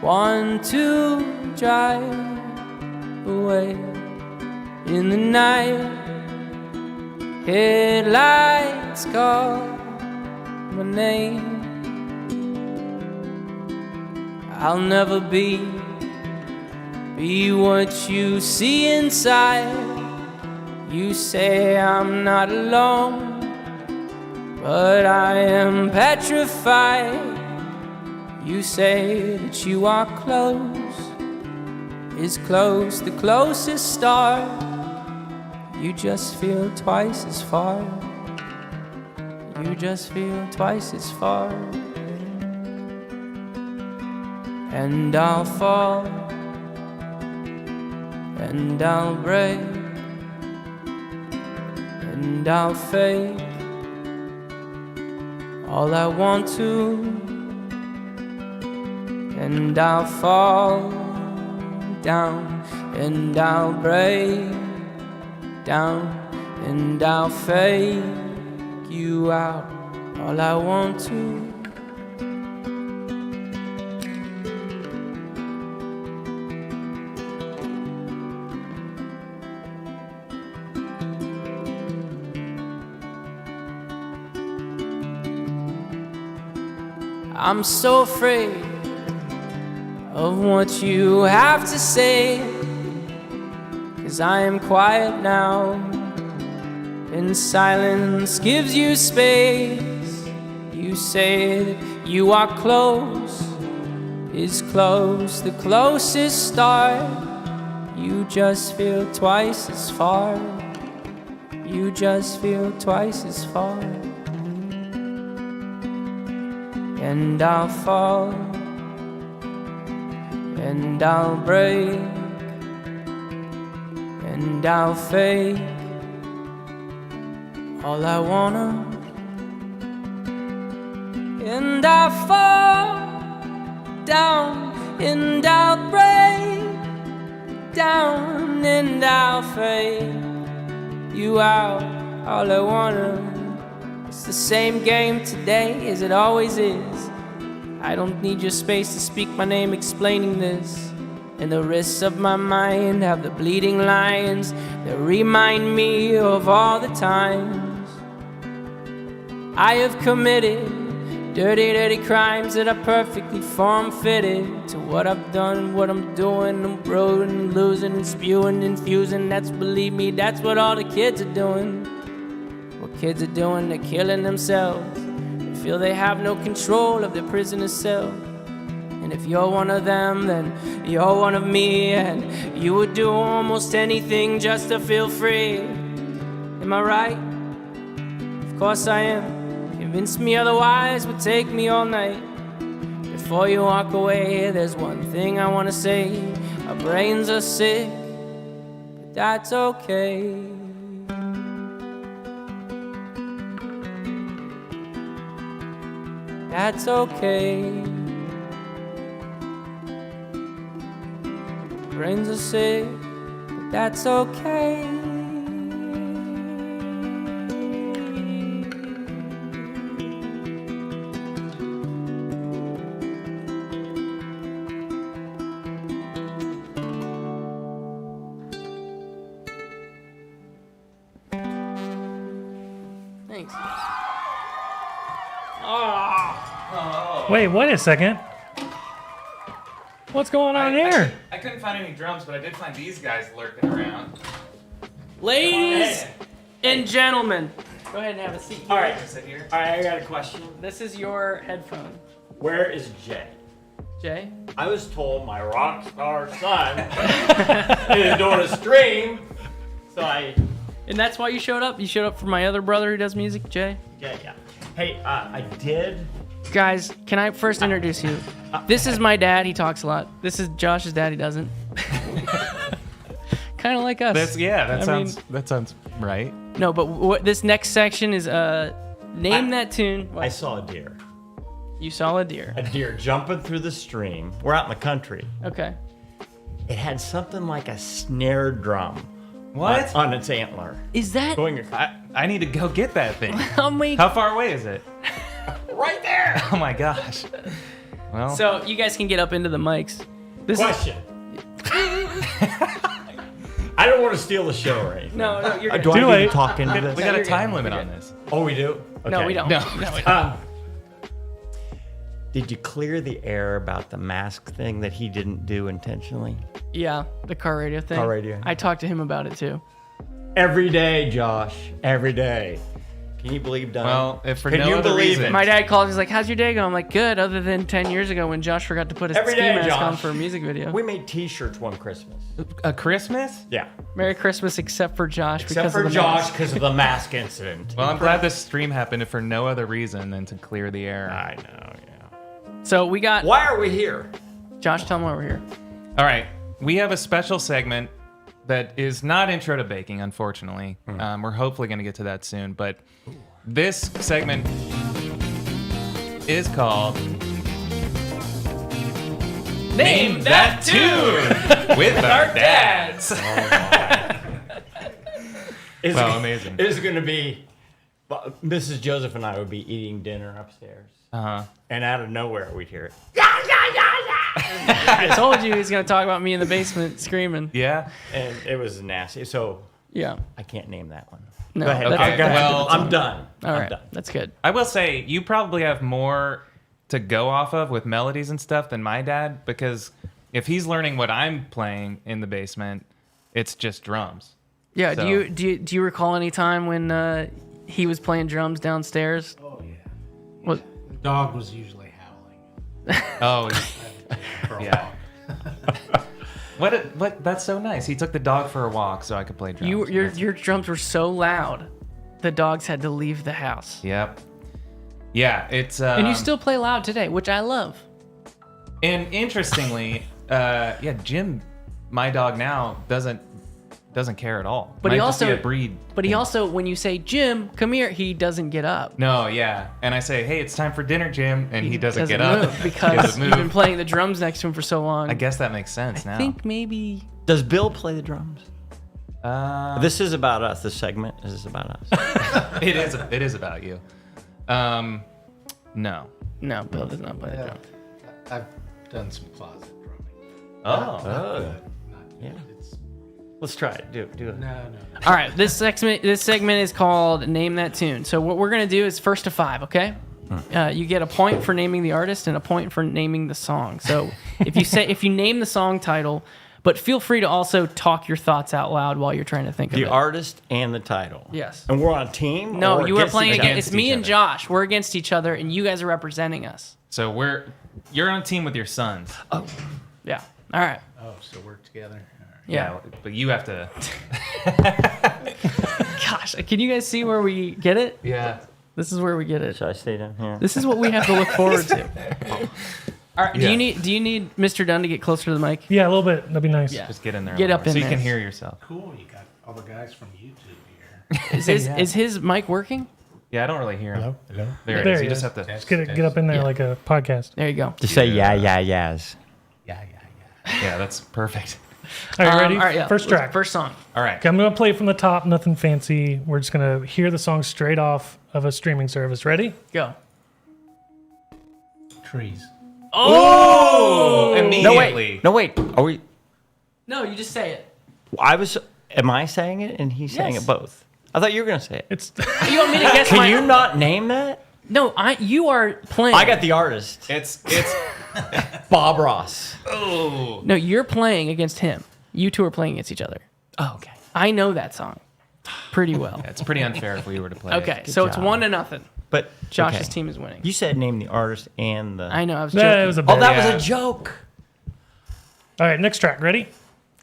want to drive away in the night. Headlights call my name. I'll never be what you see inside. You say I'm not alone, but I am petrified. You say that you are close, is close, the closest star. You just feel twice as far. You just feel twice as far. And I'll fall, and I'll break, and I'll fake all I want to, and I'll fall down, and I'll break down, and I'll fake you out, all I want to. I'm so afraid of what you have to say, 'cause I am quiet now, and silence gives you space. You say that you are close, is close, the closest star. You just feel twice as far. You just feel twice as far. And I'll fall, and I'll break, and I'll fake all I wanna, and I'll fall down, and I'll break down, and I'll fake you out, all I wanna. It's the same game today as it always is. I don't need your space to speak my name explaining this. And the wrists of my mind have the bleeding lines that remind me of all the times I have committed dirty, dirty crimes that are perfectly form-fitted to what I've done, what I'm doing. I'm brooding and losing and spewing and fusing. That's, believe me, that's what all the kids are doing. What kids are doing, they're killing themselves. They feel they have no control of their prisoner's cell. And if you're one of them, then you're one of me, and you would do almost anything just to feel free. Am I right? Of course I am. Convince me otherwise would take me all night. Before you walk away, there's one thing I want to say. Our brains are sick, but that's okay. That's okay. Brains are sick, but that's okay. Thanks. Wait, wait a second. What's going on here? I couldn't find any drums, but I did find these guys lurking around. Ladies and gentlemen, go ahead and have a seat. All right. Sit here. All right, I got a question. This is your headphone. Where is Jay? Jay? I was told my rock star son is doing a stream, so And that's why you showed up? You showed up for my other brother who does music, Jay? yeah. Hey, I did. Guys, can I first introduce you? This is my dad. He talks a lot. This is Josh's dad. He doesn't. Kind of like us. That sounds right. No, but this next section is name that tune. What? I saw a deer. You saw a deer. A deer jumping through the stream. We're out in the country. Okay. It had something like a snare drum. What? On its antler. Is that? Going I need to go get that thing. How far away is it? right there. Oh my gosh. Well. So you guys can get up into the mics. Question. I don't want to steal the show or anything. No, you're good. Do I need to talk into this? We got a time limit on this. Oh, we do? Okay. No, we don't. No. Did you clear the air about the mask thing that he didn't do intentionally? Yeah, the car radio thing. Car radio. I talked to him about it too. Every day, Josh. Every day. Can you believe Don? Well, if for Can no you other believe reason. it? My dad calls. He's like, "How's your day going?" I'm like, "Good." Other than 10 years ago when Josh forgot to put his Every ski day, mask Josh. on for a music video. We made T-shirts one Christmas. A Christmas? Yeah. Merry Christmas, except for Josh. Except because for of the Josh mask. because of the mask incident. Well, I'm glad this stream happened if for no other reason than to clear the air. I know, yeah. So we got. Why are we here? Josh, tell him why we're here. All right. We have a special segment that is not intro to baking, unfortunately. We're hopefully going to get to that soon. But this segment is called Name That Tune with Our Dads. Well, amazing. It's going to be, Mrs. Joseph and I would be eating dinner upstairs. And out of nowhere, we'd hear it. I told you he's gonna talk about me in the basement screaming. Yeah. And it was nasty. So Yeah. I can't name that one. No. Go ahead. that's- Go ahead. well- I'm done. All I'm right. done. That's good. I will say you probably have more to go off of with melodies and stuff than my dad, because if he's learning what I'm playing in the basement, it's just drums. Yeah. So- Do you recall any time when he was playing drums downstairs? Oh yeah. What? The dog was usually howling. Oh, For a yeah. walk. What? That's so nice. He took the dog for a walk so I could play drums. Your drums were so loud, the dogs had to leave the house. Yep. Yeah, it's. And you still play loud today, which I love. And interestingly, Jim, my dog now doesn't care at all. But he Might just be also a breed. But he also, when you say Jim, come here, he doesn't get up. No, yeah, and I say, hey, it's time for dinner, Jim, and he doesn't get up move because you've been playing the drums next to him for so long. I guess that makes sense now. I think maybe. Does Bill play the drums? This is about us. This segment is about us. It is about you. No. No, Bill does not play the drums. I've done some closet drumming. Oh. Yeah. Let's try it. Do it. No. All right, this segment is called Name That Tune. So what we're gonna do is first to five, okay? You get a point for naming the artist and a point for naming the song. So if you name the song title, but feel free to also talk your thoughts out loud while you're trying to think of The it. artist and the title. Yes. And we're on a team? No, or you are against playing each against. other? It's me and Josh. We're against each other, and you guys are representing us. So you're on a team with your sons. Oh. Yeah. All right. Oh, so we're together. All right. Yeah. But you have to. Gosh, can you guys see where we get it? Yeah. This is where we get it. Should I stay down here? This is what we have to look forward to. All right. Yeah. Do you need Mr. Dunn to get closer to the mic? Yeah, a little bit. That'd be nice. Yeah. Just get in there. Get up in so there. you can hear yourself. Cool. You got all the guys from YouTube here. Is his mic working? Yeah, I don't really hear him. Hello. There it There is. he You just is. have to. Just get up in there like a podcast. There you go. Just say yeah, yes. Yeah. Yeah, that's perfect. Are you ready? All right, yeah. First track. First song. All right. Okay, I'm going to play from the top, nothing fancy. We're just going to hear the song straight off of a streaming service. Ready? Go. Trees. Oh! Immediately. No, wait. Are we? No, you just say it. Am I saying it and he's saying Yes. it both? I thought you were going to say it. It's You want me to guess Can you not name that? No, you are playing. I got the artist. It's. Bob Ross. Oh. No, you're playing against him. You two are playing against each other. Oh, okay. I know that song pretty well. It's pretty unfair if we were to play. Okay, it. so it's job. 1-0. But Josh's okay. team is winning. You said name the artist and the. I know. I was joking. yeah, it was a bit. Oh, that Yeah. was a joke. All right, next track. Ready?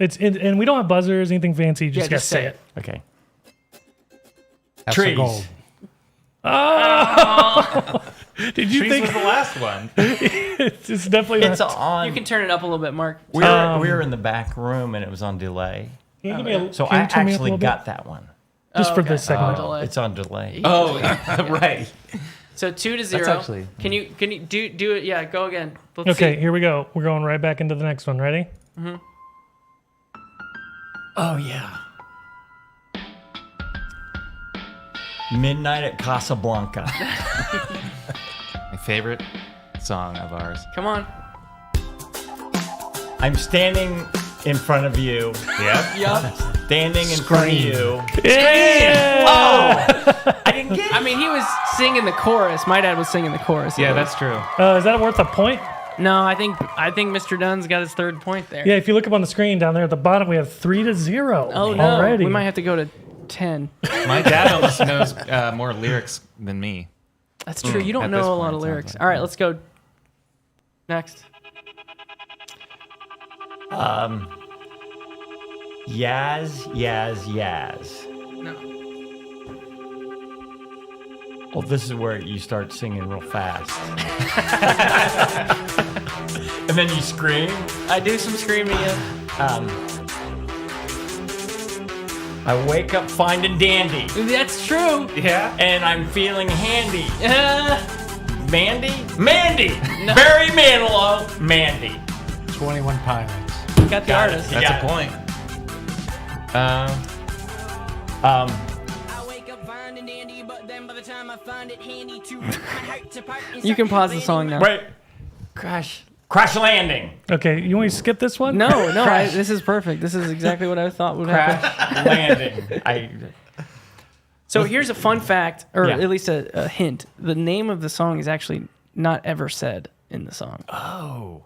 And we don't have buzzers, anything fancy. You just Yeah, got to just say say it. Okay. That's Trees. gold. Did you Trees think was the last one. it's definitely It's not? on. You can turn it up a little bit, Mark. we were in the back room and it was on delay. Can you give me a- So can I you turn me up a actually little got that one. bit? Just for okay. this segment. Delay. It's on delay. Oh, right. So 2-0. actually- Can you do it? Yeah, go again. Let's Okay, see. here we go. We're going right back into the next one. Ready? Oh yeah. Midnight at Casablanca. My favorite song of ours. Come on. I'm standing in front of you. Yeah. Yup. Standing in front of you. Yeah! Oh! I didn't get it. I mean, he was singing the chorus. My dad was singing the chorus. Yeah, that's true. Is that worth a point? No, I think Mr. Dunn's got his third point there. Yeah, if you look up on the screen down there at the bottom, we have 3-0. Oh no, Already. we might have to go to 10. My dad almost knows more lyrics than me. That's true. You don't At know this a point, lot it of sounds lyrics. like. All right, let's go next. Yaz. No. Well, this is where you start singing real fast. And then you scream. I do some screaming. Yeah. I wake up finding dandy. That's true. Yeah. And I'm feeling handy. Mandy? Mandy! Barry Manilow. Mandy. 21 Pilots. You got the artist. That's a point. You can pause the song now. Wait. Crash Landing. Okay, you want me to skip this one? No, this is perfect. This is exactly what I thought would happen. Crash Landing. So here's a fun fact, or Yeah. at least a hint. The name of the song is actually not ever said in the song. Oh.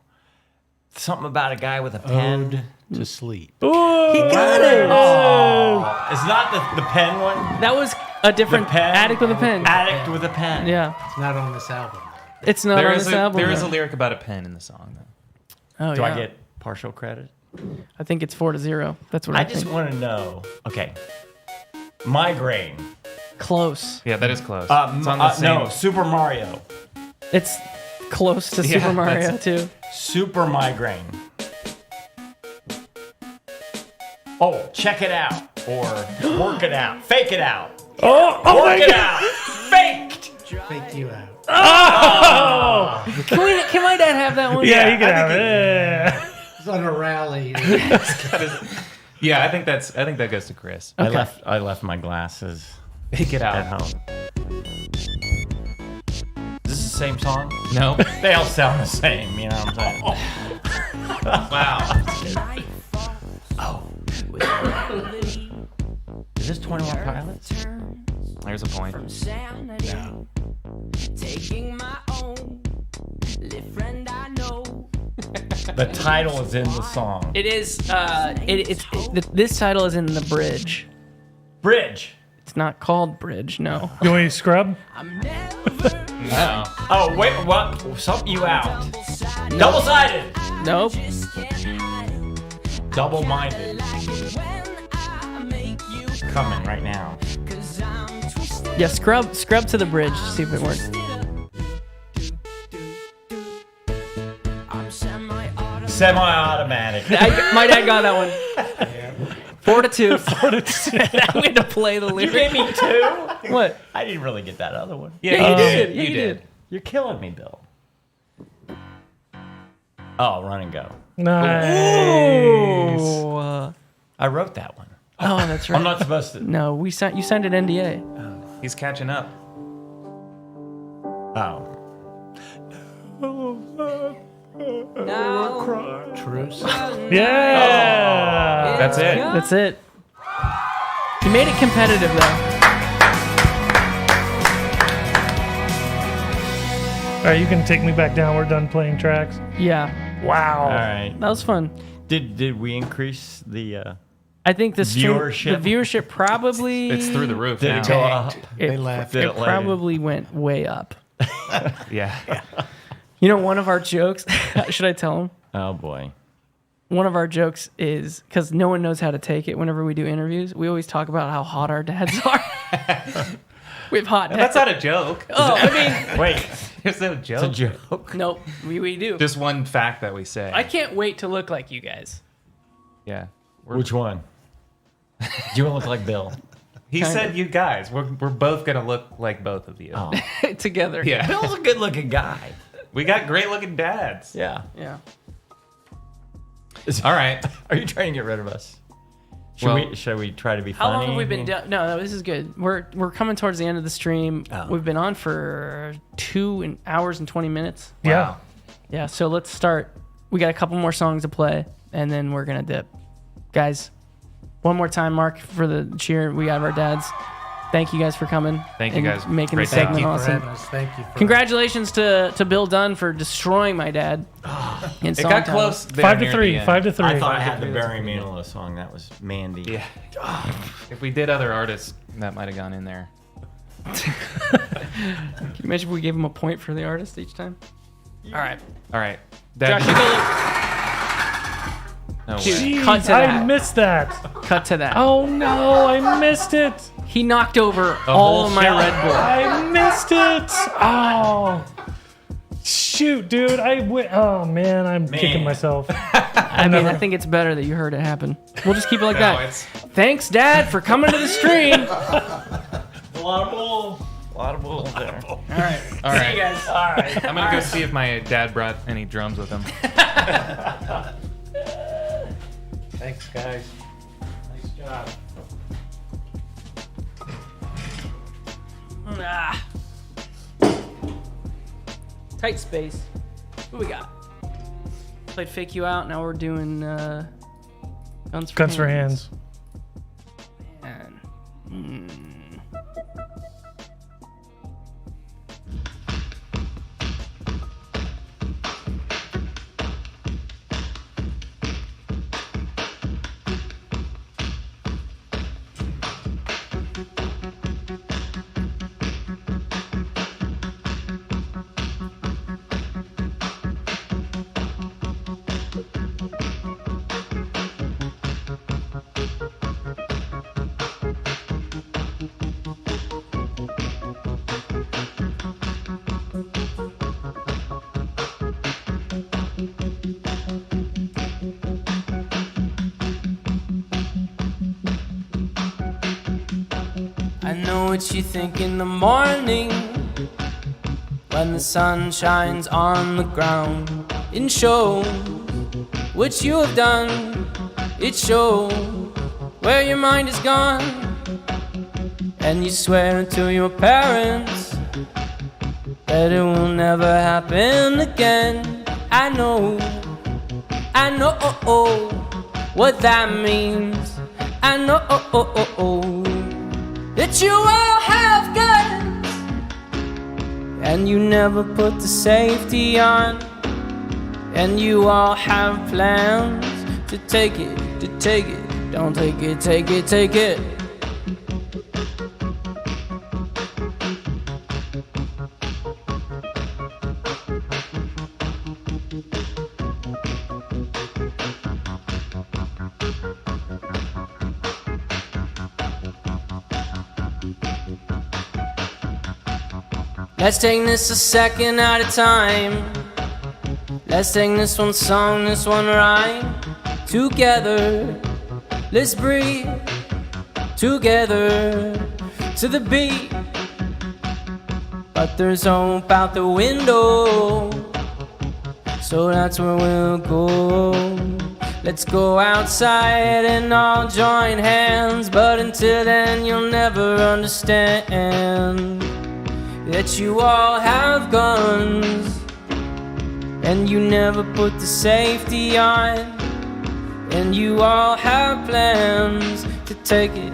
Something about a guy with a pen. To sleep. Ooh, He got it. Oh. It's not the pen one? That was a different The pen? Addict with a Pen. Addict with a pen. Yeah. It's not on this album. It's not on this album. There is though. a lyric about a pen in the song, though. Oh, Do yeah. I get partial credit? I think it's 4-0. That's what I just think. want to know. Okay. Migraine. Close. Yeah, that is close. It's on the same. No, Super Mario. It's close to Yeah, Super Mario that's- too. Super migraine. Oh, check it out. Or work it out. Fake it out. Oh Work it out. Faked. Fake you out. Oh! Can my dad have that one? Yeah, you can have it. Yeah. It's on a rally. Yeah, I think that goes to Chris. Okay. I left my glasses Fake it at out. home. Is this the same song? No. They all sound the same, you know what I'm saying? Wow. Is this 21 Pilots? There's a point. The title is in the song. It is. This title is in the bridge. Bridge. It's not called Bridge. No. You want me to scrub? No. Oh, wait, what? Something you out. Double-sided. Nope. Double-minded. Coming right now. Yeah, scrub to the bridge. See if it works. Semi-automatic. My dad got that one. 4-2. 4-2. We had to play the lyric. You gave me 2? What? I didn't really get that other one. Yeah, you did. Yeah, you did. You're killing me, Bill. Oh, Run and Go. Nice. Ooh. I wrote that one. Oh, that's right. I'm not supposed to. No, you signed an NDA. He's catching up. Oh. Truce. Yeah. That's it. That's it. You made it competitive though. All right, you can take me back down. We're done playing tracks. Yeah, Wow. All right. that was fun. Did we increase the I think the Viewership? The viewership probably. It's through the roof did now. it go up? It, They laughed. Did it it later? probably went way up. Yeah. You know, one of our jokes. Should I tell them? Oh boy. One of our jokes is because no one knows how to take it. Whenever we do interviews, we always talk about how hot our dads are. We have hot dads. That's not a joke. Oh, I mean, Wait. It's no It's a joke. joke. nope. We do. Just one fact that we say. I can't wait to look like you guys. Yeah. Which one? Do you want to look like Bill? He Kinda. said you guys. We're both gonna look like both of you. Oh. Together. Yeah. Bill's a good-looking guy. We got great looking dads. Yeah. Yeah. All right. Are you trying to get rid of us? Should we try to be How funny? long have we been down? No, this is good. We're coming towards the end of the stream. Oh. We've been on for 2 hours and 20 minutes. Yeah. Yeah, so let's start. We got a couple more songs to play, and then we're going to dip. Guys, one more time, Mark, for the cheer. We got our dads. Thank you guys for coming. Thank you, and guys. Making Great the job. segment Thank you for awesome. having us. Thank you. For Congratulations to Bill Dunn for destroying my dad. In It song got titles. close. there 5 to near 3. the end. 5 to 3. I thought I had the Barry Manilow song. That was Mandy. Yeah. If we did other artists, that might have gone in there. Can you imagine if we gave him a point for the artist each time? All right. All right. Josh, you That, go. no Dude, way. cut Jeez, to I that. missed that. Cut to that. Oh no, I missed it. He knocked over all of my shell. Red Bull. I missed it. Oh. Shoot, dude. Oh man, I'm kicking myself. I mean, I think it's better that you heard it happen. We'll just keep it like No, that. it's Thanks, Dad, for coming to the stream. A lot of bull. Audible there. All right. All See right. you guys. All right. I'm gonna go see if my dad brought any drums with him. Thanks, guys. Nice job. Ah. Tight space. What we got? Played Fake You Out. Now we're doing Guns for Hands. Man. I know what you think in the morning when the sun shines on the ground. It shows what you have done. It shows where your mind is gone. And you swear to your parents that it will never happen again. I know what that means. I know that you all have guns, and you never put the safety on, and you all have plans to take it, don't take it, take it, take it. Let's take this a second at a time. Let's sing this one song, this one rhyme. Together, let's breathe. Together, to the beat. But there's hope out the window, so that's where we'll go. Let's go outside and all join hands. But until then, you'll never understand that you all have guns, and you never put the safety on, and you all have plans to take it,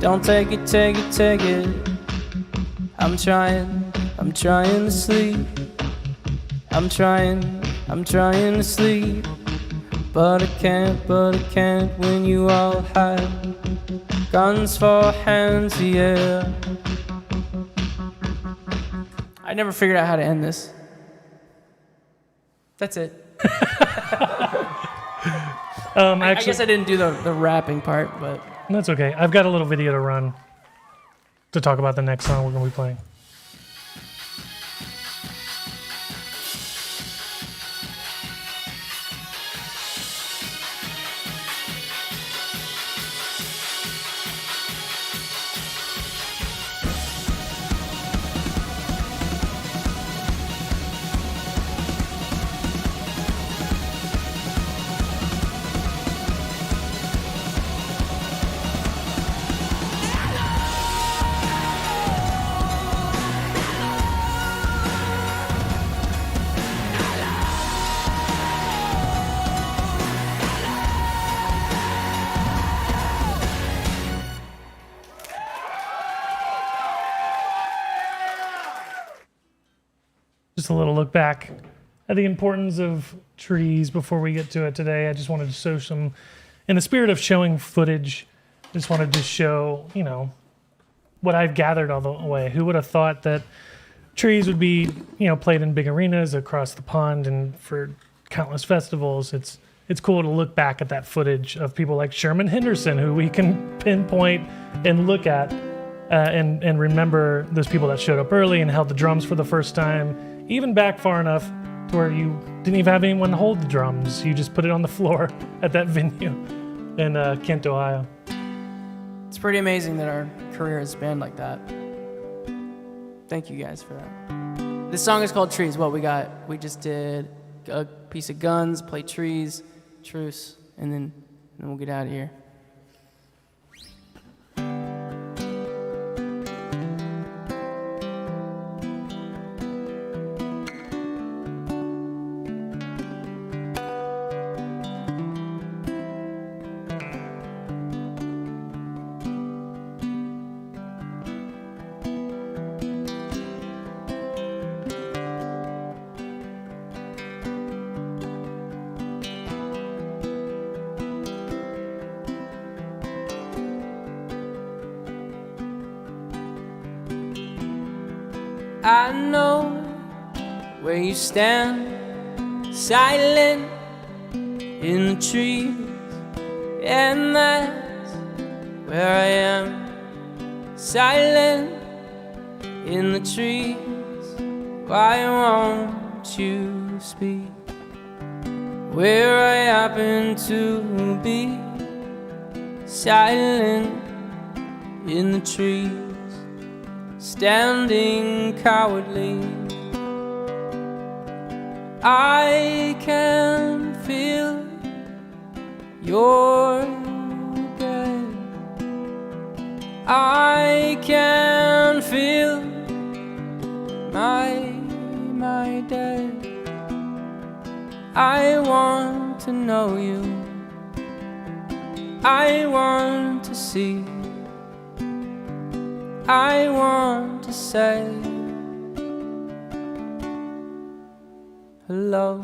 don't take it, take it, take it. I'm trying to sleep. I'm trying to sleep. But I can't when you all have guns for hands, yeah. I never figured out how to end this. That's it. I guess I didn't do the rapping part, but That's okay. I've got a little video to run to talk about the next song we're going to be playing. Just a little look back at the importance of trees before we get to it today. I just wanted to show some, in the spirit of showing footage, just wanted to show, what I've gathered all the way. Who would have thought that trees would be, played in big arenas across the pond and for countless festivals. It's cool to look back at that footage of people like Sherman Henderson, who we can pinpoint and look at and remember those people that showed up early and held the drums for the first time. Even back far enough to where you didn't even have anyone hold the drums. You just put it on the floor at that venue in Kent, Ohio. it's pretty amazing that our career has spanned like that. Thank you guys for that. This song is called Trees. We just did a piece of Guns, play Trees, Truce, and then we'll get out of here. I know where you stand, silent in the trees, and that's where I am, silent in the trees. Why won't you speak? Where I happen to be, silent in the trees, standing cowardly. I can feel your death. I can feel my death. I want to know you. I want to see. I want to say hello.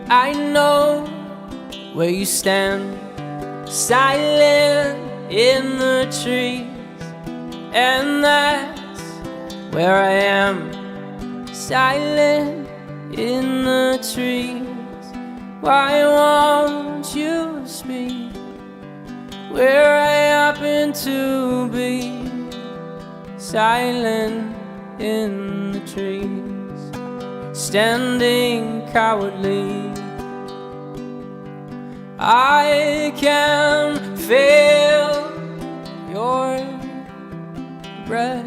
I know where you stand, silent in the trees, and that's where I am, silent in the trees. Why won't you speak? Where I happen to be, silent in the trees, standing cowardly. I can feel your breath.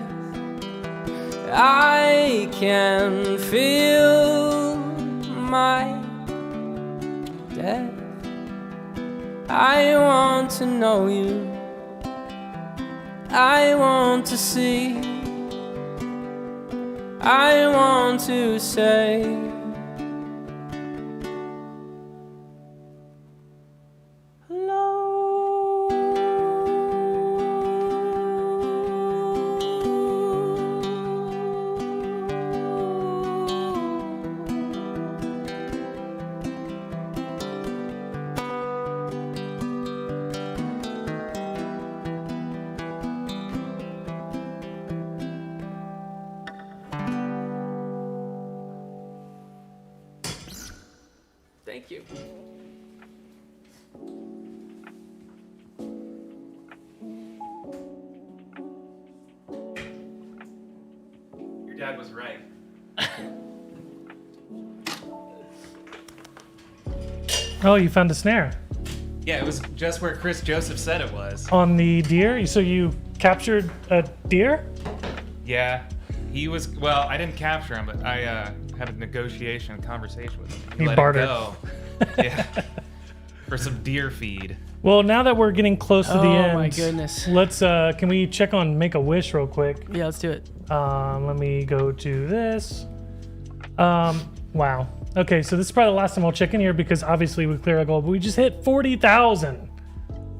I can feel my death. I want to know you. I want to see. I want to say thank you. Your dad was right. Oh, you found a snare Yeah, it was just where Chris Joseph said it was. on the deer. So you captured a deer? Yeah, he was. Well, I didn't capture him, but I had a conversation with him. He let bartered. it go. Yeah, for some deer feed. Well, now that we're getting close to the end, Oh my goodness. let's. Can we check on Make a Wish real quick? Yeah, let's do it. Let me go to this. Wow. Okay, so this is probably the last time I'll check in here because obviously we clear our goal, but we just hit $40,000.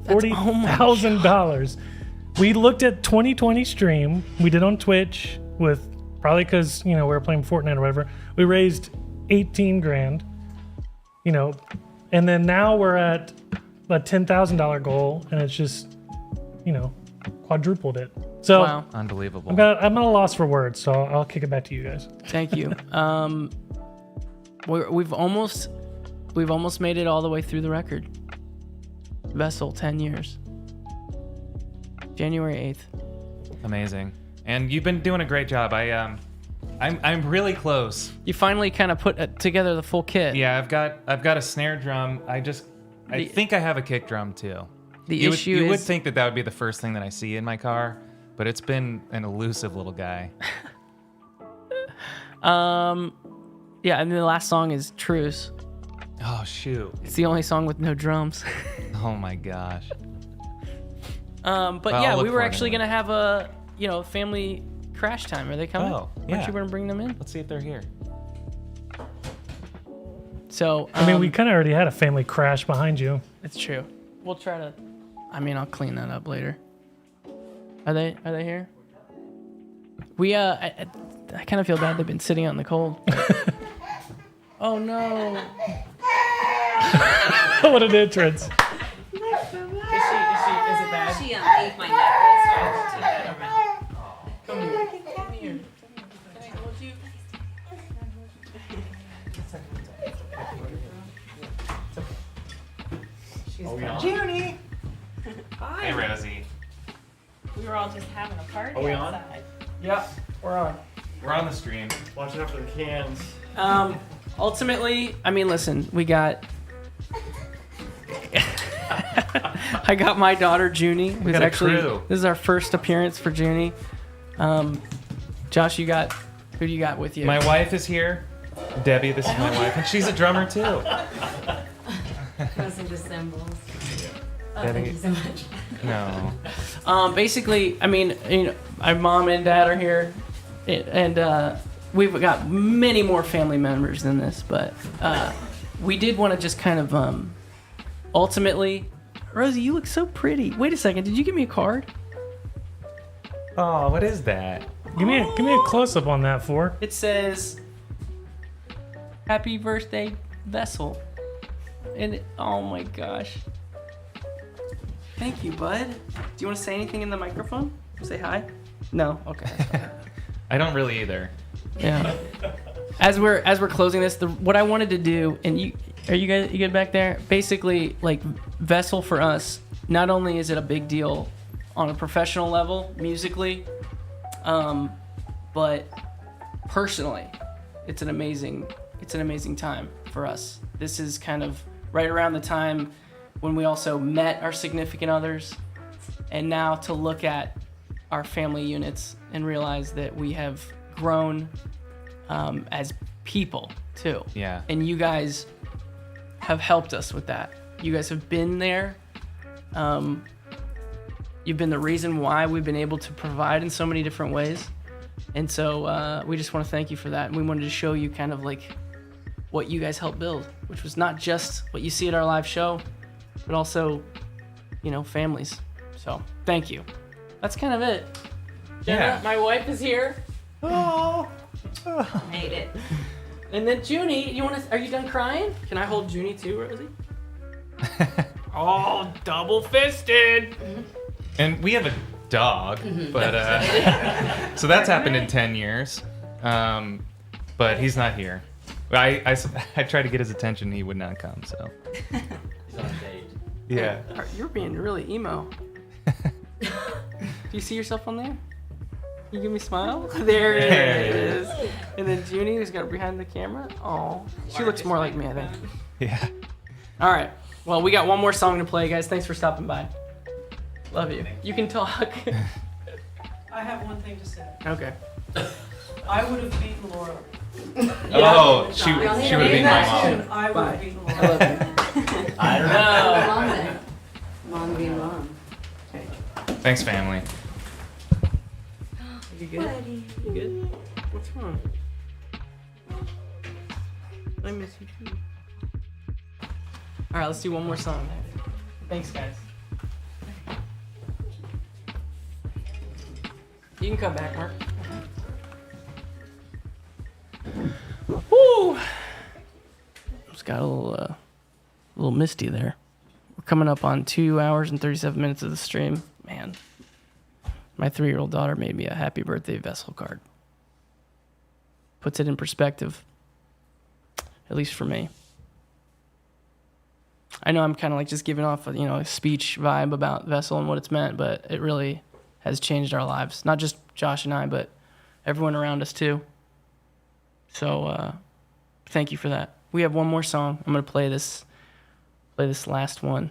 $40,000. We looked at 2020 stream we did on Twitch with probably because we were playing Fortnite or whatever. We raised 18 grand, and then now we're at a $10,000 goal, and it's just quadrupled it. So Wow. Unbelievable. I'm at a loss for words, so I'll kick it back to you guys. Thank you. We've almost made it all the way through the record. Vessel, 10 years. January 8th. Amazing. And you've been doing a great job. I'm really close. You finally kind of put together the full kit. Yeah, I've got a snare drum. I think I have a kick drum too. You would think that would be the first thing that I see in my car, but it's been an elusive little guy. Yeah, and the last song is Truce. Oh shoot! It's the only song with no drums. Oh my gosh. But well, yeah, we were actually gonna have a family crash time. Are they coming? Oh, yeah. Aren't you gonna bring them in? Let's see if they're here. So I mean, we kind of already had a family crash behind you. It's true. We'll try to. I mean, I'll clean that up later. Are they here? We I kind of feel bad they've been sitting out in the cold. Oh no! What an entrance! Is it bad? She ate my necklace. So I took that around. Come here. Can I hold you? Junie! Hi. Hey, Rosie. We were all just having a party Are we on? outside. Yeah, we're on. We're on the stream. Watch out for the cans. Ultimately, I mean, listen, we got. I got my daughter Junie, who's got a actually crew. this is our first appearance for Junie. Josh, who do you got with you? My wife is here. Debbie, this is my wife, and she's a drummer too. Cousin to cymbals. Oh, Debbie. thank you so much. No. Basically, I mean, my mom and dad are here, and we've got many more family members than this, but we did want to just kind of ultimately. Rosie, you look so pretty. Wait a second, did you give me a card? Oh, what is that? Give me a close up on that, for. It says, "Happy birthday, Vessel," and oh my gosh. Thank you, bud. Do you want to say anything in the microphone? Say hi? No? Okay. I don't really either. Yeah. As we're closing this, what I wanted to do, and you good back there? Basically, like Vessel for us, not only is it a big deal on a professional level, musically, but personally, it's an amazing time for us. This is kind of right around the time when we also met our significant others, and now to look at our family units and realize that we have grown as people too. Yeah. And you guys have helped us with that. You guys have been there. You've been the reason why we've been able to provide in so many different ways. And so we just want to thank you for that. And we wanted to show you kind of like what you guys helped build, which was not just what you see at our live show, but also, families. So thank you. That's kind of it. Jenna, Yeah. my wife is here. Made it. And then Junie, are you done crying? Can I hold Junie too, Rosie? Oh, double fisted. And we have a dog, but so that's happened in 10 years. But he's not here. I tried to get his attention, he would not come. So He's on a date. yeah. You're being really emo. Do you see yourself on there? You give me a smile? There it is. And then Junie, who's got behind the camera. Oh, she looks more like me, I think. Yeah. All right. Well, we got one more song to play, guys. Thanks for stopping by. Love you. You can talk. I have one thing to say. Okay. I would have beaten Laura. Oh, she would have been my mom. I would have beaten Laura. I love you. I don't know. Mom then. Mom being mom. Thanks, family. You good? You good? What's wrong? I miss you too. All right, let's do one more song. Thanks, guys. You can come back, Mark. Woo! Just got a little misty there. We're coming up on 2 hours and 37 minutes of the stream. Man, my 3-year-old daughter made me a happy birthday Vessel card. Puts it in perspective, at least for me. I know I'm kind of like just giving off a speech vibe about Vessel and what it's meant, but it really has changed our lives. Not just Josh and I, but everyone around us too. So thank you for that. We have one more song. I'm gonna play this last one.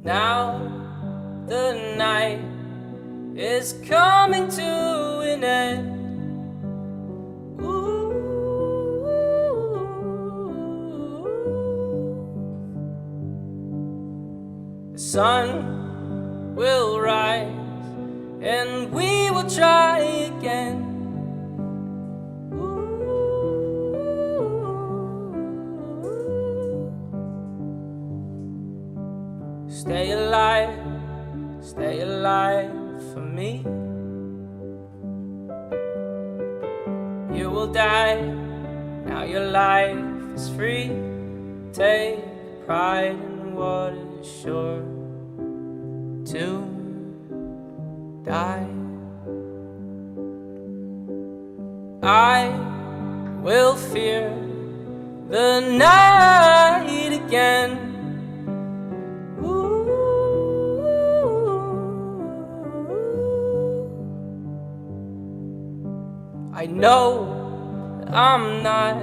Now the night is coming to an end. The sun will rise and we will try again. Stay alive for me. You will die, now your life is free. Take pride in what is sure to die. I will fear the night again. I know that I'm not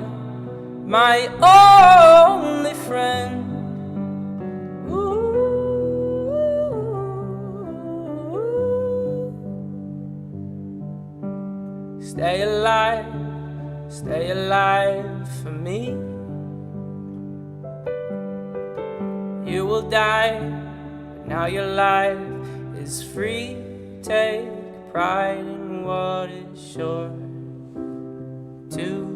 my only friend. Stay alive for me. You will die, but now your life is free. Take pride in what is sure to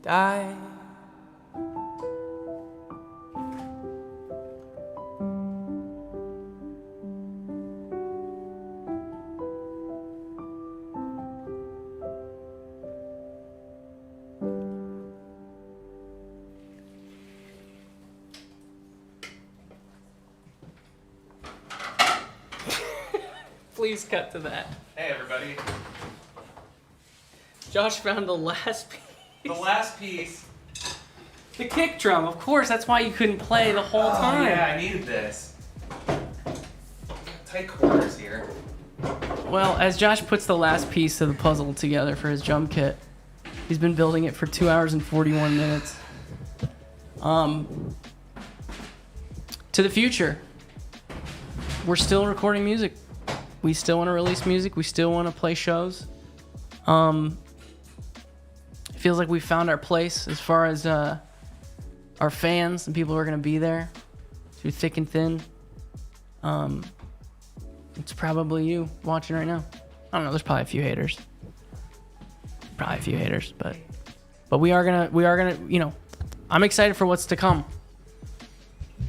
die. Please cut to that. Hey, everybody. Josh found the last piece. The last piece. The kick drum, of course. That's why you couldn't play the whole time. Yeah, I needed this. Tight quarters here. Well, as Josh puts the last piece of the puzzle together for his drum kit, he's been building it for 2 hours and 41 minutes. To the future. We're still recording music. We still want to release music. We still want to play shows. It feels like we found our place as far as our fans and people who are going to be there through thick and thin. It's probably you watching right now. I don't know. There's probably a few haters. But we are gonna. You know, I'm excited for what's to come.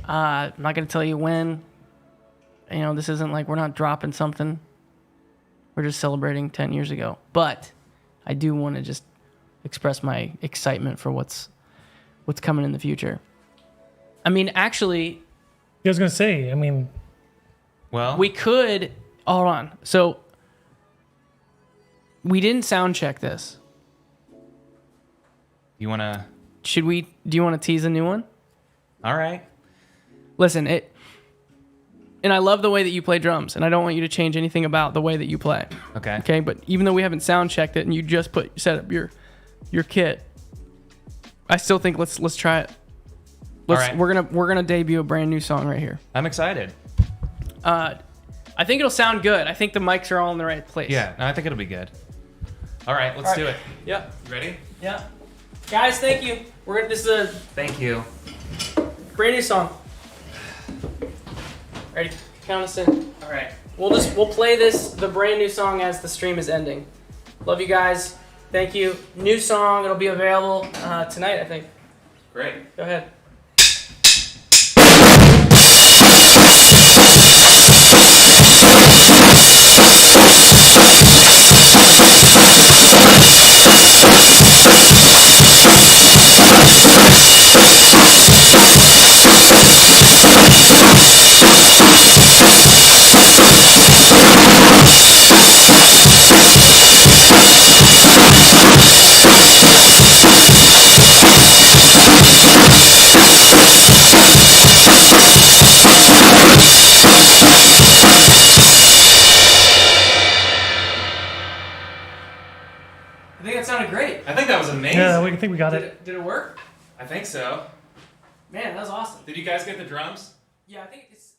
I'm not gonna tell you when. You know, this isn't like we're not dropping something. We're just celebrating 10 years ago. But I do want to just express my excitement for what's coming in the future. I mean, actually, I was gonna say. I mean, well, we could. Hold on. So we didn't sound check this. You wanna? Should we? Do you want to tease a new one? All right. Listen, and I love the way that you play drums, and I don't want you to change anything about the way that you play. Okay. Okay, but even though we haven't sound checked it, and you just set up your kit, I still think let's try it. All right. We're gonna debut a brand new song right here. I'm excited. I think it'll sound good. I think the mics are all in the right place. Yeah, no, I think it'll be good. All right, let's do it. Yeah. You ready? Yeah. Guys, thank you. This is a Thank you. brand new song. Ready? Count us in. All right. We'll play the brand new song as the stream is ending. Love you guys. Thank you. New song. It'll be available tonight, I think. Great. Go ahead. I think that sounded great. I think that was amazing. Yeah, I think we got it. Did it work? I think so. Man, that was awesome. Did you guys get the drums? Yeah, I think it's.